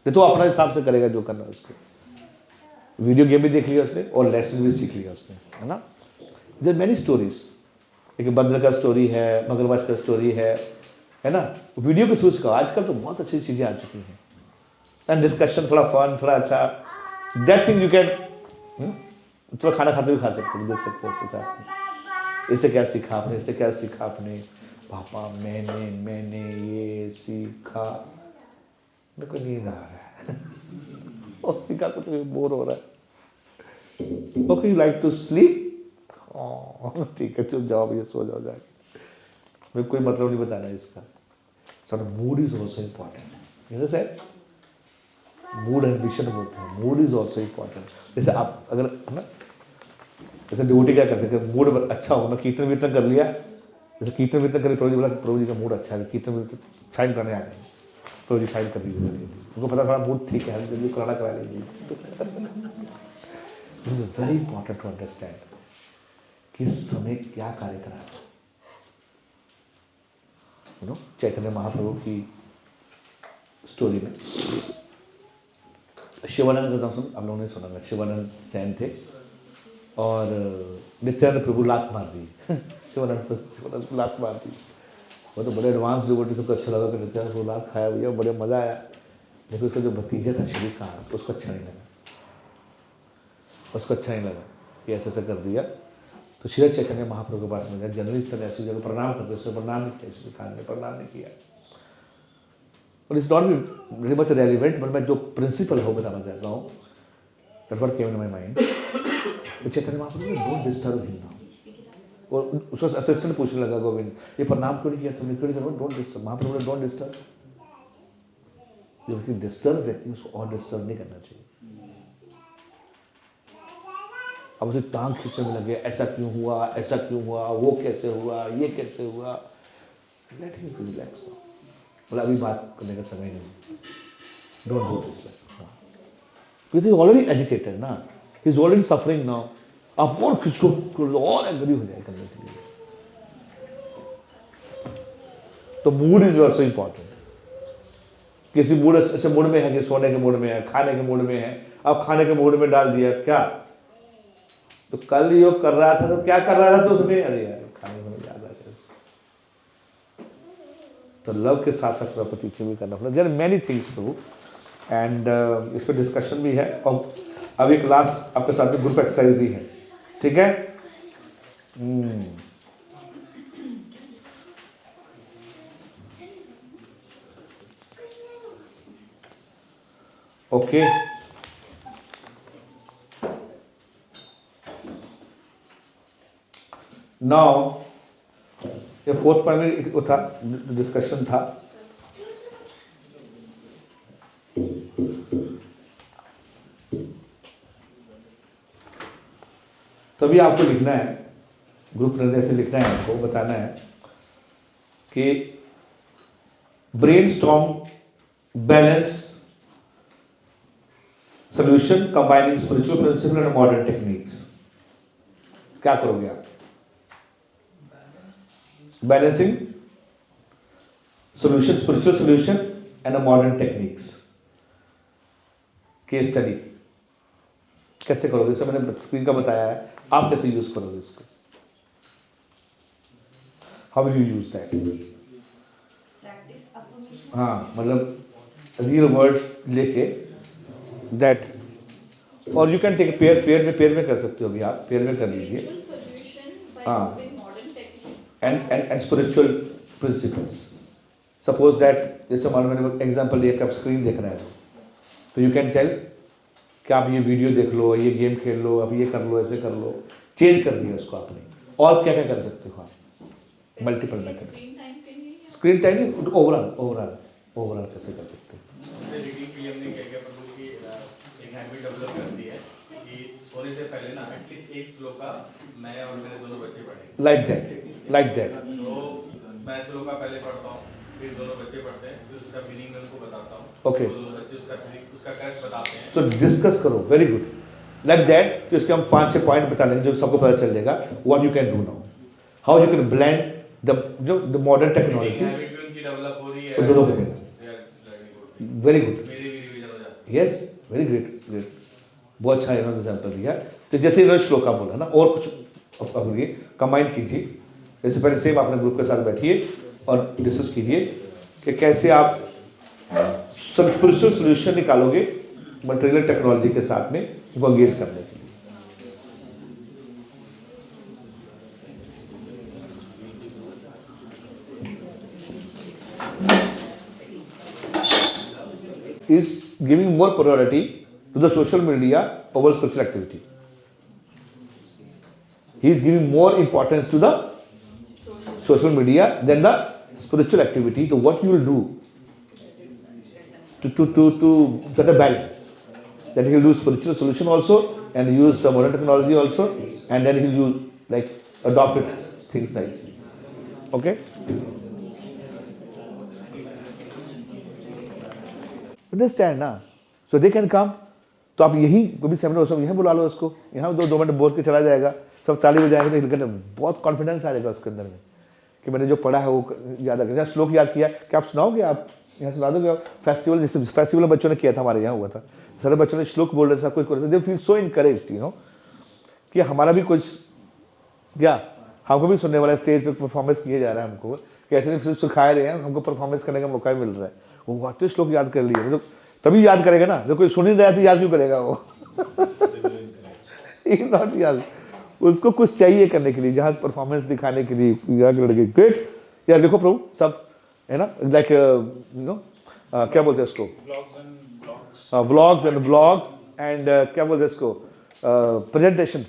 नहीं तो अपना हिसाब से करेगा जो करना है उसको। वीडियो गेम भी देख लिया उसने और लेसन भी सीख लिया उसने, है ना। देयर मेनी स्टोरीज, एक बंदर का स्टोरी है, मगरमच्छ का स्टोरी है ना, वीडियो के थ्रू सिखाओ। आजकल तो बहुत अच्छी चीज़ें आ चुकी हैं, एंड डिस्कशन थोड़ा फन, थोड़ा अच्छा, दैट थिंग यू कैन, थोड़ा खाना खाते हुए खा सकते हो, देख सकते हो उसके साथ में, इससे क्या सीखा आपने, इससे क्या सीखा आपने, पापा मैंने ये सीखा, मेरे को नींद आ रहा है और सीखा कुछ बोर हो रहा है। Okay, you like to sleep, ठीक है, चुप जाओ भैया, सो जाओ जाके, मेरे कोई मतलब नहीं बताना इसका। So mood is also important, जैसे मूड एम्बिशन बोलते हैं, मूड इज ऑल्सो इम्पॉर्टेंट। जैसे आप अगर, है ना, जैसे ड्यूटी क्या करते थे, मूड अच्छा हो, मैं कीर्तन वीर्तन कर लिया, जैसे कीर्तन वीर्तन कर, प्रभु जी बोला, प्रभु जी का मूड अच्छा है, कीर्तन वीर्तन साइन करने आ गए, प्रभु जी साइन कर दीजिए, उनको पता थोड़ा मूड ठीक है, जल्दी कराना करा लीजिए। This is very important to understand किस समय क्या कार्य करा है। यू नो, चैतन्य महाप्रभु की स्टोरी में शिवानंद का नाम सुन, आप लोगों ने सुना, शिवानंद सेन थे और नित्यानंद प्रभु लात मार दी शिवानंद को लात मार दी। वो तो बड़े एडवांस डिवोटी, सबको अच्छा लगा कि नित्यानंद प्रभु लात खाया भैया, बड़े मजा आया। लेकिन उसका जो भतीजा था श्रीकांत, उसको अच्छा नहीं लगा, उसको अच्छा नहीं लगा कि ऐसा ऐसा कर दिया। तो श्री चैतन्य महाप्रभु के पास में गया, जनरली सब ऐसी जगह प्रणाम करते, उसने प्रणाम नहीं किया, श्रीकांत ने प्रणाम नहीं किया। और it's not very much relevant, but मैं जो प्रिंसिपल है वो बताना चाहता हूँ, that what came in my mind. Chaitanya Mahaprabhu ने डोंट डिस्टर्ब हिम नाउ, और उसका असिस्टेंट पूछने लगा, गोविंद ये प्रणाम क्यों नहीं किया तुमने, क्यों नहीं किया, डोंट डिस्टर्ब। महाप्रभु ने डोंट डिस्टर्ब, जो व्यक्ति डिस्टर्ब व्यक्ति उसको और डिस्टर्ब नहीं करना चाहिए। अब उसे टांग खींचने में लगे, ऐसा क्यों हुआ, ऐसा क्यों हुआ, वो कैसे हुआ, ये कैसे हुआ, लेट हिम बी रिलैक्स। मतलब अभी बात करने का समय नहीं, don't do this, because he is already agitated ना, he is already suffering now. आप और किसको और एग्री हो जाए करने के लिए। तो मूड इज ऑल्सो इंपॉर्टेंट। किसी मूड ऐसे मूड में है कि सोने के मूड में है, खाने के मूड में है, अब खाने के मूड में डाल दिया क्या, तो कल योग कर रहा था तो क्या कर रहा था, तो उसमें अरे यार खाने में याद आ गया। तो लव के साथ साथ आपको टीचिंग भी करना पड़ेगा। There are many things to, and इस पर डिस्कशन भी है, और अब एक लास्ट आपके साथ में ग्रुप एक्सरसाइज भी है, ठीक है। Okay. Now, ये फोर्थ पॉइंट में वो था डिस्कशन था तभी आपको लिखना है, ग्रुप निर्णय से लिखना है, आपको बताना है कि brainstorm balance solution combining spiritual principle and modern techniques. क्या करोगे आप? Balancing solution, spiritual solution and a modern techniques. Case study कैसे करोगे? इसे मैंने स्क्रीन का बताया है, आप कैसे यूज करोगे इसको? How will you use that? Practice affirmation. हाँ, मतलब रियल वर्ड लेके दैट, और यू कैन टेक पेयर में कर सकते हो भी, आप पेयर में कर लीजिए। हाँ, and spiritual principles. Suppose that, जैसे मान लो मैंने एग्जांपल लिया कि आप स्क्रीन देख रहे हैं तो यू कैन टेल कि आप ये वीडियो देख लो, ये गेम खेल लो, आप ये कर लो, ऐसे कर लो, चेंज कर दिया उसको आपने। और क्या क्या कर सकते हो आप? Multiple method. स्क्रीन टाइम नहीं, ओवरऑल कैसे कर सकते हो? रीडिंग के लिए हमने क्या क्या प्रभु की एक हैबिट डेवलप कर दी है कि सोने से पहले ना एटलीस्ट एक श्लोक का मैं और मेरे दोनों बच्चे पढ़ेंगे। Like that. तो मैं श्लोक का पहले पढ़ता हूँ, फिर दोनों बच्चे पढ़ते हैं, फिर उसका मीनिंग मैं उनको बताता हूँ। Okay. तो दोनों बच्चे उसका करेक्ट बताते हैं। सो डिस्कस करो, वेरी गुड। लाइक दैट कि उसके हम 5-6 पॉइंट बता लेंगे जो सबको पता चल जाएगा what you can do now, how you can blend the modern technology. Habit भी उनकी डेवलप हो रही है। दोनों को देना, वेरी गुड। मेरी भी रिवीजन हो जाती यस, वेरी ग्रेट। बहुत अच्छा इन्होंने एग्जाम्पल दिया। तो जैसे इन्होंने श्लोका बोला ना, और कुछ अपनी कंबाइन कीजिए। जैसे पहले सेम अपने ग्रुप के साथ बैठिए और डिस्कस कीजिए कि कैसे आप स्पिरिचुअल सोल्यूशन निकालोगे मटेरियल टेक्नोलॉजी के साथ में वो एंगेज करने के लिए। is giving more priority to the social media over spiritual activity. He is giving more importance to the social media than the spiritual activity. So what you will do to set a balance, that he will do spiritual solution also and use the modern technology also, and then he will use, like, adopt it, things nicely. Okay? Understand ना? So they can come. तो आप यही कभी seminar सब यहाँ बुला लो उसको, यहाँ 2 मिनट बोल के चला जाएगा, सब ताली बजाएंगे तो बहुत कॉन्फिडेंस आ जाएगा उसके अंदर में कि मैंने जो पढ़ा है वो याद रखा। जहाँ श्लोक याद किया, क्या आप सुनाओगे? आप यहाँ सुना दोगे? फेस्टिवल, जैसे फेस्टिवल बच्चों ने किया था, हमारे यहाँ हुआ था, सारे बच्चों ने श्लोक बोल रहे थे, कोई कर रहे थे, they feel so encouraged, you know, कि हमारा भी कुछ, क्या हमको भी सुनने वाला स्टेज पे परफॉर्मेंस किया जा रहा है, हमको कैसे नहीं सिर्फ सिखाए रहे हैं, हमको परफॉर्मेंस करने का मौका मिल रहा है। वो बातें श्लोक याद कर लिए, तो तभी याद करेगा ना, जब कोई सुन ही रहा है तो याद क्यों करेगा वो? नॉट याद, उसको कुछ चाहिए करने के लिए, जहाँ परफॉर्मेंस दिखाने के लिए याद लड़के। ग्रेट यार, लिखो प्रभु सब, है ना, लाइक यू नो, क्या बोलते हैं उसको, व्लॉग्स एंड ब्लॉग्स एंड क्या बोलते हैं इसको, प्रेजेंटेशन,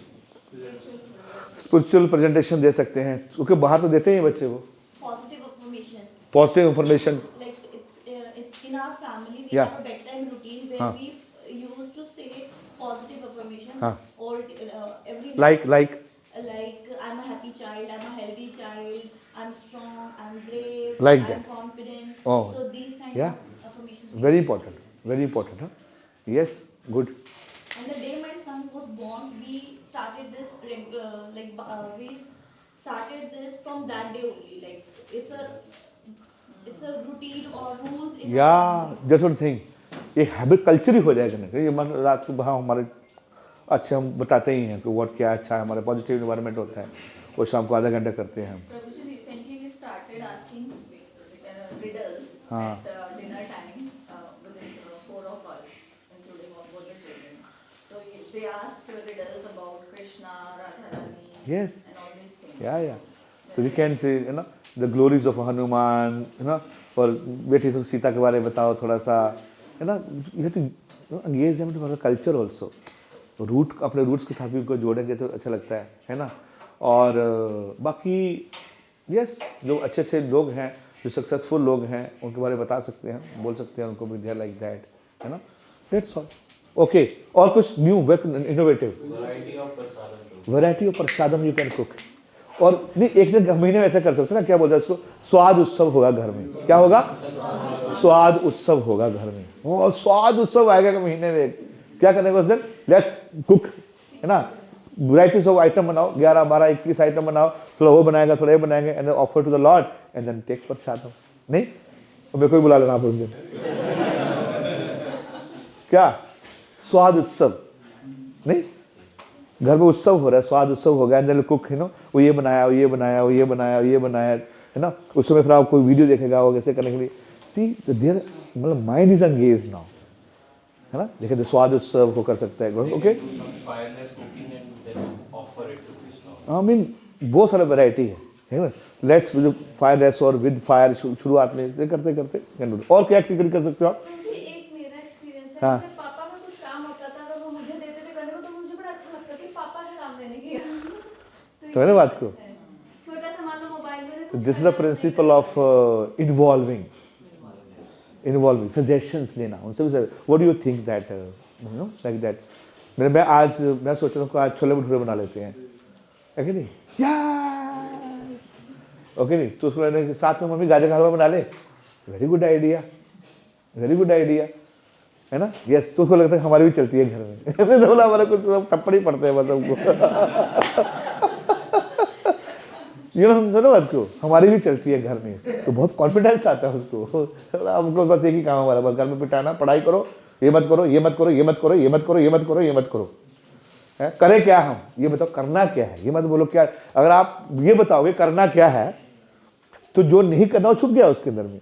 स्पिरिचुअल प्रेजेंटेशन दे सकते हैं, क्योंकि बाहर तो देते हैं बच्चे वो positive information. In our family, we Yeah. have a bedtime routine where we used to say positive affirmation all every Like like I'm a happy child, I'm a healthy child, I'm strong, I'm brave, Like I'm that. confident. Oh. So these kind Yeah. of affirmations. Very important, huh? Yes, good. And the day my son was born, we started this we started this from that day only. Like it's a routine or rules. Yeah, that's what thing. ये habit culture ही हो जाएगा ना, ये मन रात को वहाँ हमारे अच्छे हम बताते ही हैं कि व्हाट क्या अच्छा है, हमारे पॉजिटिव एनवायरनमेंट होता है, वो शाम को आधा घंटा करते हैं हम। Prabhuji, recently we started asking riddles हाँ। at dinner time within 4 of us, including all the children. So they asked riddles about Krishna, Radharani, Yes. and all these things. Yeah. So we can say, you know, the glories of Hanuman, you know, और बेटी तो सीता के बारे में बताओ थोड़ा सा, है ना, you have to engagement for culture also, root अपने रूट्स के साथ भी उनको जोड़ेंगे तो अच्छा लगता है ना। और बाकी यस, जो अच्छे अच्छे लोग हैं, जो सक्सेसफुल लोग हैं, उनके बारे में बता सकते हैं, बोल सकते हैं उनको भी, दे लाइक दैट, है ना। That's all. ओके, और कुछ new innovative variety of prasadam you can cook. और नहीं, एक दिन महीने में ऐसा कर सकते हैं ना, क्या बोलते हैं इसको, स्वाद उत्सव होगा घर में। क्या होगा? स्वाद उत्सव होगा घर में। और स्वाद उत्सव आएगा कि महीने में क्या करने का उस दिन, लेट्स कुक, है ना। वैराइटीज ऑफ आइटम बनाओ, 11, 12, 21 आइटम बनाओ, थोड़ा वो बनाएगा, थोड़ा ये बनाएंगे, and offer to the lord and then take prasadam. नहीं, तो मेरे को ही बुला लेना आप उस दिन। क्या स्वाद उत्सव, नहीं, घर में उत्सव हो रहा है, स्वाद उत्सव हो गया, and then cook, you know, वो ये बनाया, वो ये बनाया, वो ये बनाया, वो ये बनाया, है ना। उस समय फिर आप कोई वीडियो देखेगा वो कैसे करने के लिए, सी देयर, मतलब माइंड इज एंगेज नाउ, है ना। देखिए तो स्वाद उत्सव को कर सकता है। ओके, आई मीन बहुत सारा वैरायटी है ना। लेट्स फायरलेस और विद फायर शुरुआत में करते करते। और क्या एक्टिविटी कर सकते हो आप? एक मेरा एक्सपीरियंस है, हाँ। जैसे पापा का कुछ काम होता था तो वो मुझे देते थे करने को, तो मुझे बड़ा अच्छा लगता कि पापा ने काम मैंने किया। तो समझ रहे बात को? छोटा सा मान लो मोबाइल में, this is the principle of involving suggestions देना उनसे भी। What do you think that, you no, like that. मैं सोच रहा हूँ आज छोले भटूरे बना लेते हैं, है कि नहीं? यस, ओके नहीं, तो उसको लेने के साथ में मम्मी गाजर का हलवा बना ले, very good idea, very good idea, है ना। यस, तो उसको लगता है हमारी भी चलती है घर में। तो बोला हमारा कुछ थप्पड़ ही पड़ते हैं बस हमको। ये ना, सुनो बात को, हमारी भी चलती है घर में, तो बहुत कॉन्फिडेंस आता है उसको। हमको बस एक ही काम हमारा, बस घर में पिटाना, पढ़ाई करो, ये मत करो, ये मत करो, ये मत करो, ये मत करो, ये मत करो, ये मत करो। है करे क्या हम, ये बताओ करना क्या है, ये मत बोलो क्या। अगर आप ये बताओगे करना क्या है, तो जो नहीं करना वो छुप गया उसके अंदर में।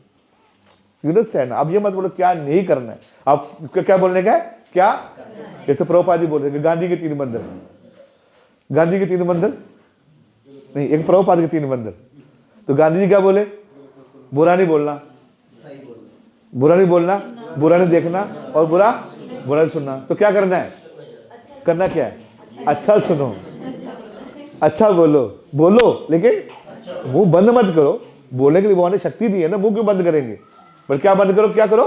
You understand? अब ये मत बोलो क्या नहीं करना है, आप क्या बोलने का है, क्या। जैसे प्रभुपाद जी बोल रहे हैं गांधी के 3 बंदर, गांधी के 3 बंदर नहीं, एक प्रभुपाद के 3 बंदर। तो गांधी जी क्या बोले, बुरा नहीं बोलना, बुरा नहीं बोलना, बुरा नहीं देखना, और बुरा नहीं सुनना। तो क्या करना है, करना क्या है, अच्छा सुनो, अच्छा बोलो, बोलो लेकिन मुंह बंद मत करो। बोलने के लिए भगवान ने शक्ति दी है ना, मुंह क्यों बंद करेंगे। पर क्या बंद करो, क्या करो,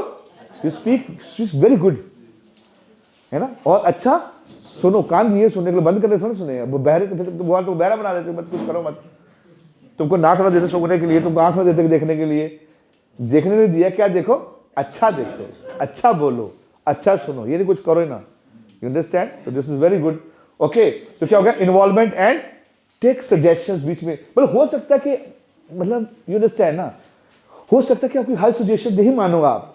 यू स्पीक वेरी गुड, है ना। और अच्छा सुनो, कान दिए सुनने के लिए, बंद करने थोड़ा सुने। वो बहरे तो भगवान तो बहरा बना देते, मत कुछ करो मत। तुमको नाक ना देते सुनने के लिए, तुमको आंख ना देते देखने के लिए, देखने नहीं दिया, क्या देखो, अच्छा देखो, अच्छा बोलो, अच्छा सुनो, ये नहीं कुछ करो ना। You understand? तो this is very good. Okay, तो क्या हो गया, इन्वॉल्वमेंट एंड टेक सजेशंस बीच में। मतलब हो सकता है कि, मतलब यू अंडरस्टैंड ना, हो सकता है कि आपकी हर सजेशन नहीं मानोगा आप,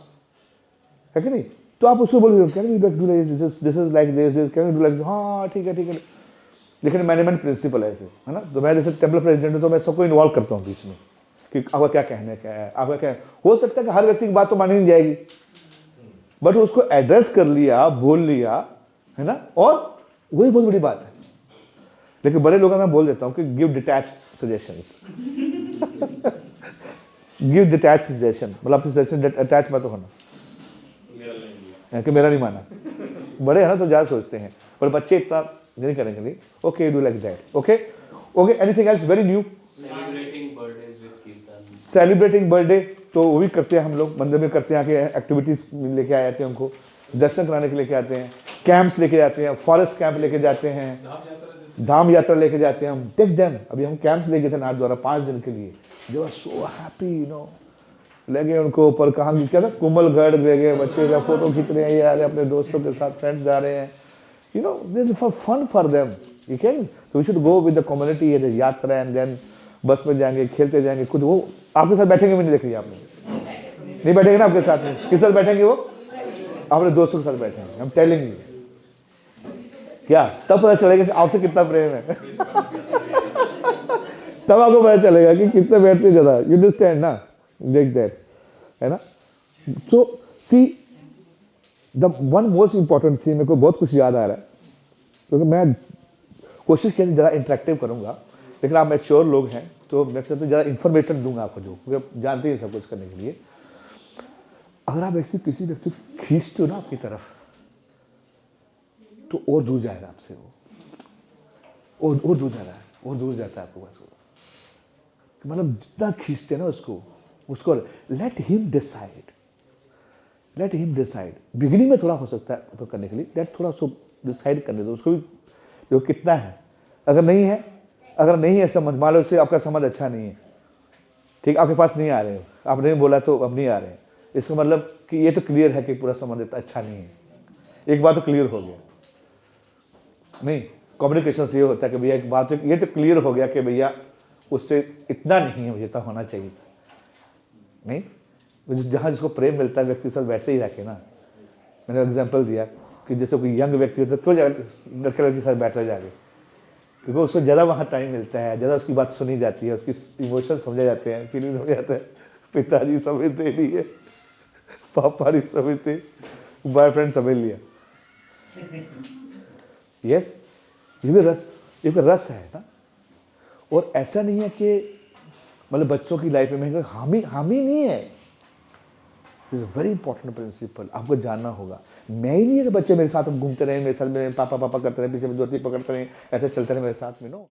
है कि नहीं। तो आप उसको बोल can we do this is like this, can we do like, हाँ ठीक है ठीक है। लेकिन मैनेजमेंट प्रिंसिपल है ऐसे, है ना। तो मैं जैसे टेम्पल प्रेसिडेंट हूँ, तो मैं सबको इन्वॉल्व करता हूँ बीच में कि आपका क्या कहना है, क्या है आपका क्या है। हो सकता है कि हर व्यक्ति की बात तो मानी नहीं जाएगी, बट उसको एड्रेस कर लिया, बोल लिया, है ना, और वही बहुत बड़ी बात है। लेकिन बड़े लोगों मैं बोल देता हूँ कि give detach suggestions. Give detach suggestion, मतलब आपकी सजेशन अटैच मत होना कि मेरा नहीं माना। बड़े है ना तो ज़्यादा सोचते हैं, पर बच्चे इतना नहीं करेंगे। नहीं, okay, do like that. Okay okay, anything else very new? Celebrating birthday तो वो भी करते हैं हम लोग, मंदिर में करते हैं, आके एक्टिविटीज लेके आए जाते हैं, उनको दर्शन कराने के लेके आते हैं, कैंप्स लेके जाते हैं, फॉरेस्ट कैंप लेके जाते हैं, धाम यात्रा लेके जाते हैं हम। Take them. अभी हम कैंप्स ले गए थे नाथ द्वारा 5 दिन के लिए, दे वर सो हैप्पी, यू नो। ले गए उनको ऊपर, कहाँ क्या था, कुंभलगढ़ ले गए, बच्चे का फोटो खींच रहे हैं, ये आ रहे अपने दोस्तों के साथ, फ्रेंड्स जा रहे हैं, you know, this is for fun for them, you can. तो we should go with the community, ये यात्रा, एंड देन बस में जाएंगे, खेलते जाएंगे, खुद वो आपके साथ बैठेंगे भी नहीं, देख लिया आपने, नहीं बैठेंगे ना आपके साथ में, किस साथ बैठेंगे वो, अपने दोस्तों के साथ बैठेंगे। हम टेलिंग यू, क्या तब पता चलेगा कि आपसे कितना प्रेम है। तब आपको पता चलेगा कि कितने बैठते ज्यादा, यू अंडरस्टैंड ना, लाइक दैट, है ना। So see the one most important thing, मेरे को बहुत कुछ याद आ रहा है, क्योंकि मैं कोशिश किया ज़्यादा इंटरेक्टिव करूँगा, लेकिन आप मैच्योर लोग हैं तो मैं कहता हूँ ज़्यादा इन्फॉर्मेशन दूंगा आपको, जो क्योंकि जानते हैं सब कुछ करने के लिए। अगर आप ऐसे किसी व्यक्ति को खींचते हो ना आपकी तरफ, तो और दूर जाएगा आपसे वो, और दूर जा रहा है, और दूर जाता है आपको बस वो। मतलब जितना खींचते हैं ना उसको let him decide, let him decide. Beginning में थोड़ा हो सकता है तो करने के लिए, लेट थोड़ा उसको डिसाइड करने दो उसको भी, जो कितना है। अगर नहीं है समझ, मान लो उससे आपका समझ अच्छा नहीं है, ठीक, आपके पास नहीं आ रहे हो, आपने बोला तो अब नहीं आ रहे हैं, इसका मतलब कि ये तो क्लियर है कि पूरा समझ अच्छा नहीं है। एक बात तो क्लियर हो गया, नहीं कम्युनिकेशन से ये होता है कि भैया एक बात ये तो क्लियर हो गया कि भैया उससे इतना नहीं है, मुझे तो होना चाहिए। नहीं, जहाँ जिसको प्रेम मिलता है व्यक्ति साथ बैठते ही रखे ना। मैंने एग्जांपल दिया कि जैसे कोई यंग व्यक्ति होता है तो लड़के लड़के के साथ बैठ रहे जाके, क्योंकि उसको ज़्यादा वहाँ टाइम मिलता है, ज़्यादा उसकी बात सुनी जाती है, उसकी इमोशन समझे जाते हैं, फीलिंग समझे जाते हैं। पिताजी समझते नहीं है, पापा नहीं समझते, बॉयफ्रेंड समझ लिया। यस, ये भी रस है ना। और ऐसा नहीं है कि मतलब बच्चों की लाइफ में हामी नहीं है। इज वेरी इंपॉर्टेंट प्रिंसिपल, आपको जानना होगा। मैं ही नहीं है कि बच्चे मेरे साथ घूमते रहे, मेरे साथ में पापा करते रहे, पीछे दोस्ती पकड़ते रहे, ऐसे चलते रहे मेरे साथ में, नो।